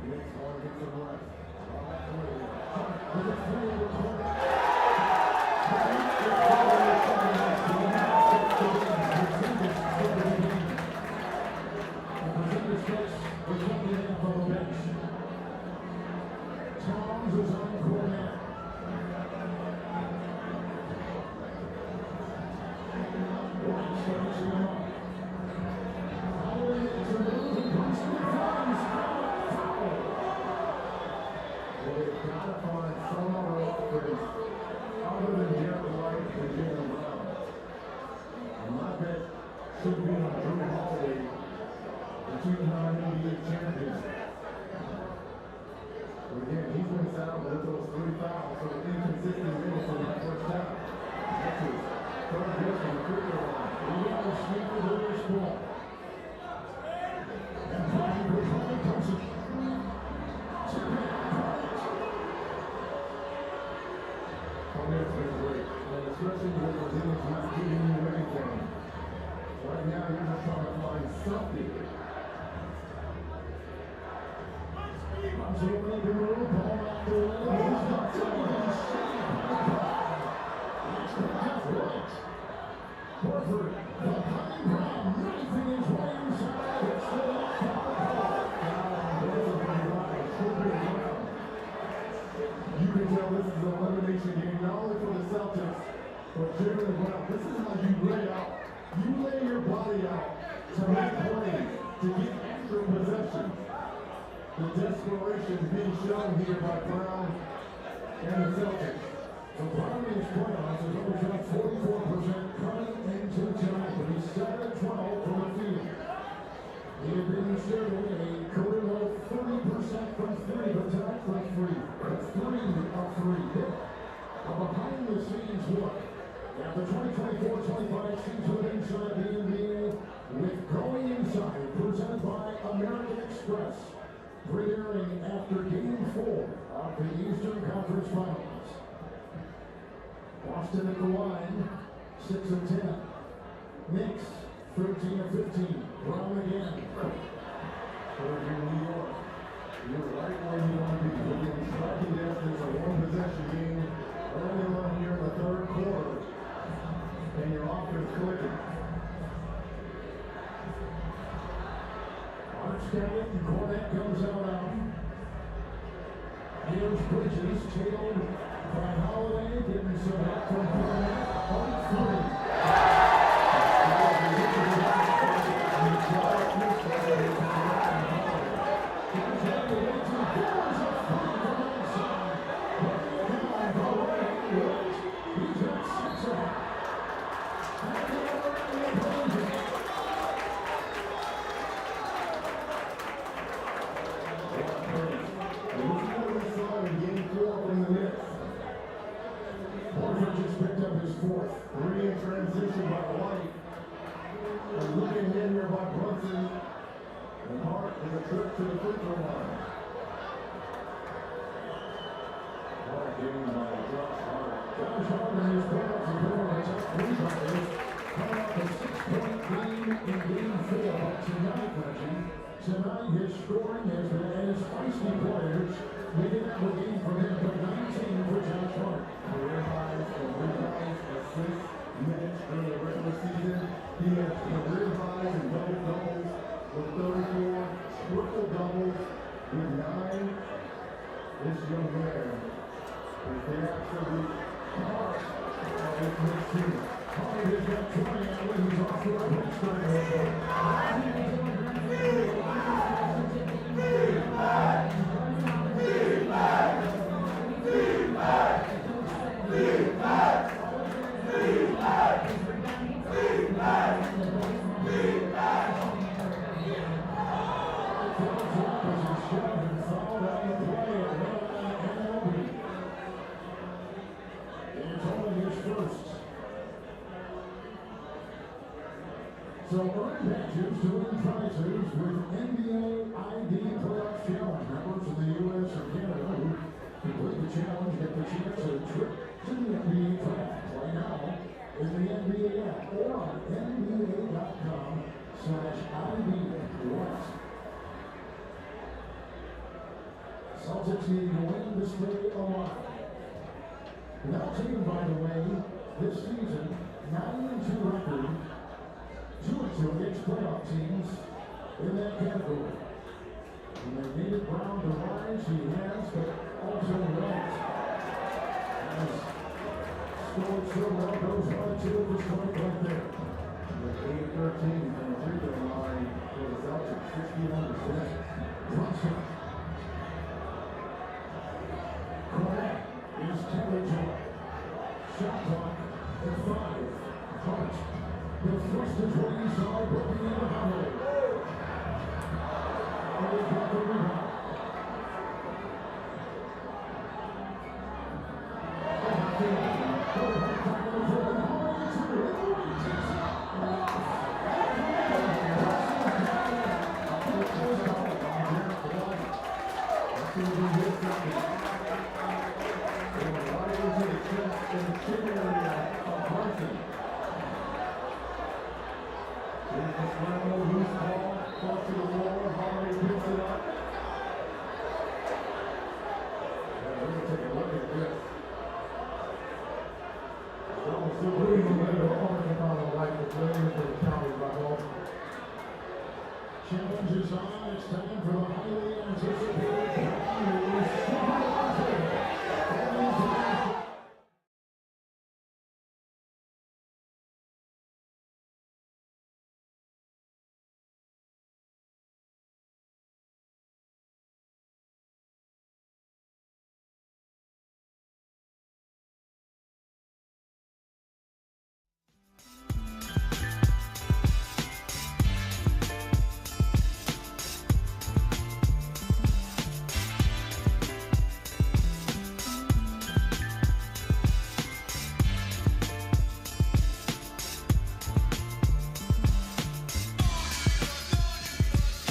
Speaker 11: Knicks want to get some rest. Towns is on Cornet. White starts him up. Howard to move and punch the fans. Foul. Well, they've got to find some other offense other than Jerry White and Jalen Brown. And my bet should be on Drew Holiday, the 2-time NBA champion. But again, he's been sound with those 3 fouls, so inconsistent minutes in that first half. Texas, third best on the free throw line. We got to sneak the Warriors ball. And Brian Bridges comes in. Cornet's been great, and especially with the teams not giving you anything. Right now, you're just trying to find something. Comes over the room, ball out the way. He's got somebody shot. That's the half right. Horford, behind Brown, knifing his way inside. It's the left foul. This is going to be right. Should be Brown. You can tell this is an elimination game, not only for the Celtics, but Jalen Brown. This is how you lay out. You lay your body out to make plays, to get extra possessions. The desperation being shown here by Brown and the Celtics. So Brown in his playoffs has only shot 44% coming into tonight, but he's 7-12 from the field. He had been shooting a career low 30% from 3, but tonight from 3. That's 3 of 3. A behind the scenes look at the 2024-25 season inside the NBA with Going Inside, presented by American Express. Premiering after Game 4 of the Eastern Conference Finals. Boston at the line, 6 of 10. Knicks, 13 of 15. Brown again. Urging New York. You're right where you want to be. Within striking distance, a one-possession game early on here in the third quarter. And your offense clicking. Arch got it, and Cornet comes out. Here's Bridges, tailed by Holiday, getting some help from Cornet on 4th. 3 in transition by White. And looking in here by Brunson. And Hart is a trip to the free throw line. What a game by Josh Hart. Josh Hart and his playoffs are going to top rebounders. Coming off a 6-point lead in Game 4 tonight, Reggie. Tonight his scoring has been as feisty players. Maybe that will game for him, but 19 for Josh Hart. Career highs and rebounds, assists, minutes during the regular season. He has career highs and double-doubles with 34, triple-doubles with 9. This young man is the absolute heart of this Knicks team. Hart has got 20 out when he's off to a bench So earn badges to win prizes with NBA ID Playoff Challenge. Members from the U.S. or Canada who complete the challenge get the chance to trip to the NBA draft. Play now in the NBA app or on NBA.com/ID-What. Celtics need to win to stay alive. That team, by the way, this season, 9-2 record. 2 against playoff teams in that category. When they needed Brown to rise, he has, but also not. Has scored so well, goes by 2 of his 20 right there. With 8-13 from the free throw line for the Celtics, 61%. Brunson. Cornet is temperature. Shot clock at 5. Hart. The first to 20 side working in the highway. And they got the rebound. Challenge is on. It's time for the highly anticipated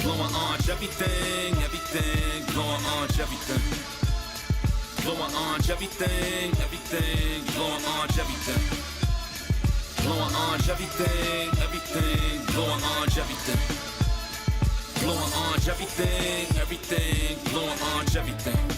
Speaker 1: Blowing orange, everything, everything, blowing orange, everything. Blowing orange, everything, everything, blowing orange, everything. Blowing orange, everything, everything, blowing orange, everything. Blowing orange, everything, everything, blowing orange, everything.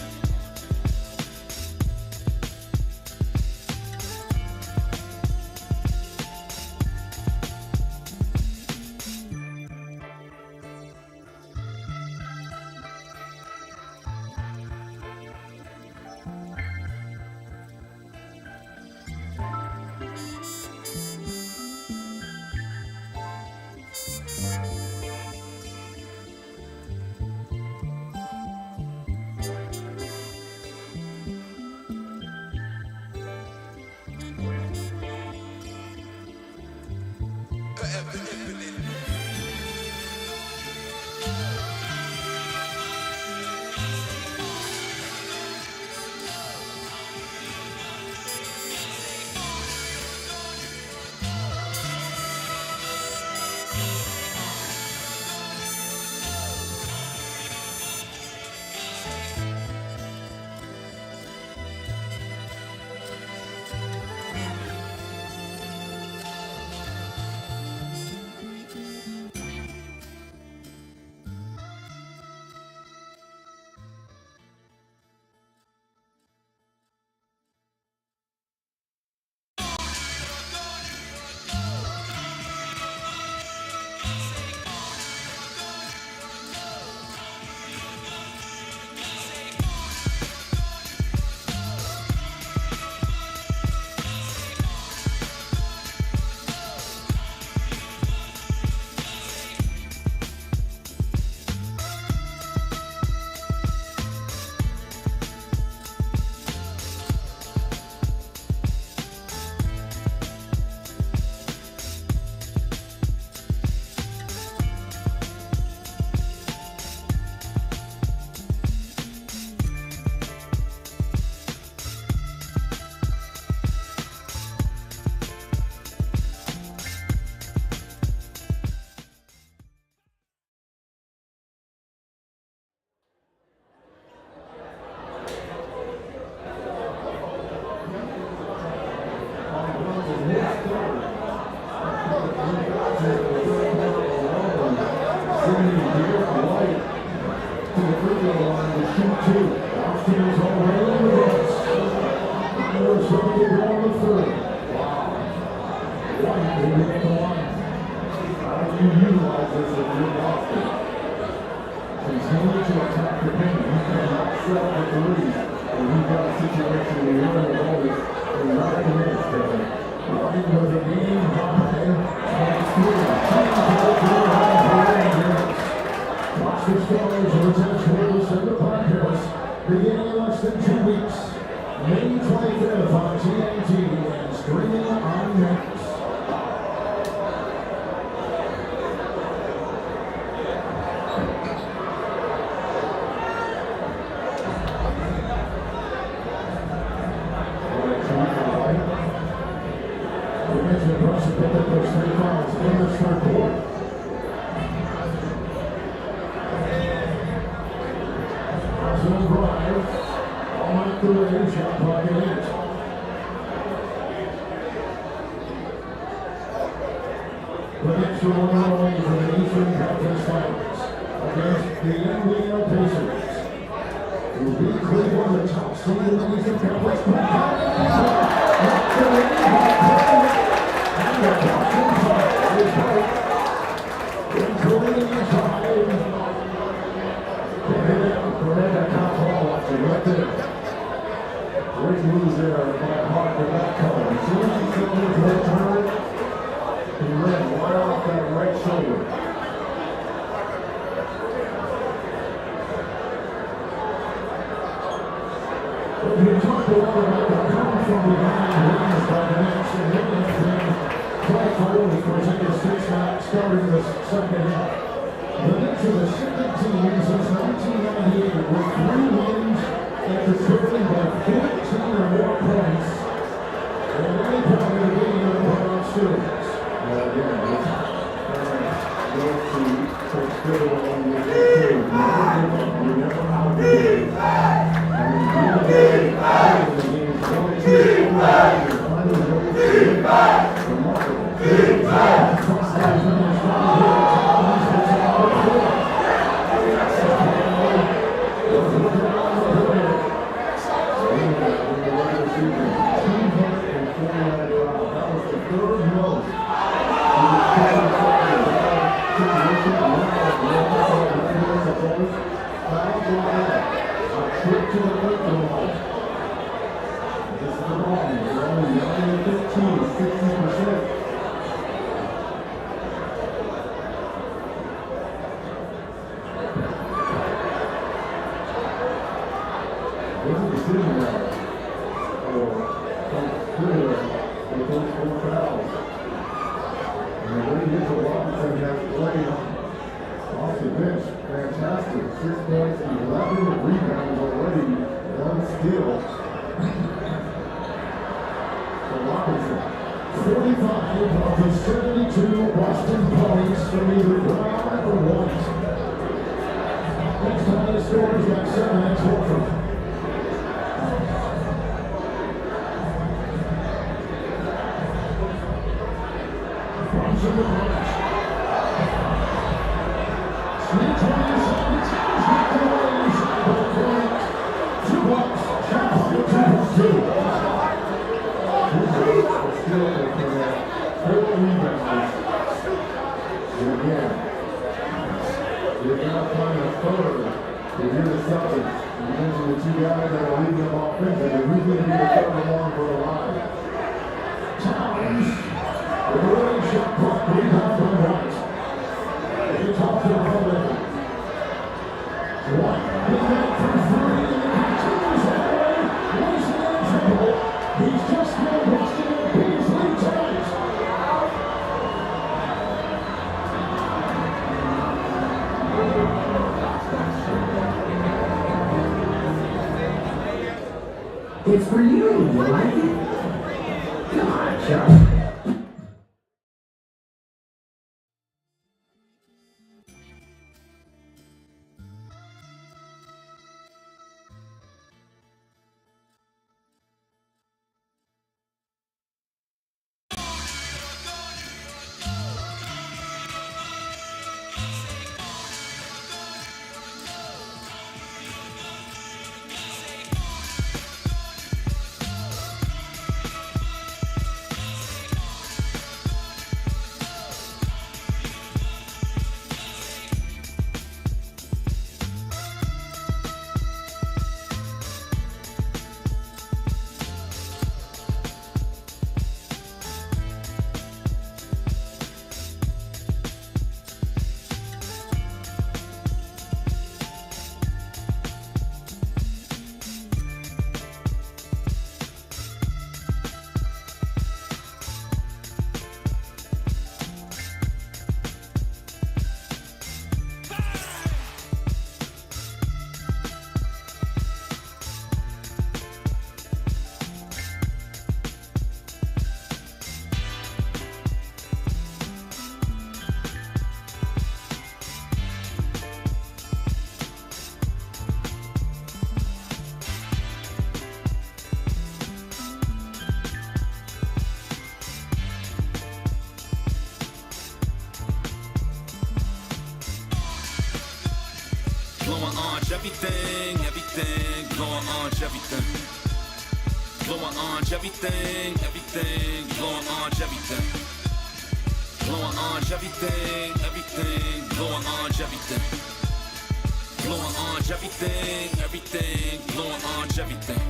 Speaker 11: continue to attack the paint. He cannot settle for threes. And he got a situation where he won the ball in 9 minutes there. Running with a game high 23. Watch the Stars return totals in the podcast beginning in less than 2 weeks. May 25th on TNT and streaming on Knicks. Impressive pick up those 3 fouls in this third quarter. Zone drive, all night through the shot clock at 8. The Knicks are on the way for the Eastern Conference Finals against the Indiana Pacers. It will be Cleveland, the top seed in the Eastern Conference. Great moves there by Hart to that color. As soon as he took into that turn, he ran right off that right shoulder. We talked a lot about the come from behind wins by the Knicks and hitting that team quite early for taking 6 shots starting the second half. The Knicks are the second team since 1998 with 3 wins after trailing by 14 or more points at any point in the game of the playoff series. Again, this goes to take good along with the team. You never outgame. And in the game, 22 and finally goes to remarkable. Fantastic. 6 points and 11 rebounds already. 1 steal. For Robinson. 45 of the 72 Boston points from either Brown or White. Next time he scores like 7, that's Horford. From the bench. You're going to find a third if you're the Celtics. You mentioned the 2 guys that are leading them offensively. Who's going to be the third one for the line? Towns. The early shot clock rebound from White. He talks to Robin. White. He got for 3 and he continues that way. Losing in trouble. He's just now busting a Beasley tonight.
Speaker 12: It's for you. You like it? Come on, Chuck.
Speaker 1: everything, everything, blowing orange everything. Blowing orange everything, everything, blowing orange everything. Blowing orange everything, everything, blowing orange everything. Blowing orange everything, everything, blowing orange everything.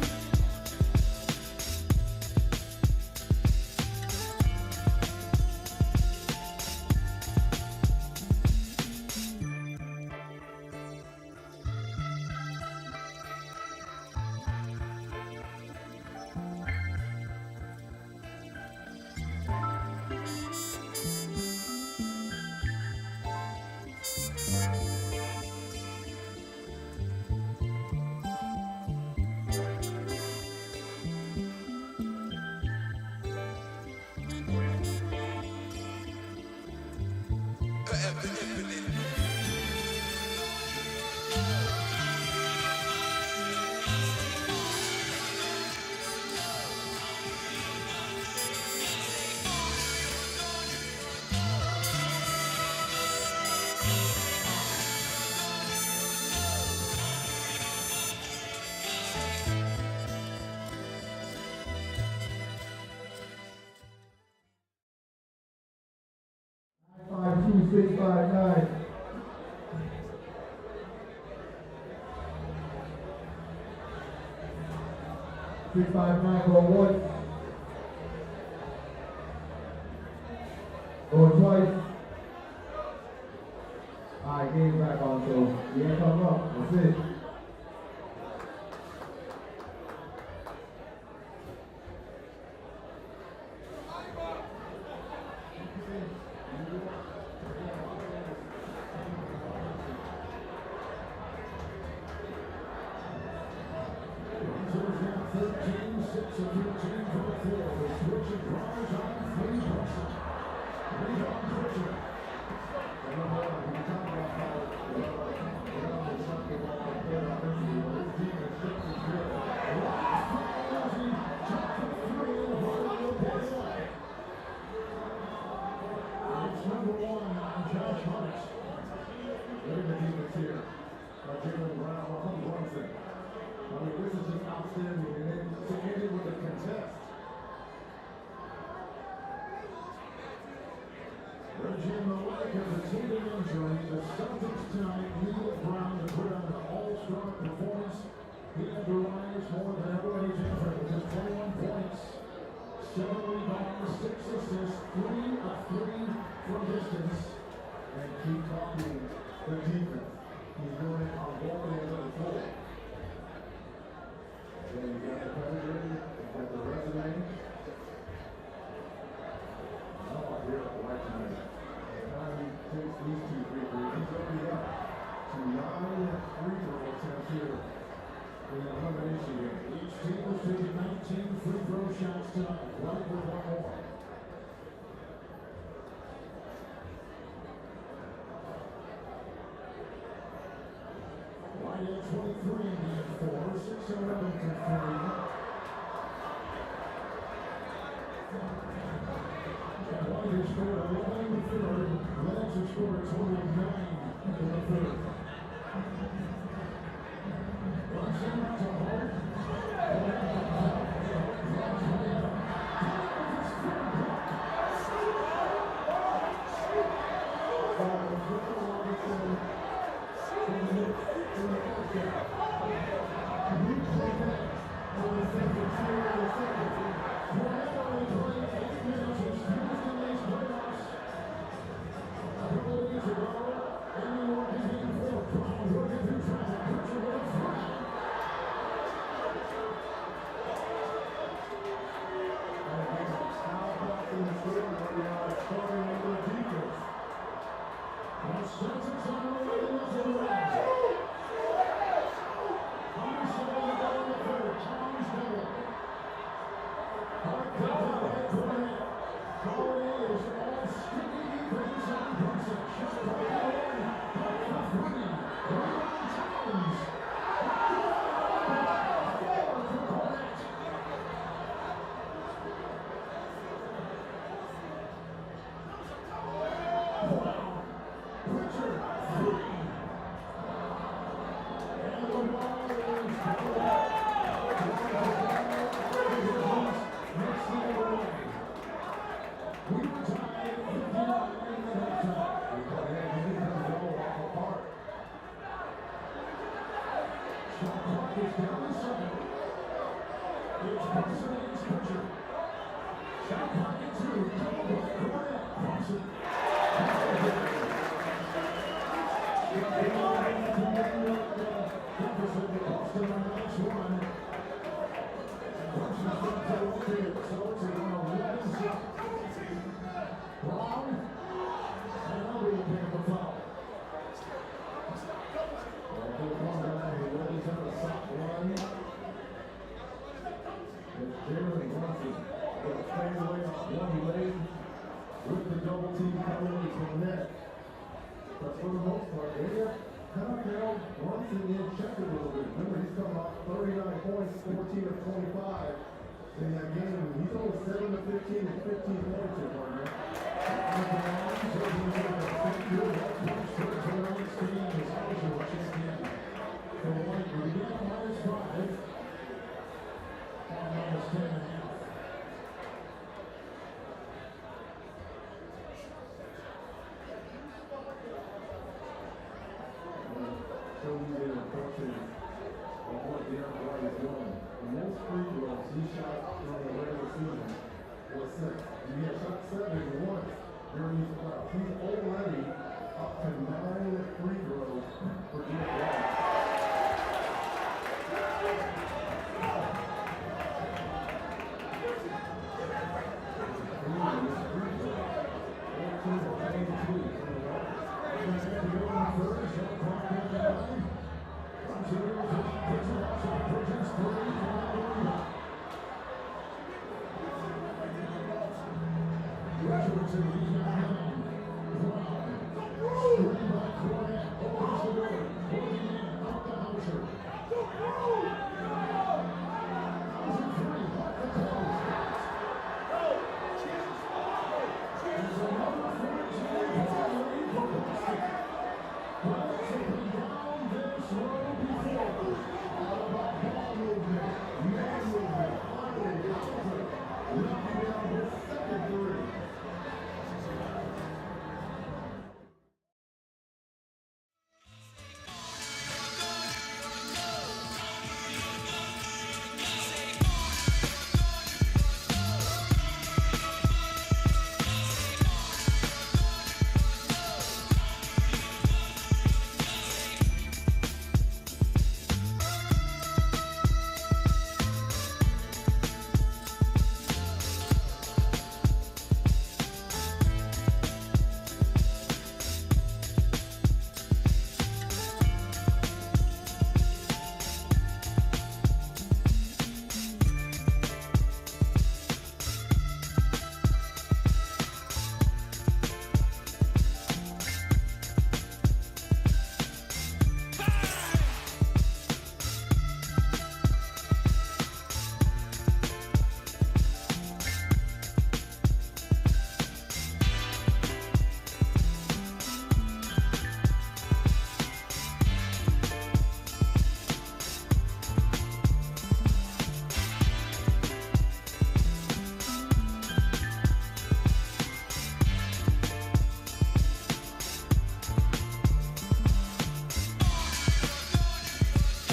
Speaker 5: Going twice. Alright, game back on, so you ain't come up. That's it.
Speaker 11: Regime the like of the teething injury, the Celtics tonight need Brown to put on an all-star performance. He had to rise more than ever in his effort with just 21 points, 7 rebounds, 6 assists, 3 of 3 from distance, and keep copying the defense. He's doing it on both ends of the floor. Then you got the pedigree, you got the resume. Takes these 2 free throws. He's opening up to 9 free throw attempts here in the elimination game. Each team was taking 19 free throw shots tonight. Right with 1 more. Right at 23 and 4, 6-11 to 3. White has scored 11 in the third. Lennox has scored 29 in the third. Brunson to Hart. Any more With the double team coming in from the net. But for the most part, they have kind of held Brunson in check a little bit. Remember, he's coming off 39 points, 14 of 25 in that game. He's only 7 of 15 and 15 points in one net. He shot during the regular season was 6. And he had shot 7 once during these playoffs. He's already up to 9 free throws for Jimmy White.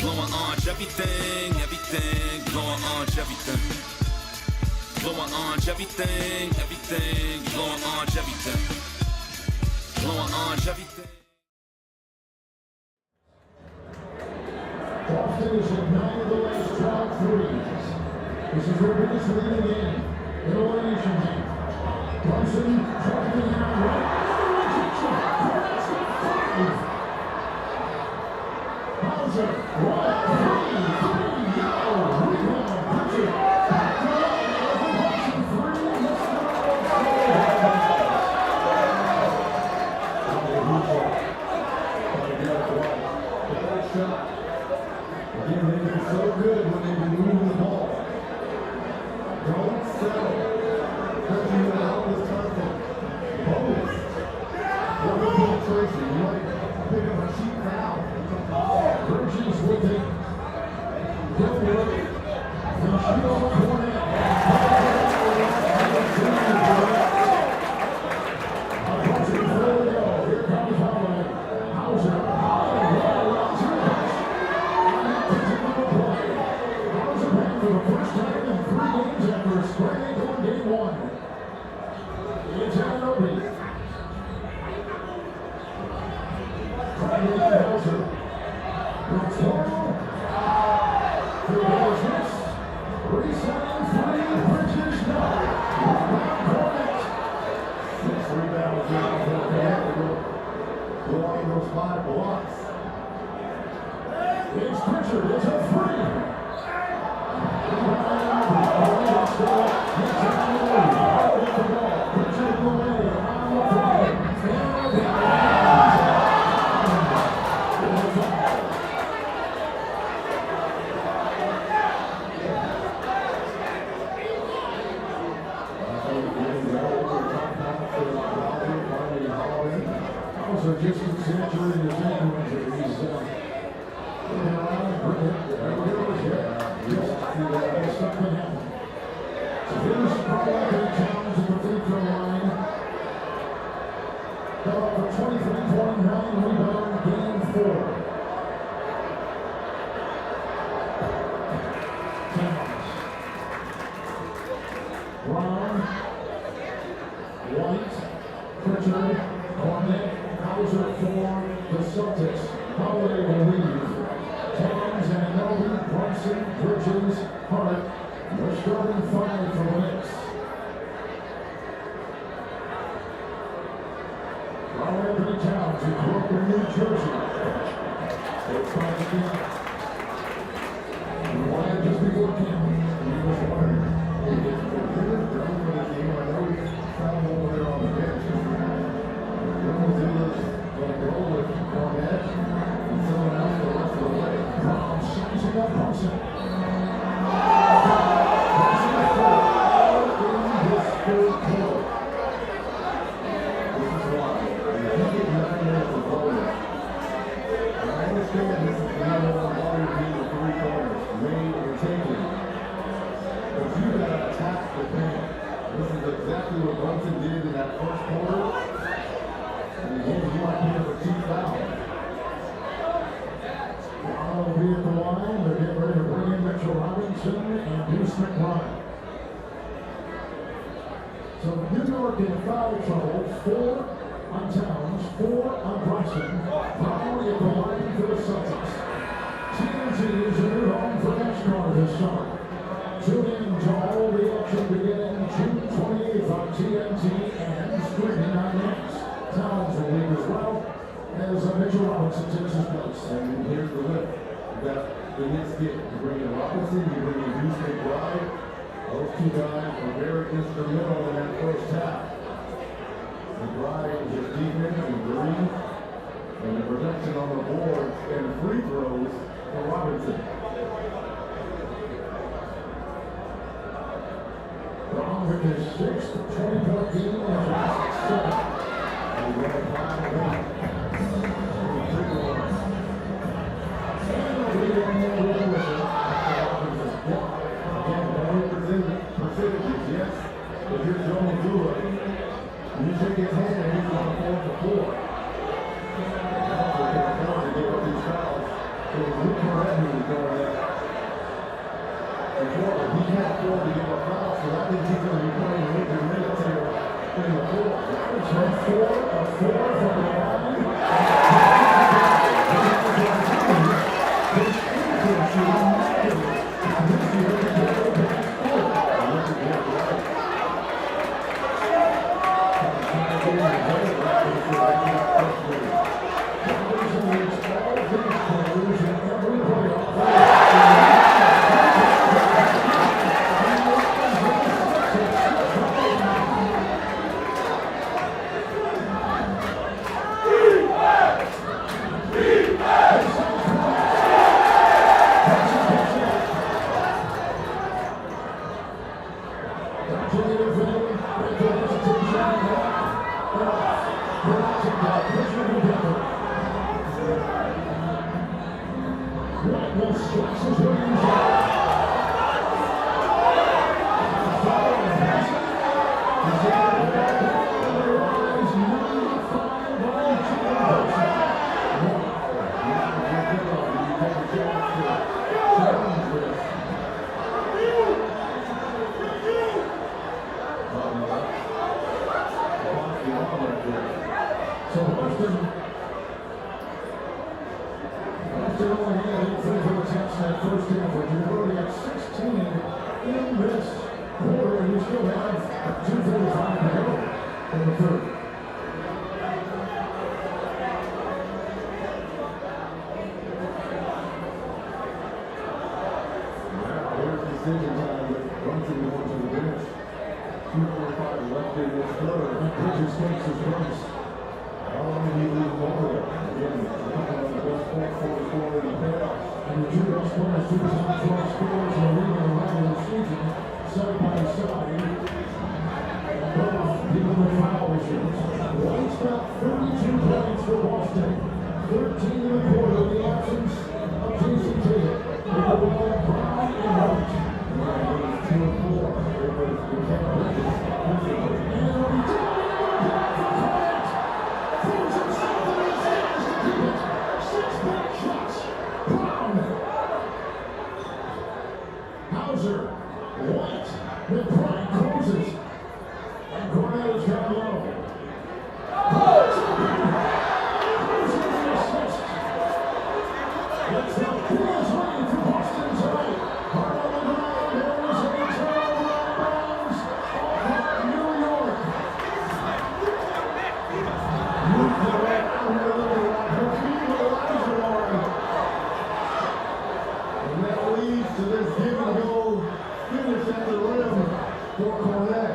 Speaker 1: Blowing orange, everything, everything, blowing orange, everything. Blowing orange, everything, everything, blowing orange, everything. Blowing orange, everything.
Speaker 11: Boston is at 9 of the last 12 threes. This is their biggest lead in the game. In a elimination game. Brunson driving out right. Hauser, 1, 3, 3, no. Rebound, Bridges. Back to Brunson, 3, let's go. Again, they've been so good when they've been moving the ball. Don't settle. Because you know how this time from bonus. What a penetration. You might pick up a cheap foul. Bridges with it. Good work. And shoot on the corner. Here comes Hauser. For the first time in 3 21. It's Anunoby. Those 5 blocks. It's Pritchard. It's a free. Distance injury to Brown, White, Pritchard, Cornet, Hauser for the Celtics. Holiday will leave. Towns and Anunoby, Brunson, Bridges, Hart. The starting 5 for the Knicks. Anthony Towns in Brooklyn, New Jersey. It's trying to be one just before camp. He was wondering if he was done for the game. I know he's found over there on the bench. Going to go with Cornet and someone else the rest of the way. Brown sizing up Brunson. Brunson in his third quarter. This is why. He did 9 minutes of bonus. And I understand this is the number one volume team with 3 corners, made and taken. But you got to attack the paint. This is exactly what Brunson did in that first quarter. And again, you might be able to see foul. Brown will be at the line. They're getting ready to bring in Mitchell Robinson and Deuce McBride. So New York in foul trouble. 4 on Towns, 4 on Brunson. Brown at the line for the Celtics. TNT is a new home for NASCAR this summer. Tune in to all the action beginning June 28th on TNT and streaming on Knicks. Towns will leave as well as Mitchell Robinson takes his place.
Speaker 5: And here's the lift. You got the Knicks get. You bring in Robinson, you bring in Deuce McBride. Those 2 guys were very instrumental in that first half. McBride, his defense and Green, and the production on the boards and free throws for Robinson.
Speaker 11: Brown with his 6th 20-point game and his last 7.
Speaker 5: Yes, but here's Jones Dula. You shake his hand and he's on 4 for 4. Also can afford to give up these fouls. So it was Luke Cornet who was going there. Before, he can't afford to give up fouls, so that means he's going to be playing major minutes here in the floor.
Speaker 11: 4 of 4 from the line. in the third. Now, here's decision time with Brunson going to the bench. 2:45 left in this third. Bridges takes his place. How long did he leave Florida? Again, one of the best point forward in the playoffs. And the two best players, two top 12 scorers in the league in the regular season, side by side. And both people with foul issues. White's got 32 points for Boston. 13 in the quarter in the absence of Jason Tatum. With the ball, Brown and White. Brown is 2 and 4. It was Mikal Bridges. And it'll be down. Hauser, White, with Bryant closes, and Cornell is down low. Let's go. Wheels running for Boston tonight. Hard on the ground. There is a turnover on bounds off of New York. Move the right out here, Little Rock. Her feet with Elijah Warren. And that leads to this give and go finish at the rim for Cornell.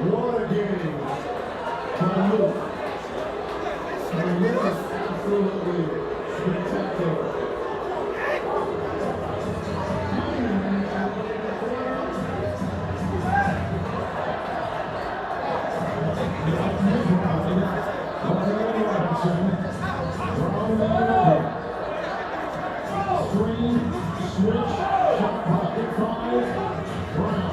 Speaker 11: What a game by Luke. I mean, this is absolutely spectacular. Screen, switch, shot pocket 5, Brown.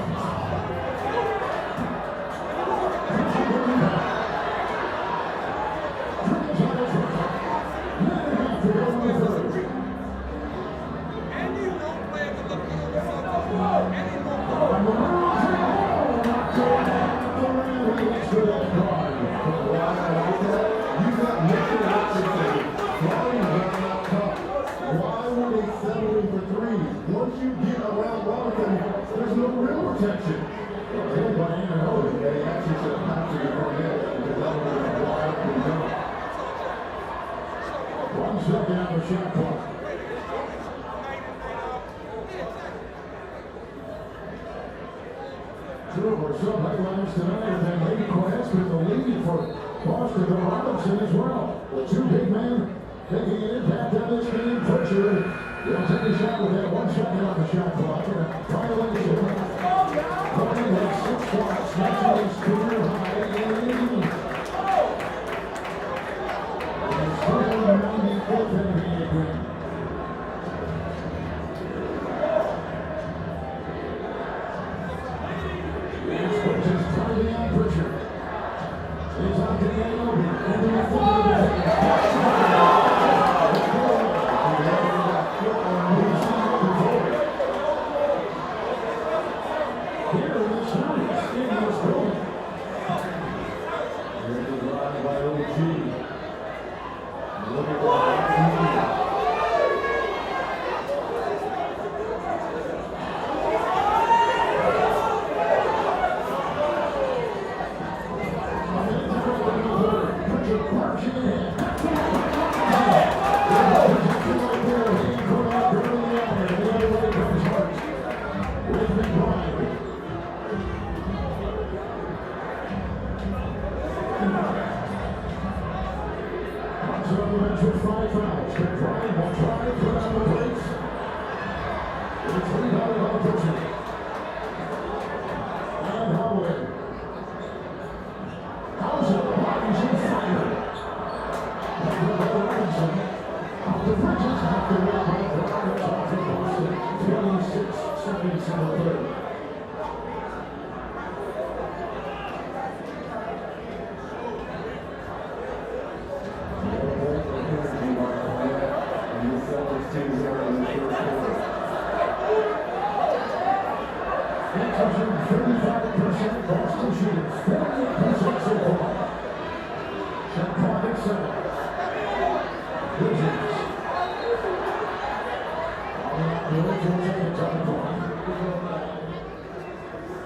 Speaker 11: Once you get around Robinson, there's no rim protection. Anybody in the holding, they actually should have passed it on that because that would have been a wide open jump. 1 second on the shot clock. Two of our sub-headliners tonight, and then Lady Cornette's been the lead for Boston, but Robinson as well. The two big men taking an impact on this game. Pritchard will take a shot with that 1 second on the shot clock. And a violation. Cornette has 6 blocks, matching his career high in the league. And it's 494th NBA win. And Bridges targeting on Pritchard. He's on to the Naomi. Into the front of the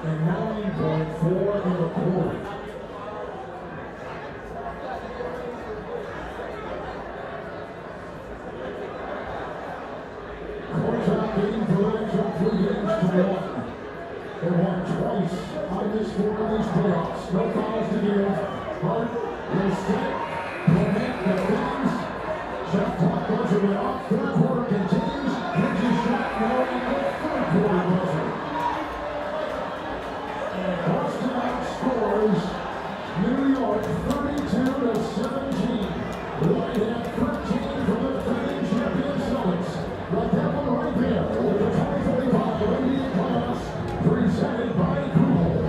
Speaker 11: And 9.4 in the quarter. They won twice on this floor of these playoffs. No fouls to give. Hart is set. Clement defends. Shot clock buzzer went off. Third quarter continues. Bridges shot now in the third quarter buzzer. And Boston outscores New York 32-17. Whitehead 13 for the defending champion Celtics. Got that one right there with the 2025 NBA class presented by Google.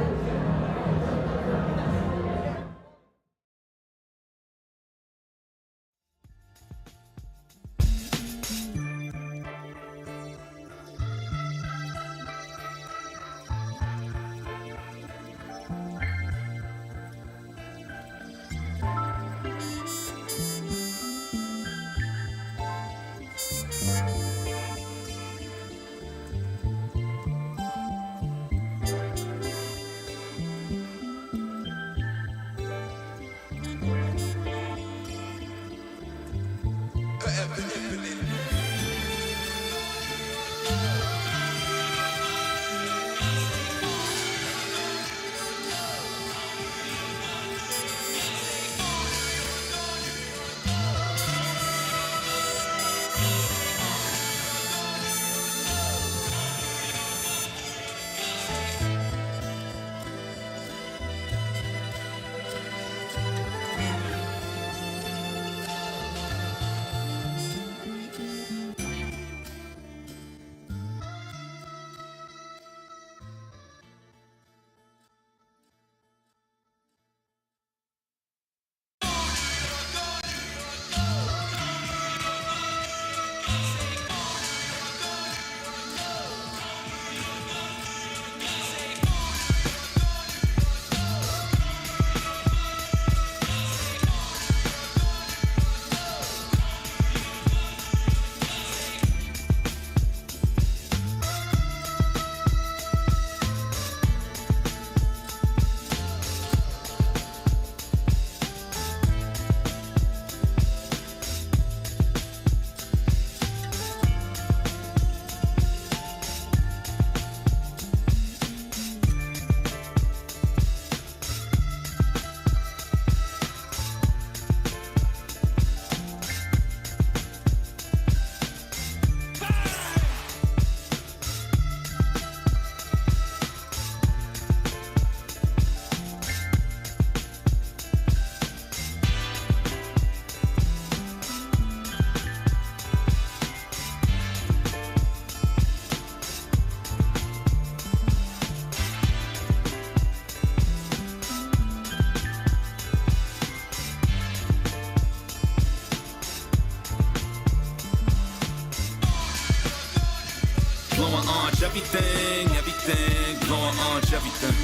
Speaker 1: Blowing orange, everything, everything, blowing orange, everything.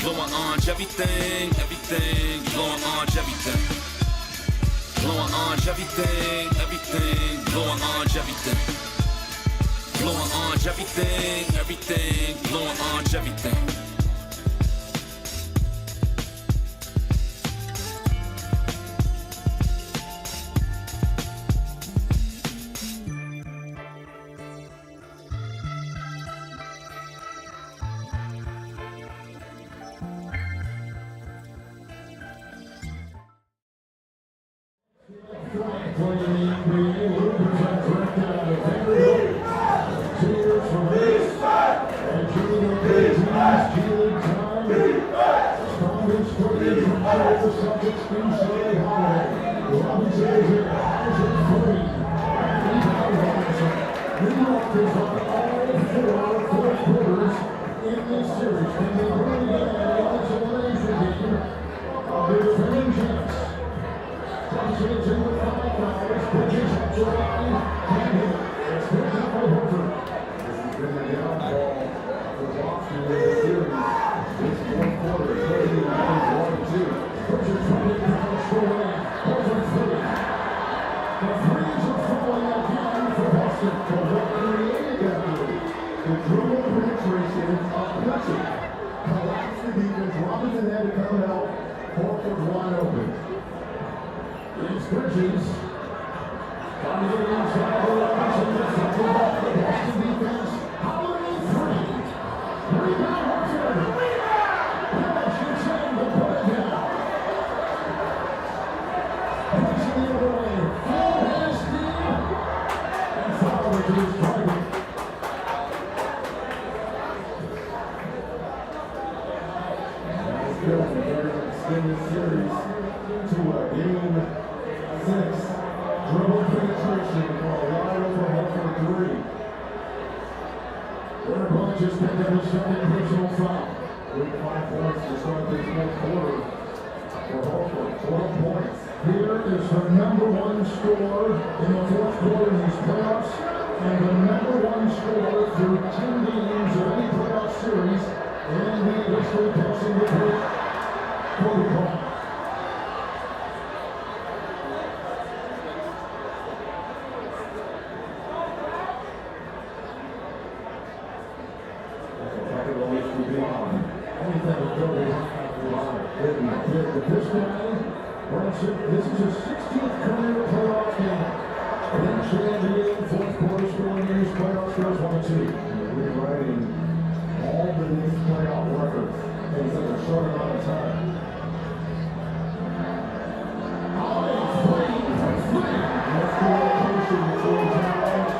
Speaker 1: Blowing orange, everything, everything, blowing orange, everything. Blowing orange, everything, everything, blowing orange, everything. Blowing orange, everything, everything, blowing orange, everything.
Speaker 11: Bridges. Trying to get inside the Robinson. Boston defense. Holiday 3.
Speaker 5: carry extended series to a game 6. Dribble penetration for a wide open Horford 3. Their just picked up his second personal foul. With 5 points to start this fourth quarter for Horford, 12 points. Here is the #1 scorer in the fourth quarter in these playoffs, and the #1 scorer through 10 games of any playoff series in NBA history, passing the great Kobe Bryant. This is his 16th career playoff game. Bench NBA fourth quarter scoring in these playoffs goes 1-2. Rewriting all the Knicks playoff records in such a short amount of time. That's the location between Towns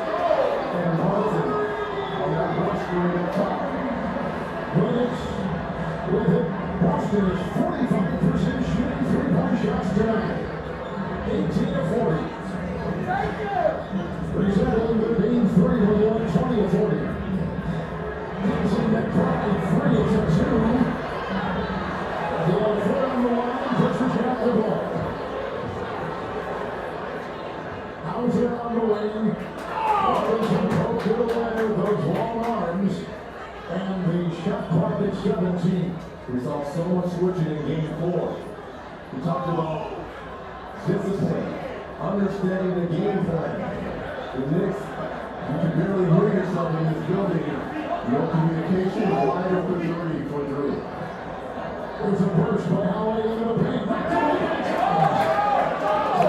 Speaker 5: and Martin on that rush screen at top. Williams with it. Boston is 45% shooting three-point shots tonight. 18-40. Resetting the game 3 with 120-40. Dixon McBride 3 is a 2. The foot on the line, pushes out the ball. Hauser on the wing. Robinson poked it away with those long arms. And the shot clock at 17. We saw so much switching in game 4. We talked about discipline, understanding the game plan. The Knicks, you can barely hear yourself in this building. No communication, wide open 3 for Drew. There's a burst by Howard into the paint. Back to the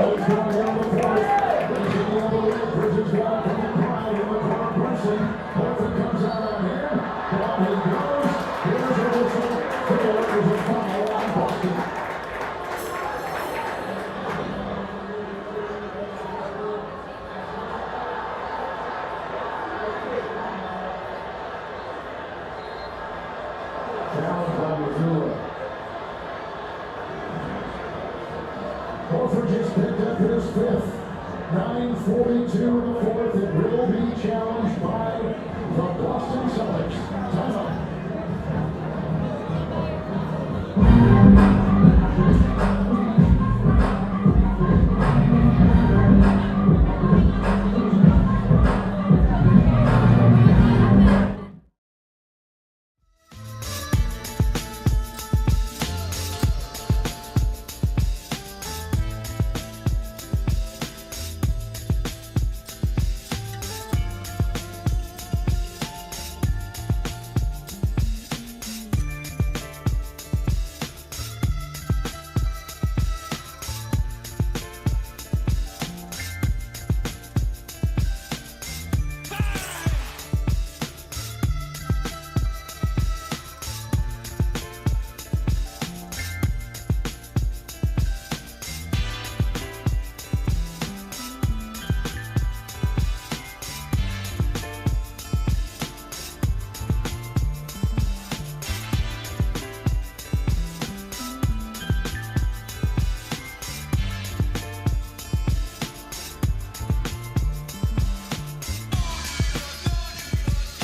Speaker 5: He's going down the fourth. There's the other way. Bridges wide from the pride in the corner person. Horford comes out on him. Down he goes. Here's a whistle. There's a foul on Boston. Challenge by Missoula. Horford just picked up his 5th. 9:42 in the fourth. It will be challenged by the Boston Celtics. Timeout.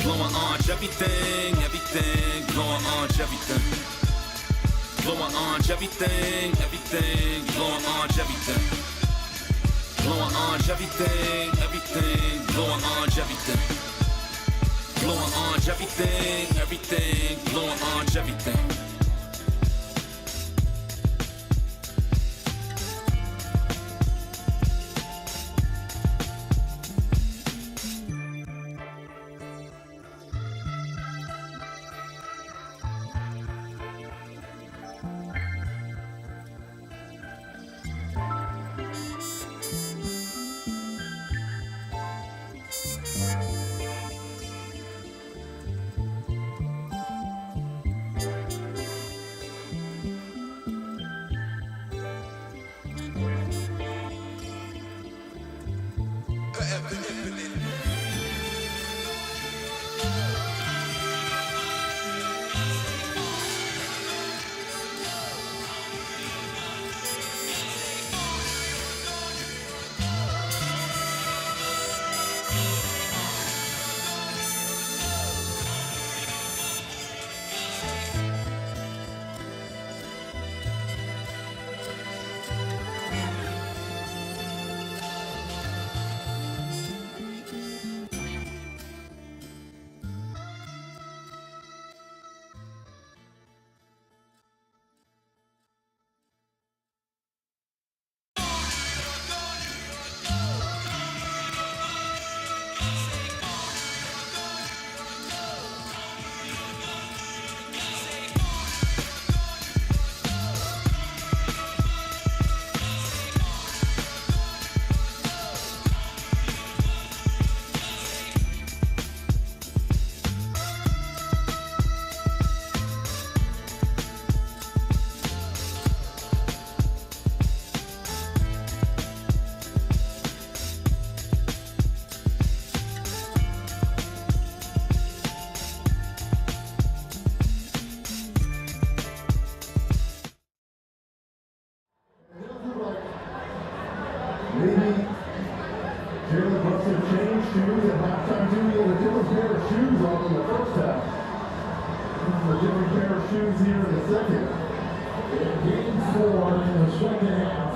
Speaker 1: Blowing orange everything, everything, blowing orange everything. Blowing orange everything, everything, blowing orange everything. Blowing orange everything, everything, blowing orange everything. Blowing orange everything, everything, blowing orange everything.
Speaker 11: shoes on in the first half. A different pair of shoes here in the second. Game 4 in the second half.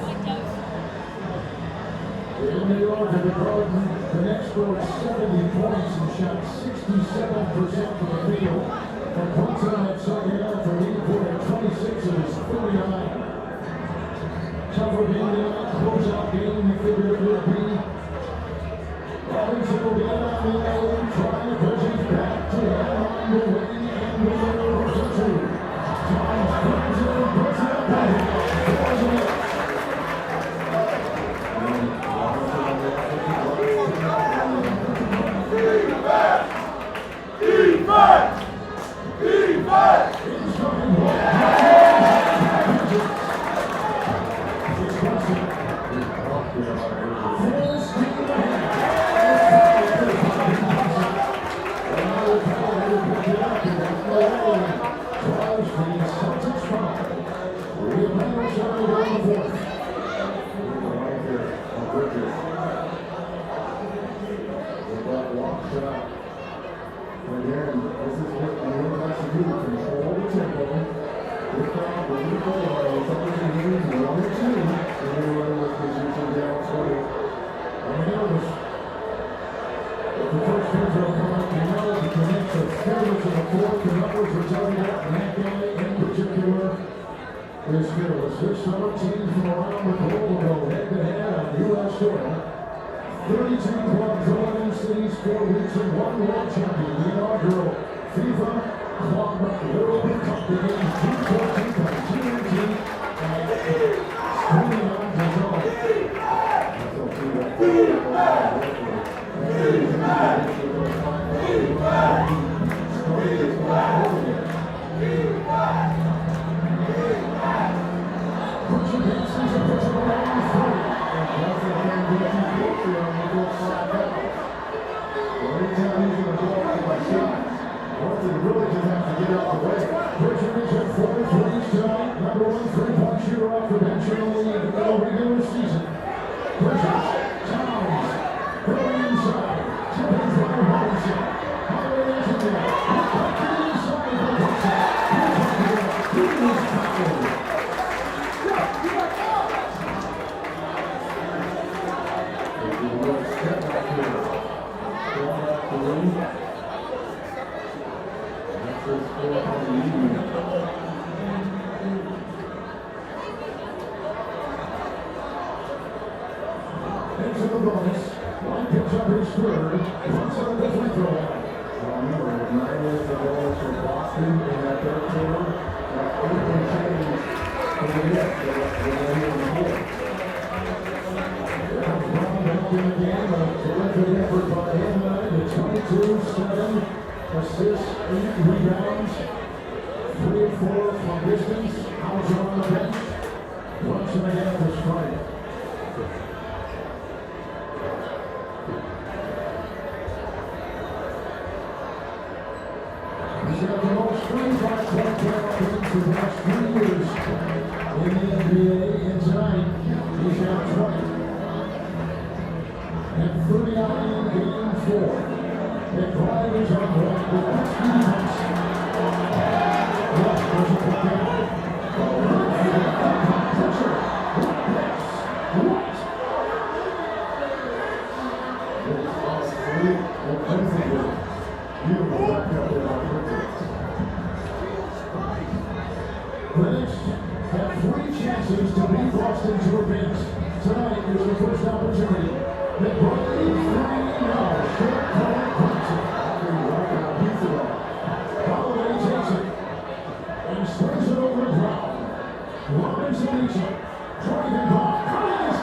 Speaker 11: In New York at the Garden, the Knicks scored 70 points and shot 67% from the field. And points on that second half for Newport at 26 and 39. Tougher game tonight, closeout game, we figured it would be. Robinson will be out on the alley, trying to push his back to head on the wing and the winner versus 2. Times brings it and puts it up by him. This summer, teams from around the globe will go head-to-head on U.S. soil. 32 clubs, 11 cities, 4 weeks, and 1 world champion. The inaugural FIFA Club World Cup begins June 14th on TNT and streaming on the zone. Into the bonus. One pitch up his third. Once on the free throw line. Remember, 9 minutes of goals for Boston in that third quarter. That 8-point change for the Knicks. They were here on the board. Brown back in the game. A terrific effort by him tonight. The 22-7 assists, 8 rebounds. 3 of 4 from distance. Hauser on the bench. Once and a half to strike. He's got the most 25-point playoff games for the last 3 years in the NBA, and tonight he's got 20. And 39 in Game 4. And Clyde is on the right, the best defense. There's a quick down. Pressure. What? Beautiful back up there on Bridges. The Knicks have 3 chances to beat Boston to advance. Tonight is the first opportunity. They brought the 3 now. Short corner Brunson. Holiday takes it and swings it over to Brown. Robinson leads it. Driving by. Cummings.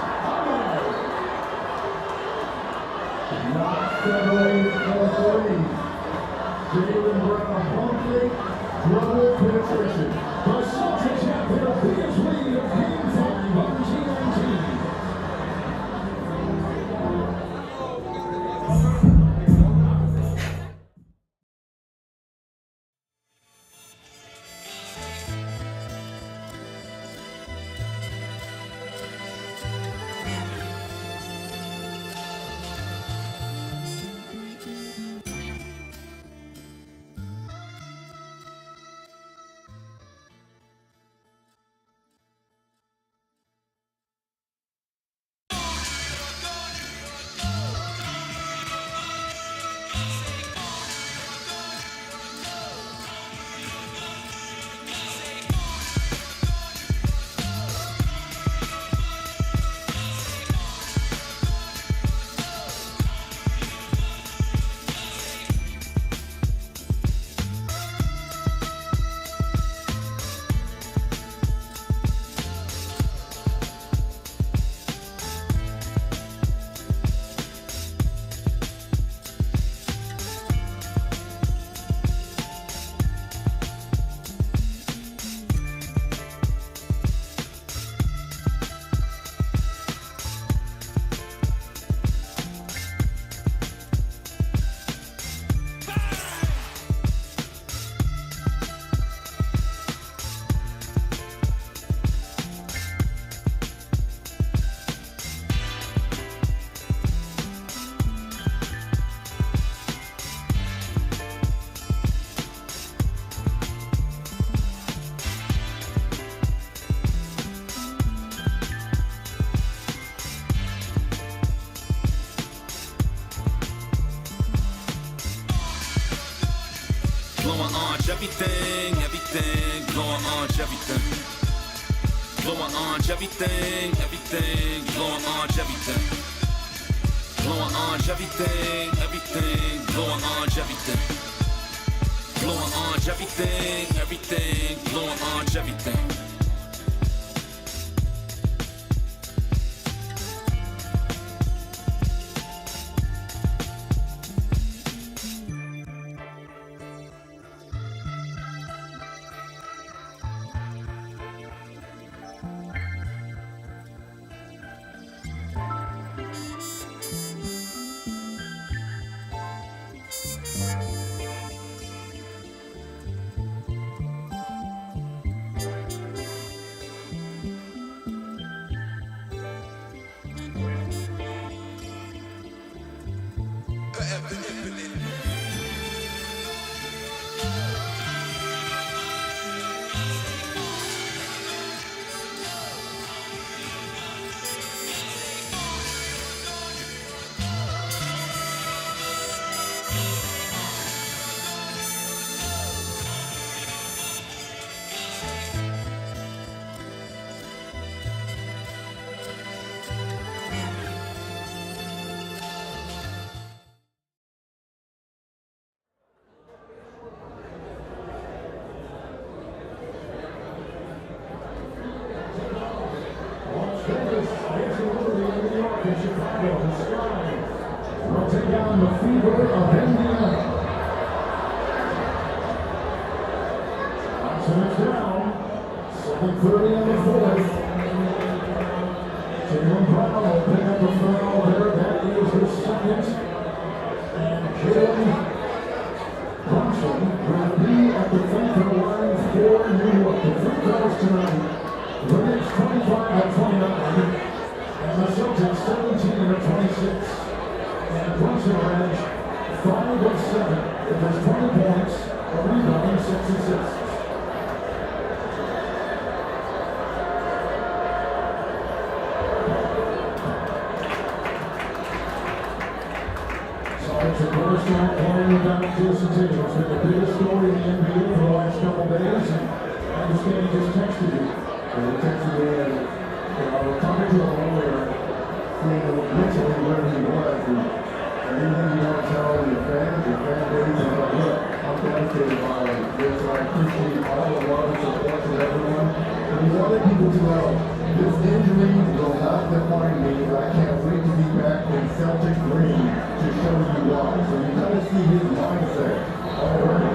Speaker 11: Not separated for 3. Jaylen Brown pump fake, double penetration. The Celtics have their biggest lead of Game 5 on TNT.
Speaker 1: Blowing orange, everything, everything, blowing orange, everything. Blowing orange, everything, everything, blowing orange, everything. Blowing orange, everything, everything, blowing orange, everything. Blowing orange, everything, everything, blowing orange, everything.
Speaker 11: We'll take down the fever of Indiana. It's down. 7:30 in the fourth. Jalen Brown will pick up the foul there. That is his second. And Jalen Brunson will be at the free throw line for New York. The free throws tonight. The Knicks 25-29. And the Celtics 17-26. And Brunson range 5 of 7. It was 20 points, a rebound, 6 assists. Celtics are first down playing without Jason Tatum. It's been the biggest story in the NBA for the last couple of days. And I understand he just texted you.
Speaker 5: So he texted me and we're talking to him earlier, seeing literally where he was. And anything you want to tell your fans, your fan base, is like, look, I'm devastated by this. So I appreciate all the love and support from everyone. And we wanted people to know this injury will not define me, but I can't wait to be back in Celtic green to show you why. So you got to see his mindset already.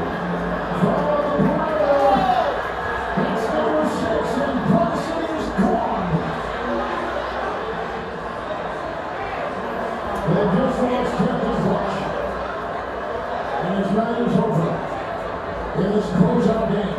Speaker 11: That's number 6, and Brunson is gone. They just lost Captain Clutch. And his night is over in this closeout game.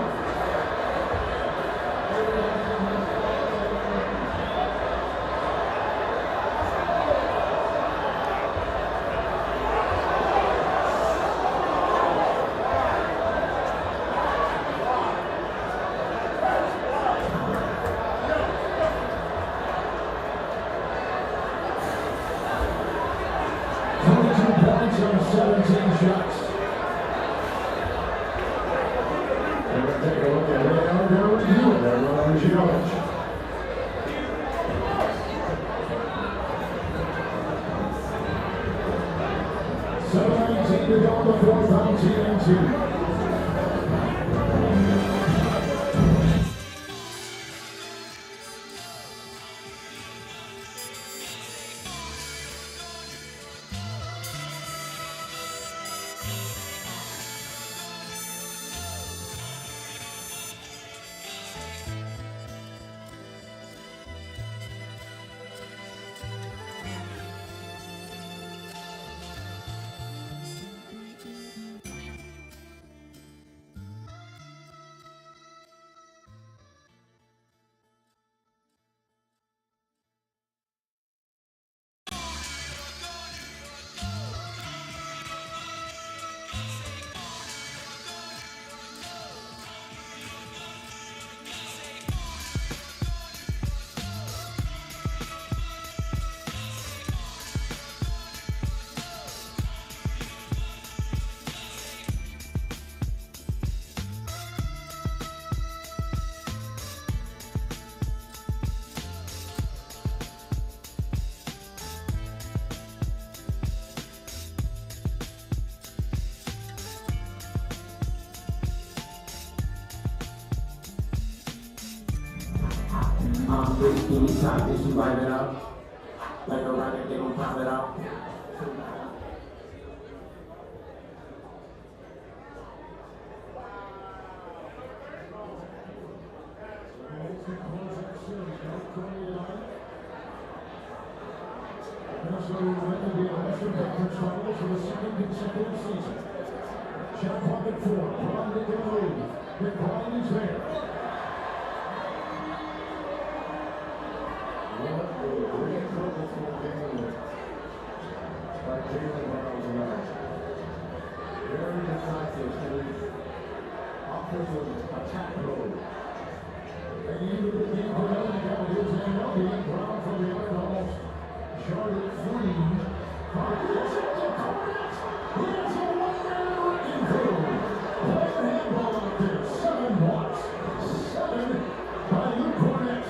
Speaker 12: Please, can you top this? You light it up. Like a rocket, they gon' pop it out.
Speaker 11: Minnesota will win the Western Conference Finals for the second consecutive season. Shot clock at 4. Braun making a move. McBride is there. What a great purposeful game by Jaylen Brown tonight. Very decisive to his offensive attack mode. And into the game for them, they got his hand up. Brown from the other almost. Charlotte free. It's in the corner. He has a one-man wrecking crew. Play a handball out there. 7 blocks. 7 by Luke Cornett.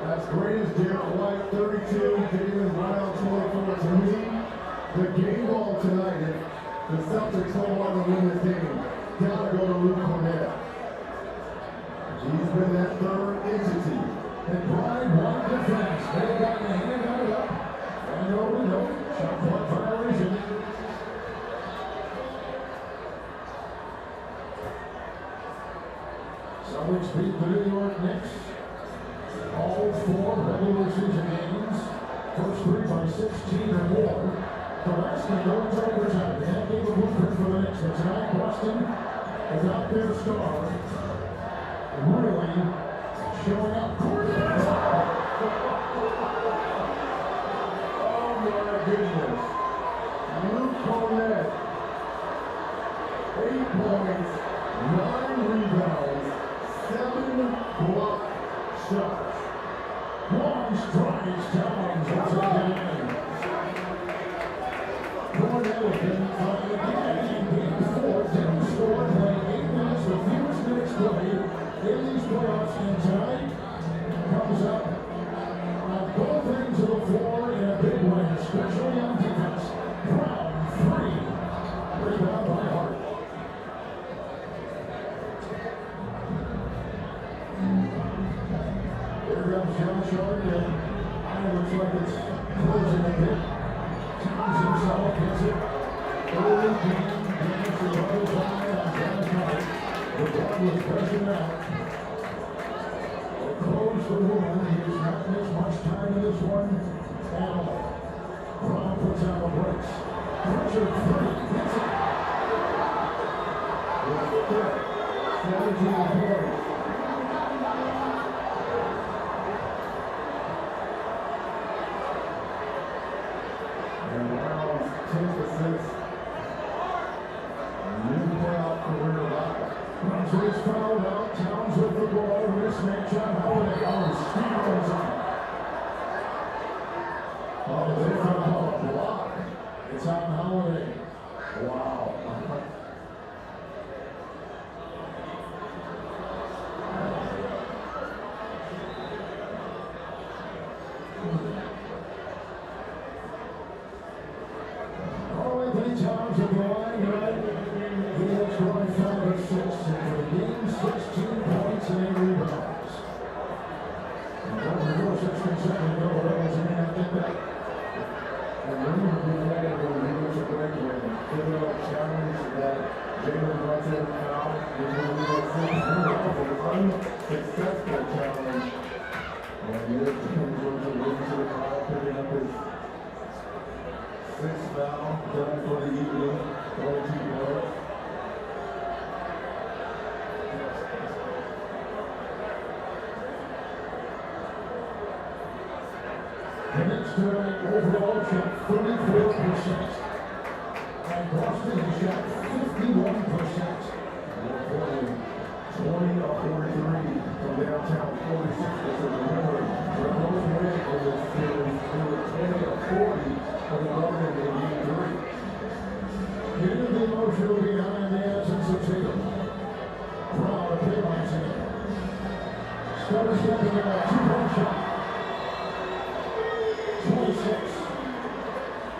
Speaker 5: As great as Derek White, 32, Jaylen Brown, 24. To me, the game ball tonight, if the Celtics don't want to win this game, gotta go to Luke Cornett. He's been that third entity.
Speaker 11: And Brian won defense. They got the hand out it up. And over no. Shot clock violation. Celtics beat the New York Knicks. All 4 regular season games. First 3 by 16 or more. The last game goes to overtime. They had gave a blueprint for the Knicks. But tonight, Boston, without their star, really showing up.
Speaker 5: Oh my goodness. Luke Cornett, 8 points, 9 rebounds, 7 block shots.
Speaker 11: Long strides Towns once again. Cornett has been on again. Game 4 didn't score, playing 8 minutes the fewest minutes played in these playoffs, and tonight comes up on both ends of the floor in a big way, especially on defense. Brown, 3. Rebound by Hart. Here comes John Sharp, and it looks like it's closing a bit. Towns himself gets it. Early game, against the other side on John Sharp. The ball was pressing out. Close the woman. He has not missed much time in this one at all. Brown puts out the brakes. Pritchard 3. Hits it. With 17 points.
Speaker 5: And Brown's 10th assist. New playoff career high.
Speaker 11: Brunson is fouled out. Towns with the ball. Mismatch on Holiday. Oh, steals on. Oh, they found a block. It's on Holiday. Wow. Anthony Towns at the line tonight. He has 25 assists in the game, 16 points and 8 rebounds. And over 6 consecutive double doubles, and I think that.
Speaker 5: And then we'll be ready for the English breakaway. Give it a challenge that Jaylen Brunson found in the New York City. An unsuccessful challenge. And here comes Brunson moving to the crowd, picking up his 6th foul, done for the evening, 22 points.
Speaker 11: The Knicks tonight overall shot 34%. And Boston has shot 51%.
Speaker 5: They're playing 20 of 43 from downtown, 46%. Remember, their most win in this series, they were 20 of 40 from the Northern in game 3.
Speaker 11: Getting the emotional behind the absence of Tatum. Brown appealing again. Starter stepping in a 2-point shot. 26.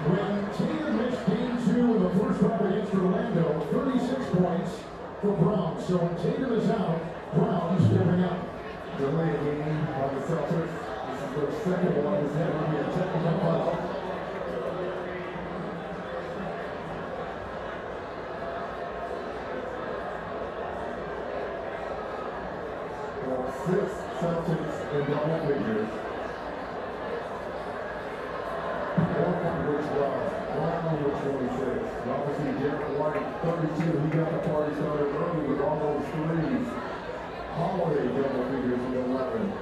Speaker 11: When Tatum missed game 2 in the first round against Orlando, 36 points for Brown. So when Tatum is out, Brown stepping up.
Speaker 5: Delay game by the Celtics. The second one is going to be a technical foul. Six Celtics in double figures. 4 which Brown with 26. Obviously, Jared White, 32. He got the party started early with all those threes. Holiday double figures with 11.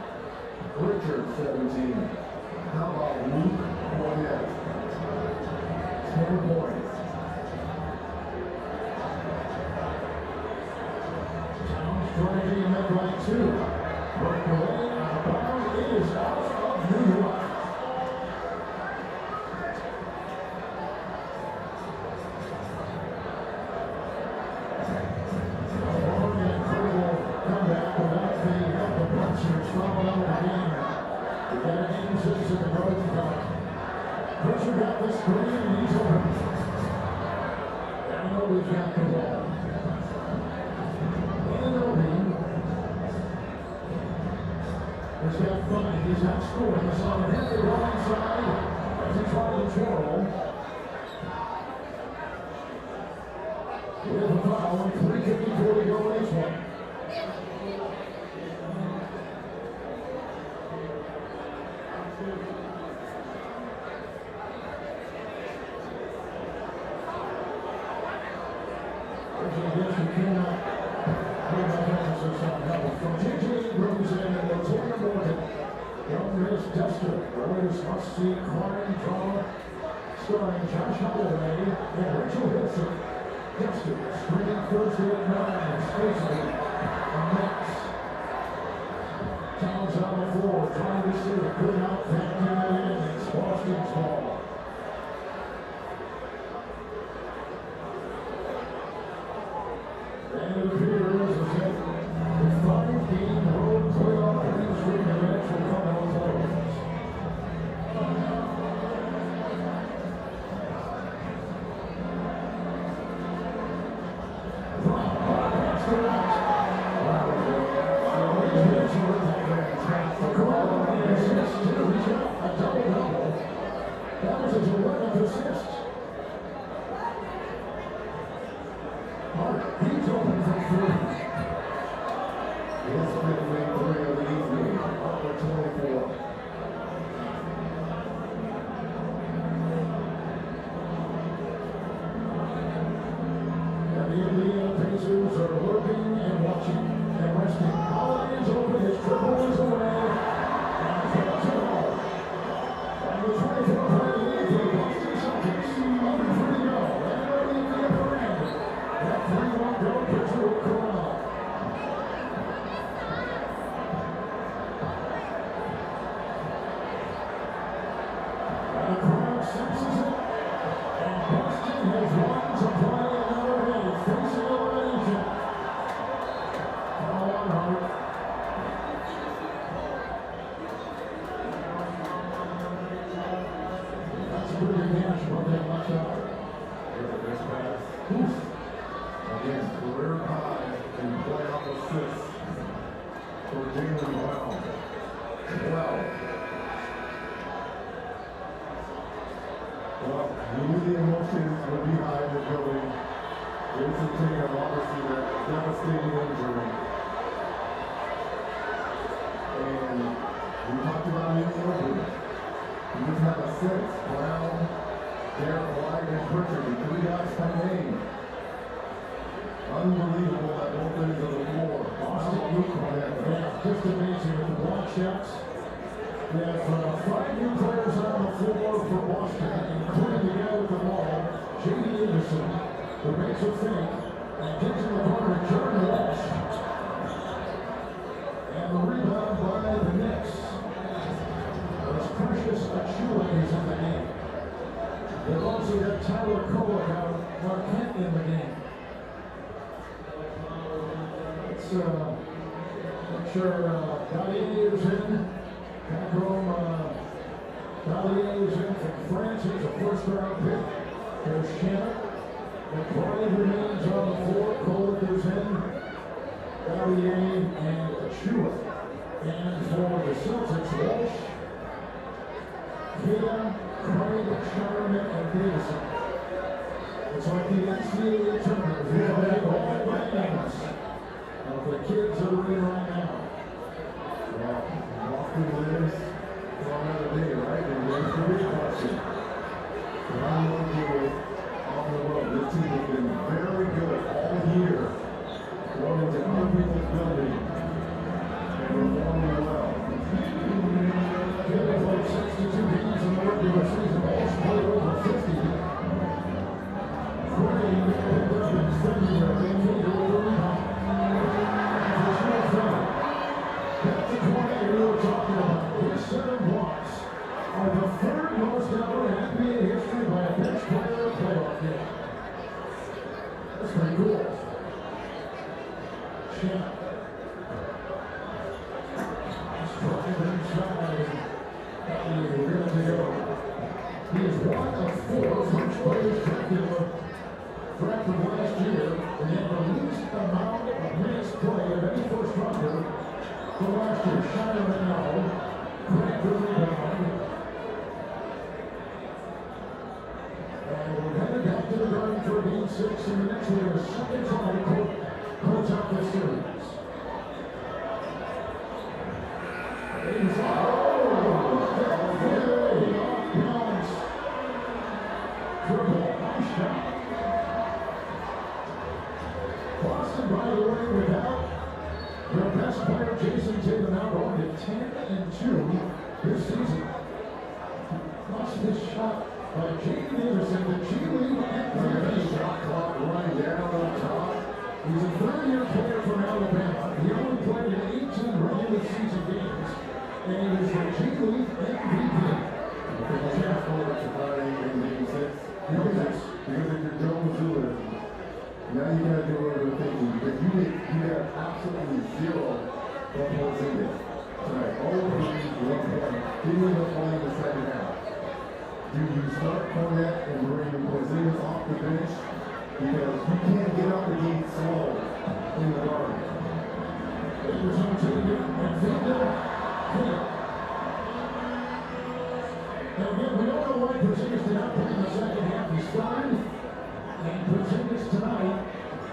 Speaker 5: Richard, 17. How about Luke Cornett? 10 points. Towns trying to make right 2. Breakaway out of bounds. It is out of New York. Long and incredible comeback without the help of punchers following up the game. We got a game 6 in the Garden Cup. Pritchard got the screen and he's open. And Obi's got the ball. And Obi. He's got 5. He's not scoring. It's on the heavy right side as he tries to twirl. With a foul and 3:54 to go in this one. Must-see crime drama starring Josh Holloway and Rachel Hilson. Dexter screening Thursday at 9. Spacely on Knicks. Towns on the floor trying to see a good out back in. It's Boston's ball. And it appears as if the 5-game road playoff winning streak events will come out of close.
Speaker 11: Villa, Craig, Sherman, and Davison. It's like the NCAA tournament. We have all the names of the kids that are in right now. Well, often winners for another day, right? And there's the big question. But I'm going to do it on the road. This team has been very good all year. Going into other people's building and performing well. They played 62 games in the regular season. All played over 50. Are the third most ever in NBA history by a bench player playoff game. That's pretty cool. Champ. Struggling inside. And we're going to go. He is one of 4 French players drafted last year and had the least amount of minutes played of any first rounder for last year. Shiner and now. Grant the rebound. And we're headed back to the Garden for Game 6 in the next year. The second try to close out this series. Boston, by the way, without their best player, Jason Tatum, now going to 10-2 this season. Lost this shot by Jaden Anderson, the G League MVP. Shot clock running down on top. He's a third-year player from Alabama. He only played in 18 regular season games, and he was the G League MVP. Because half forward to Friday in Game 6. Because if you're Joe Mazzulla, now you gotta do a little bit of thinking, because you got absolutely zero on Porzingis tonight. All of these 1 point. Didn't even play in the second half. Do you start Cornette and bring Porzingis off the bench? Because you can't get out the gate slow in the Garden. It was on Tatum and Villa. Now again, we don't know why Porzingis did not play in the second half. He's fine. And Porzingis tonight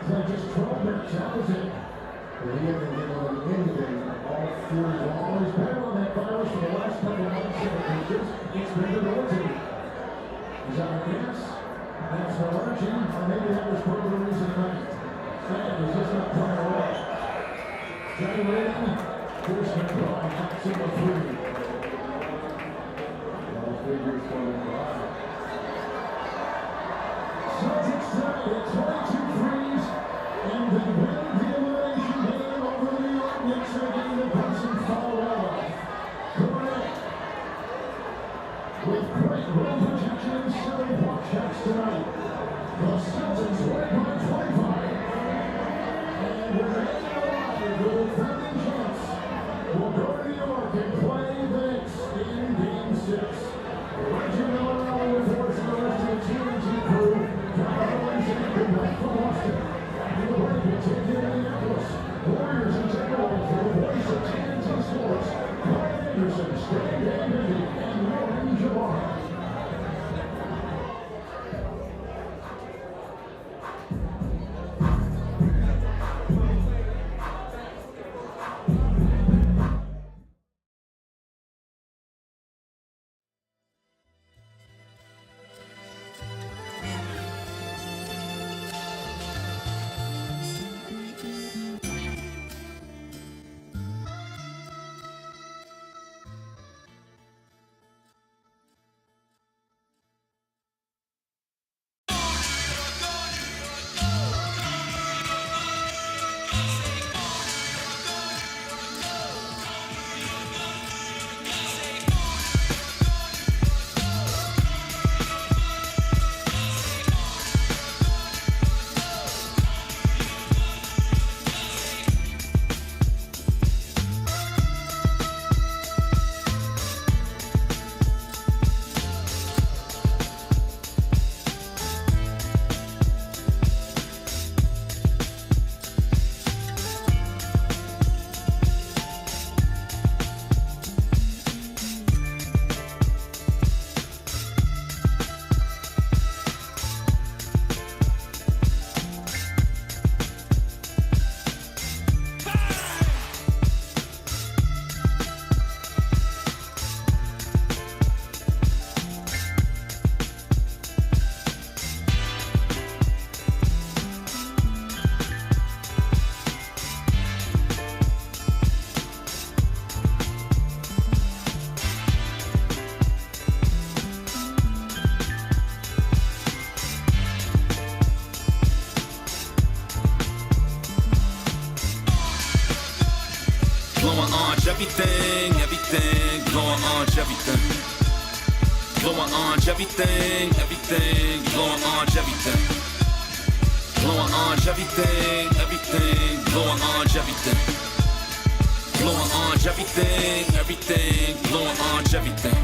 Speaker 11: played just 12 minutes. That was it. But he hasn't given them anything all series long. He's been on that virus for the last couple of months. It's been debilitating. He's on the gas. That's the lurching. Or maybe that was part of the reason tonight. Second, he's just not playing well. Generating. Forcement by knocks in the 3. All figures coming by. Celtics tonight at 22 threes, and they win the elimination game over the New York Knicks. They're getting the person foul off. Correct. With great rim protection and 7 block shots tonight, the Celtics win by 25. And we're hanging alive with the defending champs. We'll go to New York and play the Knicks in Game 6. Reggie Miller
Speaker 1: orange, everything, everything, glowing orange, everything. Glowing orange, everything, everything, glowing orange, everything. Glowing orange, everything, everything, glowing orange, everything. Glowing orange, everything, everything, glowing orange, everything.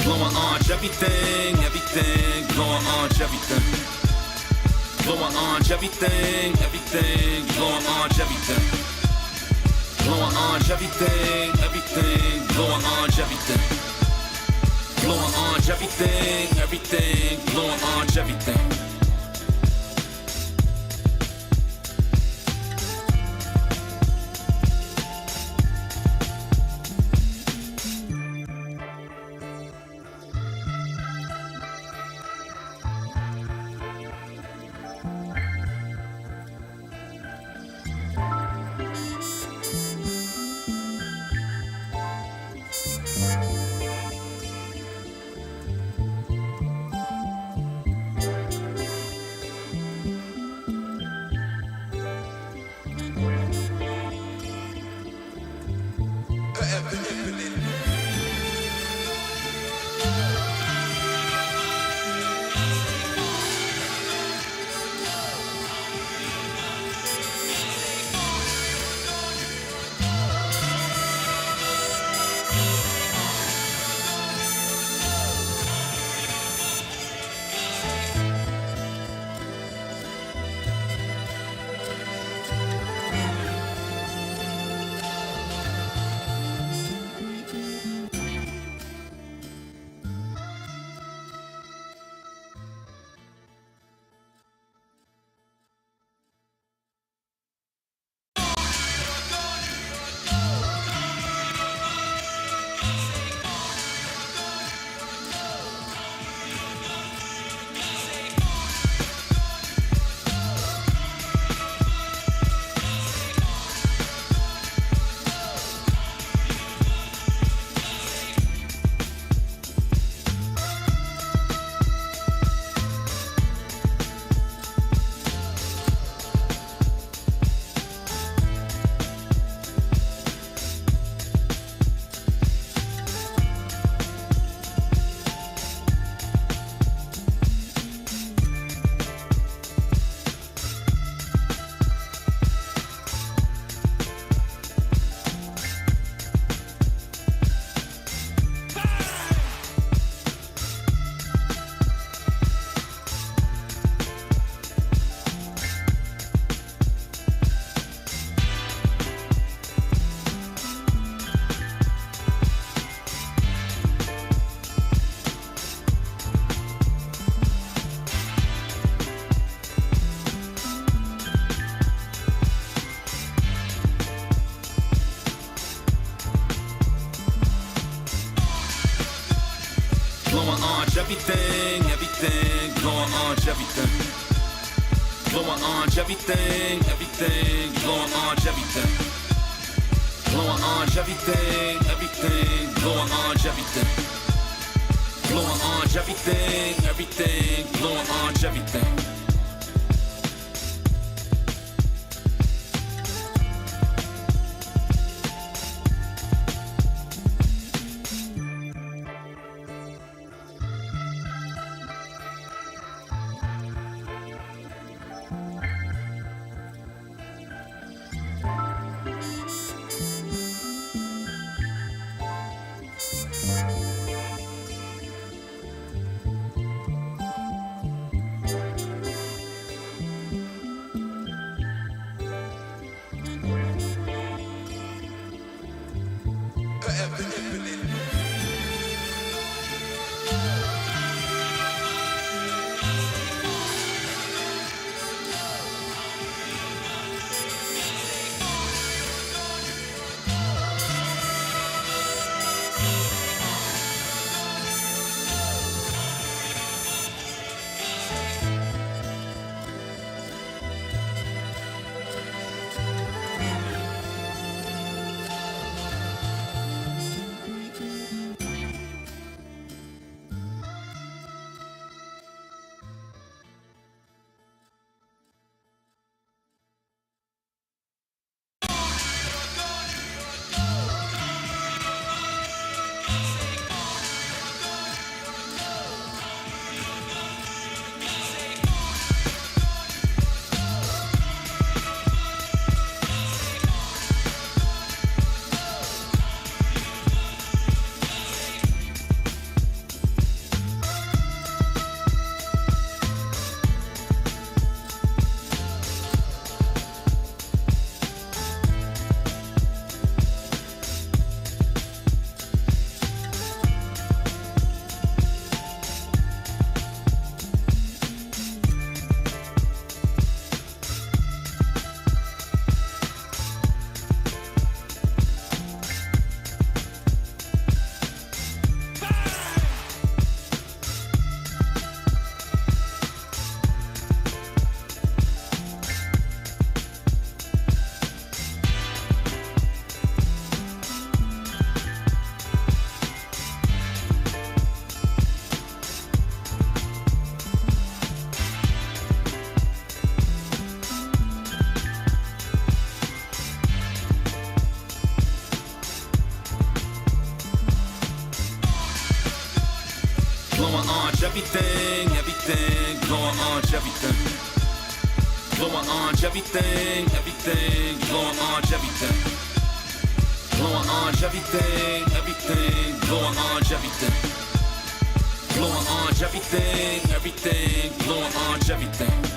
Speaker 1: Glowing orange, everything, everything, glowing orange, everything. Glowing orange, everything, everything, glowing orange, everything. Glowing orange, everything, everything, glowing orange, everything. Glowing orange, everything, everything, glowing orange, everything. Blowing orange, everything, everything, blowing orange, everything. Blowing orange, everything, everything, blowing orange, everything. Blowing orange, everything, everything, blowing orange, everything. Blowing orange, everything, everything, blowing orange, everything. everything, everything, blowing orange, everything. Blowing orange, everything, everything, blowing orange, everything. Blowing orange, everything, everything, blowing orange, everything. Blowing orange, everything, everything, blowing orange, everything.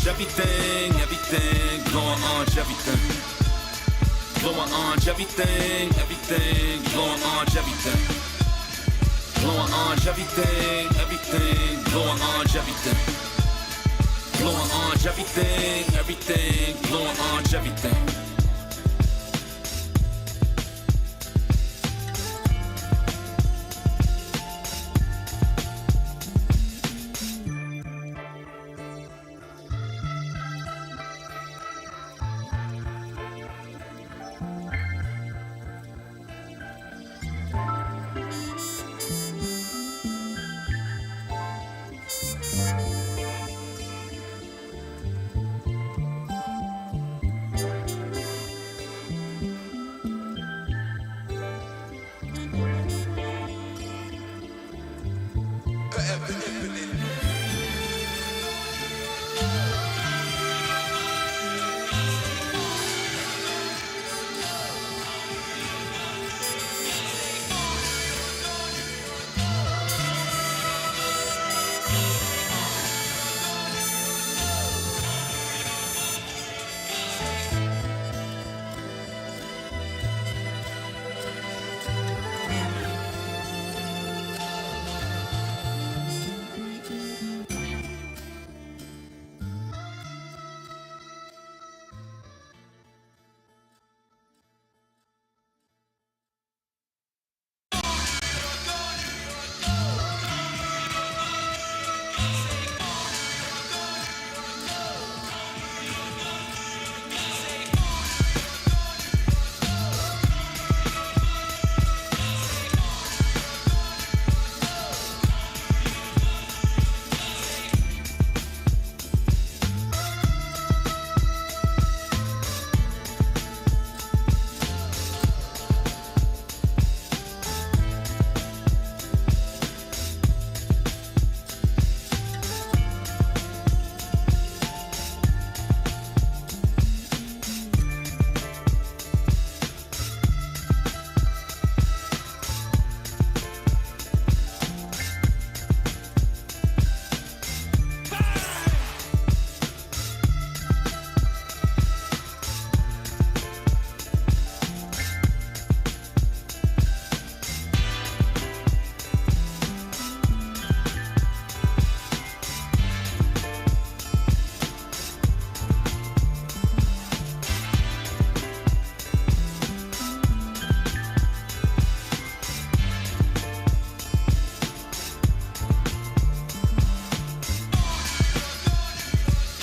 Speaker 1: everything, everything, blowing orange everything. Blowing orange everything, everything, blowing orange everything. Blowing orange everything, everything, blowing orange everything. Blowing orange everything, everything, blowing orange everything.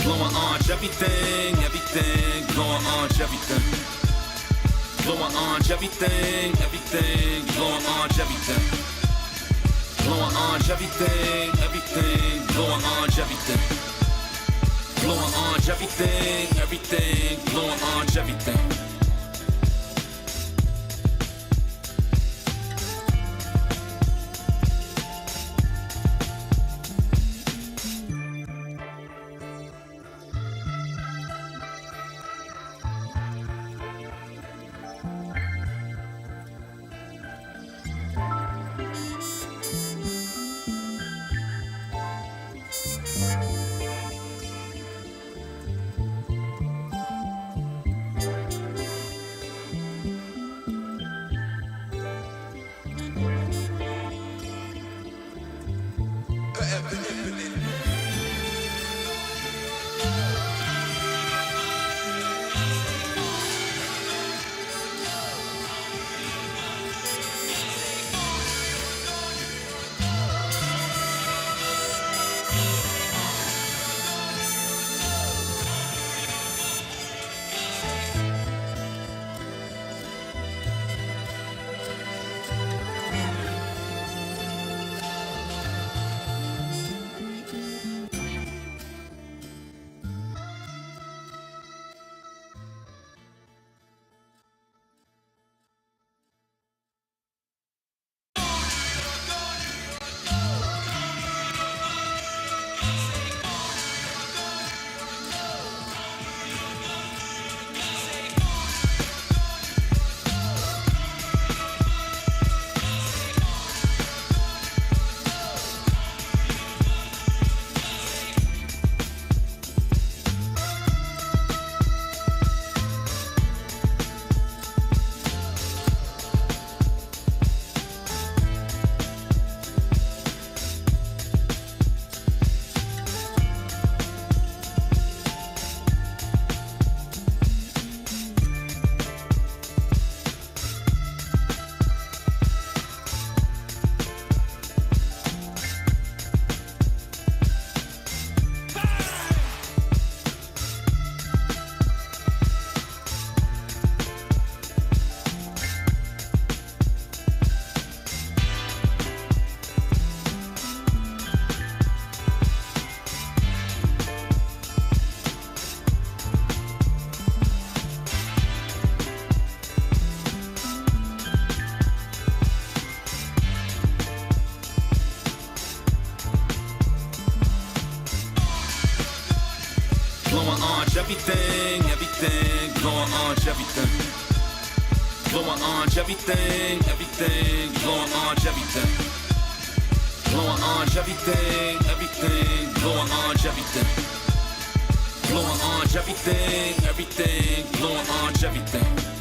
Speaker 1: Blowing orange everything, everything, blowing orange everything. Blowing orange everything, everything, blowing orange everything. Blowing orange everything, everything, blowing orange everything. Blowing orange everything, everything, blowing orange everything. orange, everything, everything, glowing orange, everything. Glowing orange, everything, everything, glowing orange, everything. Glowing orange, everything, everything, glowing orange, everything. Glowing orange, everything, everything, glowing orange, everything.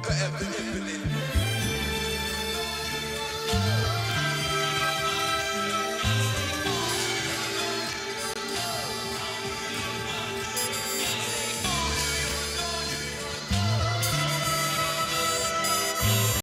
Speaker 13: Forever.